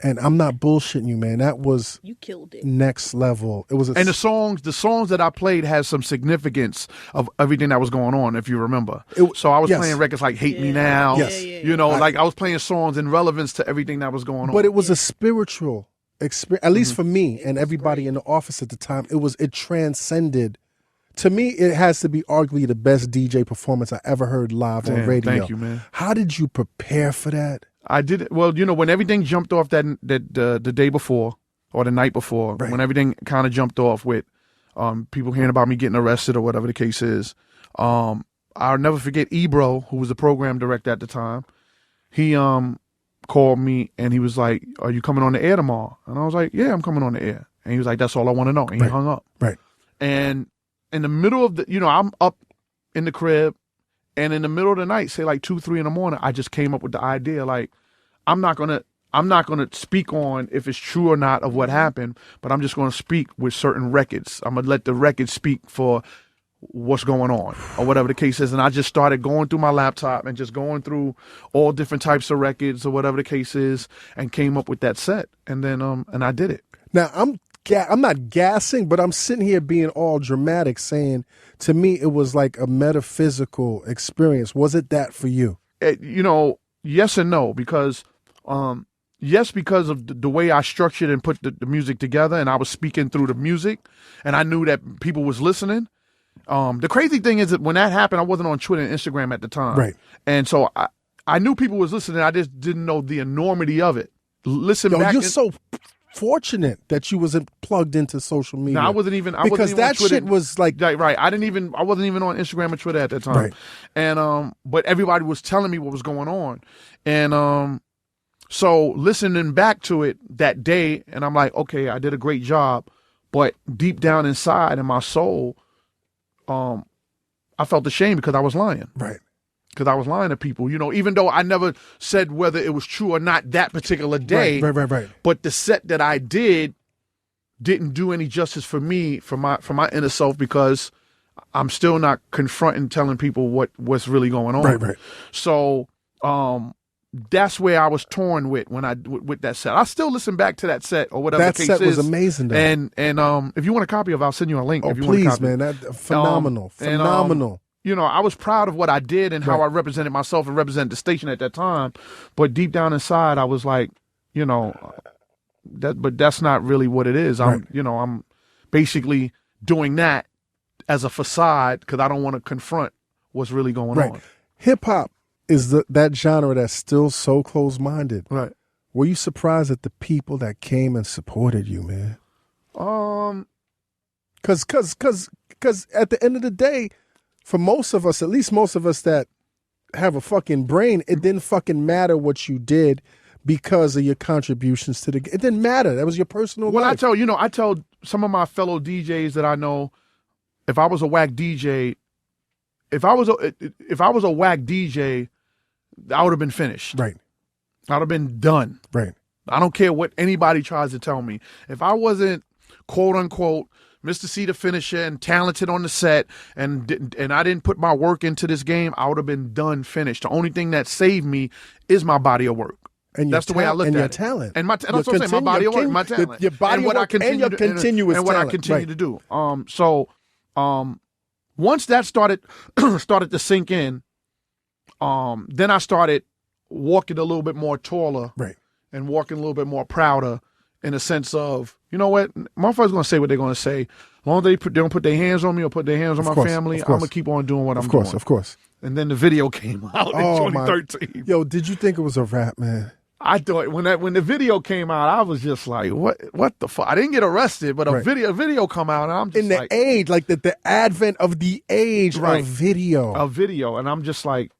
S1: and I'm not bullshitting you, man. That was
S5: you killed it.
S1: Next level. It was,
S3: and the songs that I played has some significance of everything that was going on, if you remember. So I was playing records like "Hate Me Now."
S1: Yes.
S3: Like I was playing songs in relevance to everything that was going on.
S1: But it was a spiritual experience, at least for me and everybody in the office at the time. It transcended. To me, it has to be arguably the best DJ performance I ever heard live on radio.
S3: Thank you, man.
S1: How did you prepare for that?
S3: I did it. Well, when everything jumped off the day before or the night before, when everything kind of jumped off with people hearing about me getting arrested or whatever the case is, I'll never forget Ebro, who was the program director at the time. He called me and he was like, "Are you coming on the air tomorrow?" And I was like, "Yeah, I'm coming on the air." And he was like, "That's all I want to know." And he hung up.
S1: Right.
S3: And in the middle of I'm up in the crib, and in the middle of the night, say like 2, 3 in the morning, I just came up with the idea, like, I'm not gonna speak on if it's true or not of what happened, but I'm just gonna speak with certain records. I'm gonna let the records speak for what's going on or whatever the case is. And I just started going through my laptop and just going through all different types of records or whatever the case is, and came up with that set. And then and I did it.
S1: Now I'm not gassing, but I'm sitting here being all dramatic, saying to me it was like a metaphysical experience. Was it that for you?
S3: Yes and no, because yes, because of the way I structured and put the music together, and I was speaking through the music, and I knew that people was listening. The crazy thing is that when that happened, I wasn't on Twitter and Instagram at the time,
S1: right?
S3: And so I knew people was listening. I just didn't know the enormity of it.
S1: You're so fortunate that you wasn't plugged into social media.
S3: No, I wasn't even
S1: that
S3: on
S1: shit was like
S3: right. I wasn't even on Instagram or Twitter at that time.
S1: Right.
S3: And but everybody was telling me what was going on, and so listening back to it that day, and I'm like, okay, I did a great job, but deep down inside in my soul, I felt ashamed because I was lying.
S1: Right.
S3: Because I was lying to people, even though I never said whether it was true or not that particular day.
S1: Right.
S3: But the set that I didn't do any justice for me, for my inner self, because I'm still not confronting, telling people what's really going on.
S1: Right.
S3: So, that's where I was torn with with that set. I still listen back to that set or whatever
S1: That
S3: the case
S1: set was
S3: is.
S1: amazing, though.
S3: And if you want a copy of it, I'll send you a link.
S1: Oh,
S3: if you want a
S1: please,
S3: copy.
S1: man. That phenomenal. Phenomenal.
S3: You know, I was proud of what I did and how I represented myself and represented the station at that time. But deep down inside, I was like, you know, but that's not really what it is. I'm basically doing that as a facade because I don't want to confront what's really going on.
S1: Hip hop is that genre that's still so close-minded.
S3: Right.
S1: Were you surprised at the people that came and supported you, man? Cause at the end of the day, for most of us, at least most of us that have a fucking brain, it didn't fucking matter what you did because of your contributions to it didn't matter. That was your personal life.
S3: I tell some of my fellow DJs that I know, if I was a whack DJ, if I was a whack DJ, I would have been finished.
S1: Right.
S3: I'd have been done.
S1: Right.
S3: I don't care what anybody tries to tell me. If I wasn't quote unquote Mr. C the finisher and talented on the set and I didn't put my work into this game, I would have been done, finished. The only thing that saved me is my body of work.
S1: And
S3: that's the way I looked at it.
S1: And your talent.
S3: And that's what I'm saying, my body of work, my talent.
S1: Your body
S3: and what
S1: of work
S3: I continue
S1: and your continuous
S3: and what
S1: talent.
S3: I continue to do. Once that started to sink in, then I started walking a little bit more taller.
S1: Right.
S3: And walking a little bit more prouder in a sense of, you know what, motherfuckers going to say what they're going to say. As long as they don't put their hands on me or put their hands on my family, I'm going to keep on doing what I'm doing.
S1: Of course.
S3: And then the video came out in 2013.
S1: Yo, did you think it was a rap, man?
S3: I thought when the video came out, I was just like, what the fuck? I didn't get arrested, but a video come out, and I'm just
S1: in the age, like the advent of the age of video.
S3: A video, and I'm just like,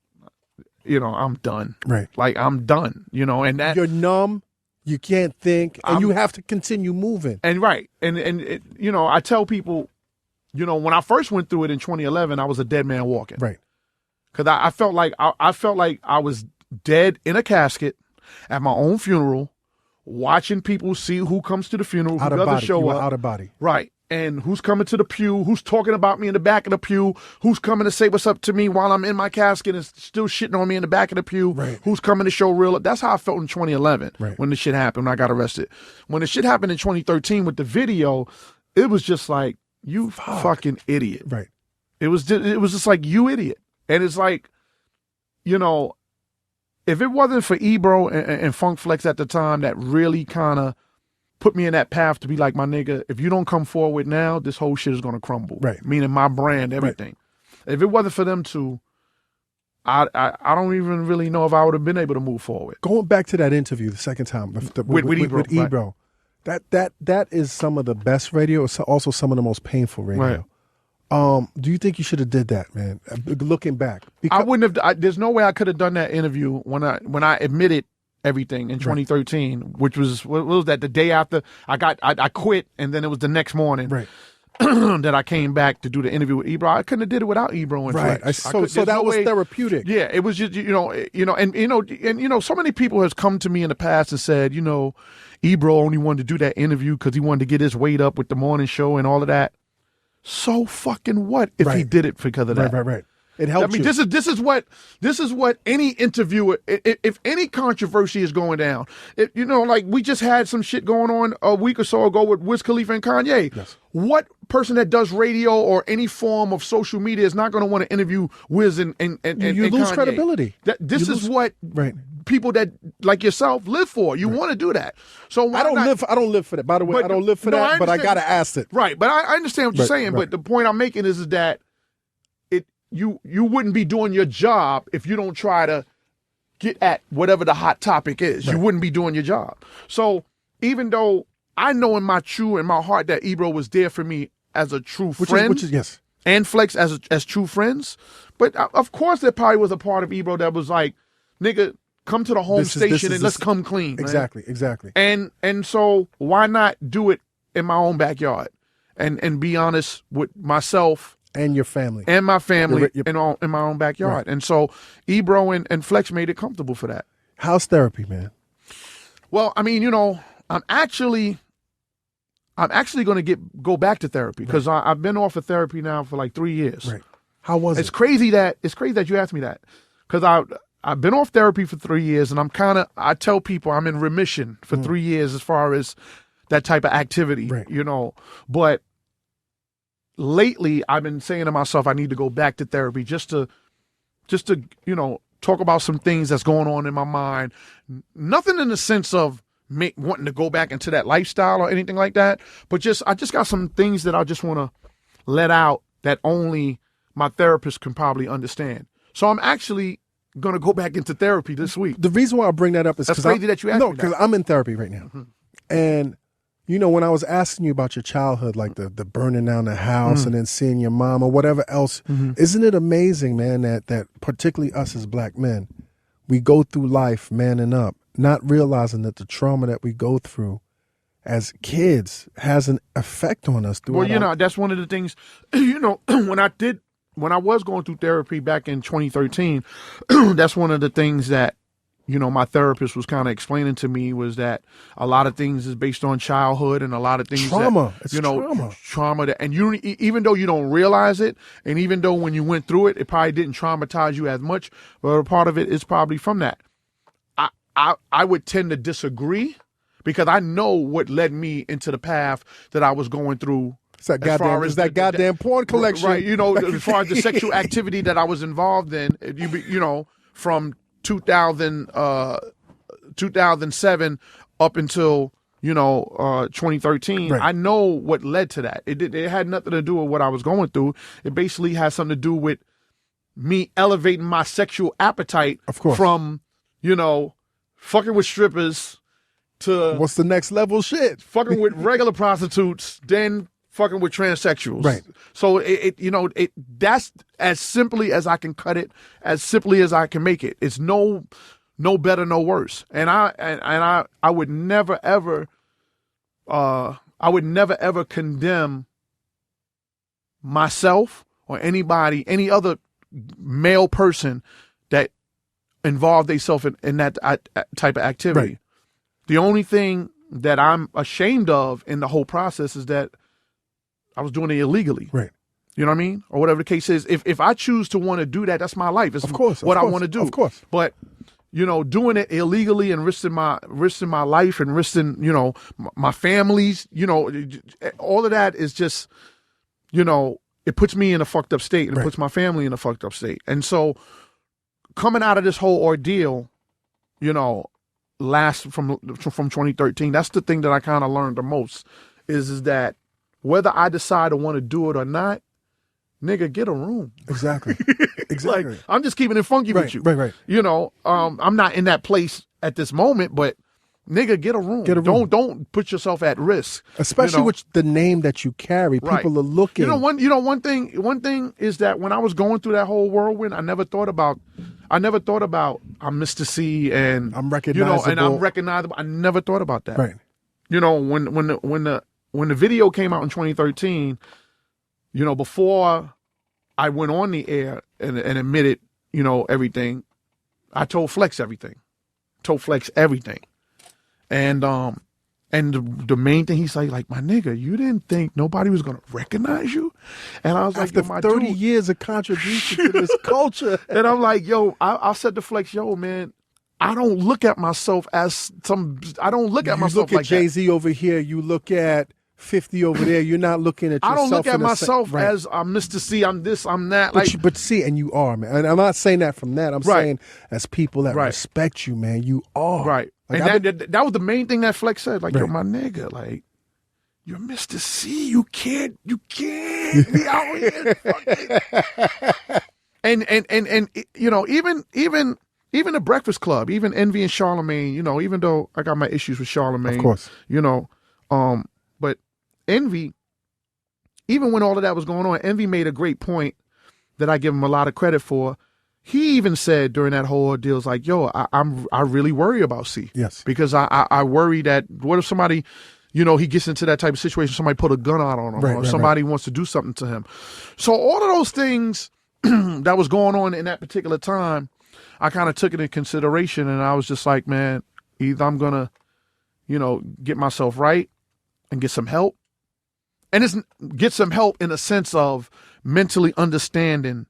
S3: you know, I'm done.
S1: Right.
S3: Like, I'm done, you know, and that.
S1: You're numb, you can't think, and you have to continue moving.
S3: And it, you know, I tell people, you know, when I first went through it in 2011, I was a dead man walking.
S1: Right.
S3: Because I felt like I was dead in a casket at my own funeral, watching people see who comes to the funeral, who doesn't show up.
S1: Out of body.
S3: Right. And who's coming to the pew, who's talking about me in the back of the pew, who's coming to say what's up to me while I'm in my casket and still shitting on me in the back of the pew, who's coming to show real. That's how I felt in 2011 when the shit happened, when I got arrested. When the shit happened in 2013 with the video, it was just like, you fucking idiot.
S1: Right.
S3: It was just like, you idiot. And it's like, you know, if it wasn't for Ebro and Funk Flex at the time that really kind of put me in that path to be like, my nigga, if you don't come forward now, this whole shit is going to crumble.
S1: Right.
S3: Meaning my brand, everything. Right. If it wasn't for them two, I don't even really know if I would have been able to move forward.
S1: Going back to that interview the second time with Ebro, that is some of the best radio. It's also some of the most painful radio.
S3: Right.
S1: Do you think you should have did that, man? Looking back,
S3: I wouldn't have. There's no way I could have done that interview when I admitted everything in 2013, which was what was that? The day after I quit, and then it was the next morning, that I came back to do the interview with Ebro. I couldn't have did it without Ebro and Flex.
S1: So that was therapeutic.
S3: Yeah, it was just and so many people has come to me in the past and said, you know, Ebro only wanted to do that interview because he wanted to get his weight up with the morning show and all of that. So fucking what if he did it because of that?
S1: Right. It helps.
S3: I mean, this is what any interviewer, if any controversy is going down, you know, like we just had some shit going on a week or so ago with Wiz Khalifa and Kanye. Yes. What person that does radio or any form of social media is not going to want to interview Wiz and
S1: you lose
S3: Kanye?
S1: Credibility.
S3: This is what people that like yourself live for. You want to do that. So
S1: I don't live for that. By the way, I don't live for that. But I gotta ask it.
S3: Right. But I understand what you're saying. But the point I'm making is that you wouldn't be doing your job if you don't try to get at whatever the hot topic is. You wouldn't be doing your job. So even though I know in my heart that Ebro was there for me as a true friend, and Flex as true friends, but of course there probably was a part of Ebro that was like, nigga, come to the home station and let's come clean.
S1: Exactly.
S3: And so why not do it in my own backyard and be honest with myself
S1: and your family
S3: and my family in my own backyard. And so Ebro and Flex made it comfortable for that.
S1: How's therapy, man?
S3: Well, I mean, you know, I'm actually going to go back to therapy because I've been off of therapy now for like 3 years.
S1: Right. How was it?
S3: It's crazy that you asked me that because I've been off therapy for 3 years, and I tell people I'm in remission for 3 years as far as that type of activity,
S1: Right.
S3: But lately I've been saying to myself, I need to go back to therapy just to talk about some things that's going on in my mind. Nothing in the sense of wanting to go back into that lifestyle or anything like that, but I just got some things that I just want to let out that only my therapist can probably understand. So I'm actually going to go back into therapy this week.
S1: The reason why I bring that up is
S3: That's
S1: because
S3: crazy that you asked me that.
S1: because I'm in therapy right now, and when I was asking you about your childhood, like the burning down the house and then seeing your mom or whatever else, isn't it amazing, man, that particularly us as black men, we go through life manning up, not realizing that the trauma that we go through as kids has an effect on us.
S3: Well, that's one of the things, when I was going through therapy back in 2013, that's one of the things that, my therapist was kind of explaining to me was that a lot of things is based on childhood and a lot of things
S1: trauma.
S3: That,
S1: It's
S3: trauma that, and even though you don't realize it, and even though when you went through it, it probably didn't traumatize you as much, but a part of it is probably from that. I would tend to disagree because I know what led me into the path that I was going through.
S1: It's that goddamn porn collection.
S3: Right, as far as the sexual activity that I was involved in, from 2007 up until 2013,
S1: right.
S3: I know what led to that. It had nothing to do with what I was going through. It basically had something to do with me elevating my sexual appetite,
S1: of course,
S3: from fucking with strippers to
S1: what's the next level shit,
S3: fucking with regular prostitutes, then fucking with transsexuals.
S1: Right.
S3: So that's as simply as I can cut it, as simply as I can make it. It's no better, no worse. And I would never ever condemn myself or anybody, any other male person that involved themselves in that type of activity.
S1: Right.
S3: The only thing that I'm ashamed of in the whole process is that I was doing it illegally.
S1: Right.
S3: You know what I mean? Or whatever the case is. If I choose to want to do that, that's my life. It's
S1: of course,
S3: what I want to do.
S1: Of course.
S3: But, doing it illegally and risking my life and risking, my family's, all of that is just, it puts me in a fucked up state and it puts my family in a fucked up state. And so coming out of this whole ordeal, last from 2013, that's the thing that I kind of learned the most is that whether I decide to want to do it or not, nigga, get a room.
S1: Exactly.
S3: Like, I'm just keeping it funky with you.
S1: Right.
S3: I'm not in that place at this moment, but nigga, get a room. Don't put yourself at risk.
S1: Especially with the name that you carry. People are looking.
S3: One thing is that when I was going through that whole whirlwind, I never thought about I'm Mr. C and
S1: I'm recognizable.
S3: And I'm recognizable. I never thought about that.
S1: Right.
S3: When the video came out in 2013, before I went on the air and admitted, everything, I told Flex everything. And the main thing he's like, my nigga, you didn't think nobody was gonna recognize you? And I was like,
S1: after 30 years of contribution to this culture.
S3: And I'm like, I said to Flex, man, I don't look at myself as I don't look at myself like that.
S1: You look at Jay-Z over here, you look at 50 over there, you're not looking at yourself.
S3: I don't look at myself
S1: right.
S3: as I'm Mr. C, I'm this, I'm that.
S1: But see, and you are, man. And I'm not saying that from that. I'm saying as people that respect you, man, you are.
S3: Right.
S1: Like,
S3: and that was the main thing that Flex said. Like, yo, my nigga, like, you're Mr. C. You can't be out here. And even the Breakfast Club, even Envy and Charlemagne, even though I got my issues with Charlemagne,
S1: of course,
S3: but Envy, even when all of that was going on, Envy made a great point that I give him a lot of credit for. He even said during that whole ordeal, was like, yo, I really worry about C.
S1: Yes.
S3: Because I worry that what if somebody, he gets into that type of situation, somebody put a gun out on him, or somebody wants to do something to him. So all of those things that was going on in that particular time, I kind of took it into consideration, and I was just like, man, either I'm going to, get myself right and get some help. And get some help in a sense of mentally understanding,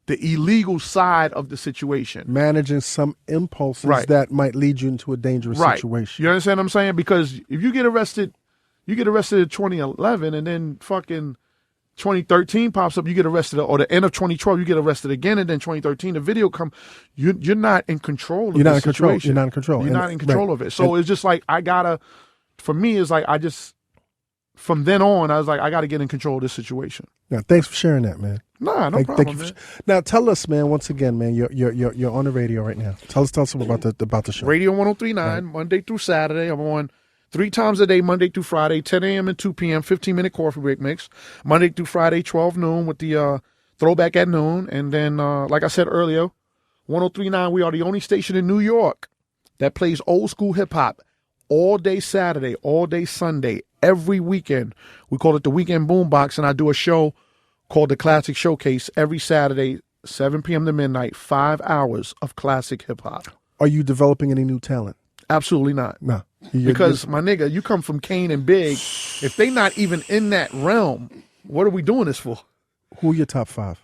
S3: the illegal side of the situation.
S1: Managing some impulses
S3: Right.
S1: that might lead you into a dangerous
S3: Right.
S1: situation.
S3: You understand what I'm saying? Because if you get arrested in 2011 and then fucking 2013 pops up, you get arrested, or the end of 2012, you get arrested again, and then 2013, the video come, you're not in control of the situation.
S1: You're not in control.
S3: You're not in control of it. So it's just like, for me, it's like, from then on, I was like, I gotta get in control of this situation.
S1: Now, thanks for sharing that, man.
S3: Nah, no problem, man.
S1: Now, tell us, man. Once again, man, you're on the radio right now. Tell us something about the show.
S3: Radio 103.9, Monday through Saturday. I'm on 3 times a day, Monday through Friday, 10 a.m. and 2 p.m., 15-minute coffee break mix. Monday through Friday, 12 noon with the throwback at noon. And then, like I said earlier, 103.9, we are the only station in New York that plays old school hip-hop all day Saturday, all day Sunday, every weekend. We call it the Weekend Boombox, and I do a show called the Classic Showcase every Saturday, 7 p.m. to midnight, 5 hours of classic hip-hop.
S1: Are you developing any new talent?
S3: Absolutely not.
S1: No.
S3: Because, my nigga, you come from Kane and Big. If they not even in that realm, what are we doing this for?
S1: Who are your top 5?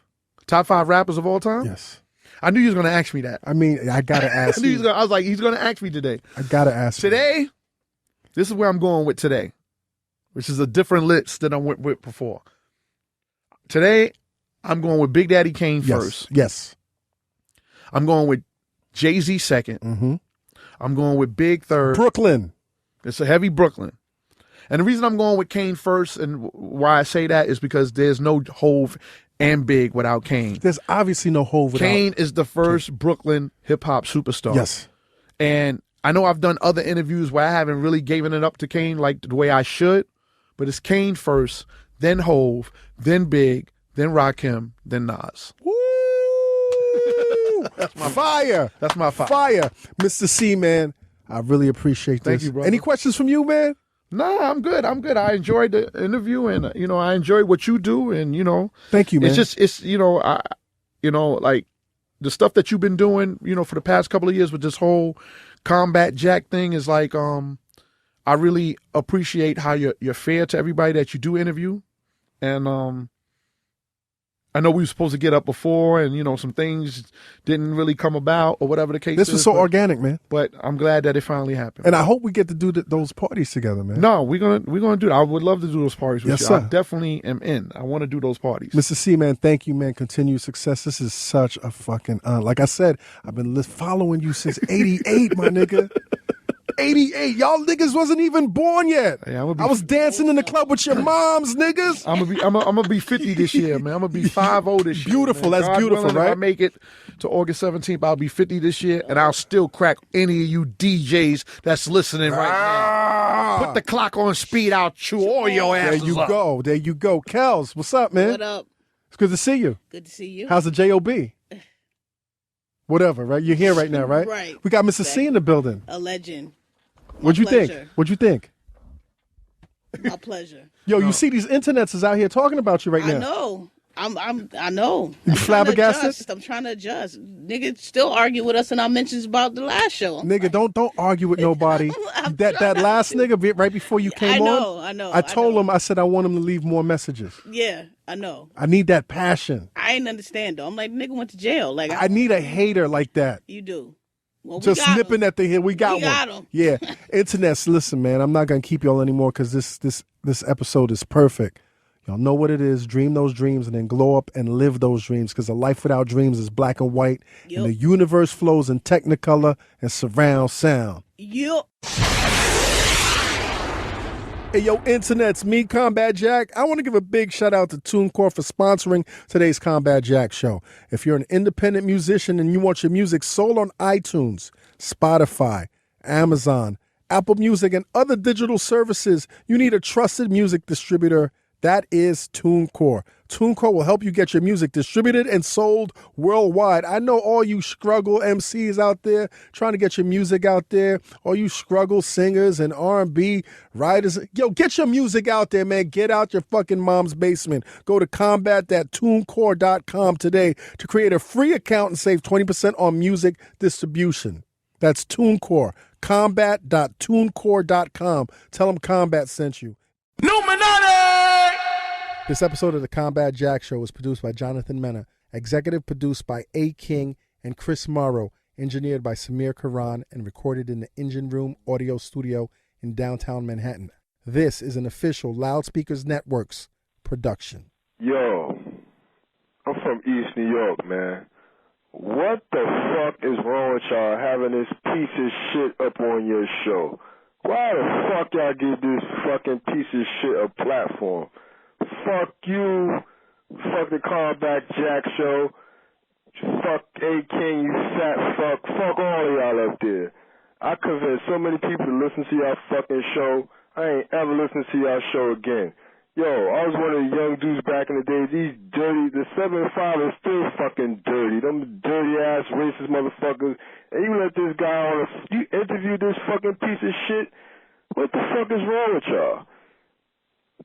S3: Top 5 rappers of all time?
S1: Yes.
S3: I knew you was going to ask me that.
S1: I mean, I got to ask you.
S3: I was like, he's going to ask me today.
S1: I got to ask you.
S3: Today, this is where I'm going with today, which is a different list than I went with before. Today, I'm going with Big Daddy Kane first.
S1: Yes.
S3: I'm going with Jay-Z second.
S1: Mm-hmm.
S3: I'm going with Big third.
S1: Brooklyn.
S3: It's a heavy Brooklyn. And the reason I'm going with Kane first and why I say that is because there's no Hove and Big without Kane.
S1: There's obviously no Hove without
S3: Kane is the first Brooklyn hip-hop superstar.
S1: Yes.
S3: And I know I've done other interviews where I haven't really given it up to Kane like the way I should, but it's Kane first, then Hove, then Big, then Rakim, then Nas.
S1: Woo! That's my fire.
S3: That's my fire.
S1: Fire. Mr. C, man, I really appreciate this.
S3: Thank you, brother.
S1: Any questions from you, man?
S3: Nah, I'm good. I enjoyed the interview, and I enjoy what you do, and
S1: Thank you, man.
S3: it's like the stuff that you've been doing, for the past couple of years with this whole Combat Jack thing is like, I really appreciate how you're fair to everybody that you do interview, and I know we were supposed to get up before, and some things didn't really come about or whatever the case is.
S1: This was so organic, man.
S3: But I'm glad that it finally happened.
S1: And I hope we get to do those parties together, man.
S3: No, we're gonna do that. I would love to do those parties with
S1: Yes,
S3: you.
S1: sir.
S3: I definitely am in. I want to do those parties.
S1: Mr. C, man, thank you, man. Continued success. This is such a fucking like I said, I've been following you since '88, my nigga. 88. Y'all niggas wasn't even born yet.
S3: Yeah,
S1: I was dancing in the club with your moms, niggas.
S3: I'm gonna be 50 this year, man. I'm gonna be 50 this year.
S1: Beautiful.
S3: Man.
S1: That's
S3: God
S1: beautiful,
S3: willing,
S1: right?
S3: If I make it to August 17th, I'll be 50 this year, and I'll still crack any of you DJs that's listening right now. Put the clock on speed. I'll chew all your
S1: There
S3: asses
S1: you
S3: up.
S1: go. There you go. Kels, what's up, man?
S5: What up?
S1: It's good to see you.
S5: Good to see you.
S1: How's the JOB? Whatever, right? You're here right now, right?
S5: Right.
S1: We got Mr. C in the building.
S5: A legend.
S1: What'd you think?
S5: pleasure.
S1: What'd you think?
S5: My pleasure.
S1: Yo, you see these internets is out here talking about you right now.
S5: I know. I know.
S1: You
S5: I'm trying to
S1: flabbergasted?
S5: adjust. I'm trying to adjust. Niggas still argue with us in our mentions about the last show.
S1: Nigga, don't argue with nobody.
S5: I'm
S1: that
S5: trying
S1: last nigga right before you came on.
S5: I know.
S1: I told
S5: know.
S1: him, I said I want him to leave more messages.
S5: Yeah, I know.
S1: I need that passion.
S5: I ain't understand though. I'm like, nigga went to jail. Like
S1: I need a hater like that.
S5: You do. Well,
S1: Just nipping at the heel. We got
S5: We
S1: one.
S5: got 'em.
S1: Yeah. Internets, listen, man, I'm not gonna keep y'all anymore because this episode is perfect. Y'all know what it is. Dream those dreams and then glow up and live those dreams because a life without dreams is black and white.
S5: Yep.
S1: And the universe flows in technicolor and surround sound.
S5: Yup.
S1: Hey, yo, internets, me, Combat Jack. I want to give a big shout out to TuneCore for sponsoring today's Combat Jack show. If you're an independent musician and you want your music sold on iTunes, Spotify, Amazon, Apple Music, and other digital services, you need a trusted music distributor. That is TuneCore. TuneCore will help you get your music distributed and sold worldwide. I know all you struggle MCs out there trying to get your music out there, all you struggle singers and R&B writers. Yo, get your music out there, man. Get out your fucking mom's basement. Go to combat.tunecore.com today to create a free account and save 20% on music distribution. That's TuneCore. Combat.tunecore.com. Tell them Combat sent you.
S2: Illuminati!
S1: This episode of the Combat Jack Show was produced by Jonathan Mena Executive produced by A. King and Chris Morrow. Engineered by Samir Karan and recorded in the Engine Room Audio Studio in downtown Manhattan. This is an official Loudspeakers Networks production.
S6: Yo, I'm from East New York, man. What the fuck is wrong with y'all having this piece of shit up on your show? Why the fuck y'all give this fucking piece of shit a platform? Fuck you. Fuck the Callback Jack show. Fuck A. King, you fat fuck. Fuck all of y'all up there. I convinced so many people to listen to y'all fucking show. I ain't ever listened to y'all show again. Yo, I was one of the young dudes back in the day. These dirty, the 7-5 is still fucking dirty. Them dirty ass racist motherfuckers. And you let this guy on you interview this fucking piece of shit? What the fuck is wrong with y'all?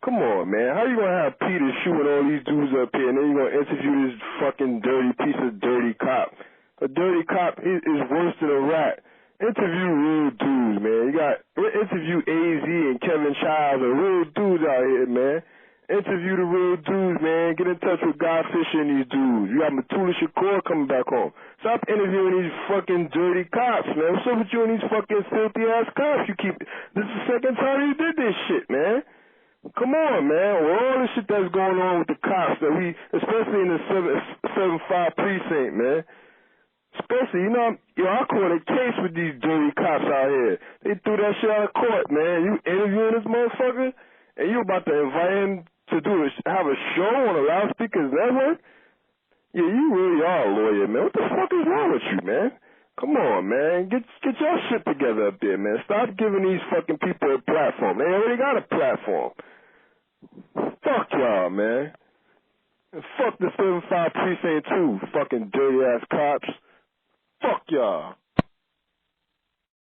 S6: Come on, man. How you gonna have Peter shooting all these dudes up here and then you gonna interview this fucking dirty piece of dirty cop? A dirty cop is worse than a rat. Interview real dudes, man. You got interview AZ and Kevin Childs and real dudes out here, man. Interview the real dudes, man. Get in touch with Godfish and these dudes. You got Matula Shakur coming back home. Stop interviewing these fucking dirty cops, man. What's up with you and these fucking filthy ass cops? This is the second time you did this shit, man. Come on, man. With all the shit that's going on with the cops that especially in the 7-5 precinct, man. Especially, I caught a case with these dirty cops out here. They threw that shit out of court, man. You interviewing this motherfucker, and you about to invite him to have a show on a Loudspeakers Network? Yeah, you really are a lawyer, man. What the fuck is wrong with you, man? Come on, man. Get your shit together up there, man. Stop giving these fucking people a platform. They already got a platform. Fuck y'all, man. And fuck the 7-5 precinct too, fucking dirty ass cops. Fuck y'all.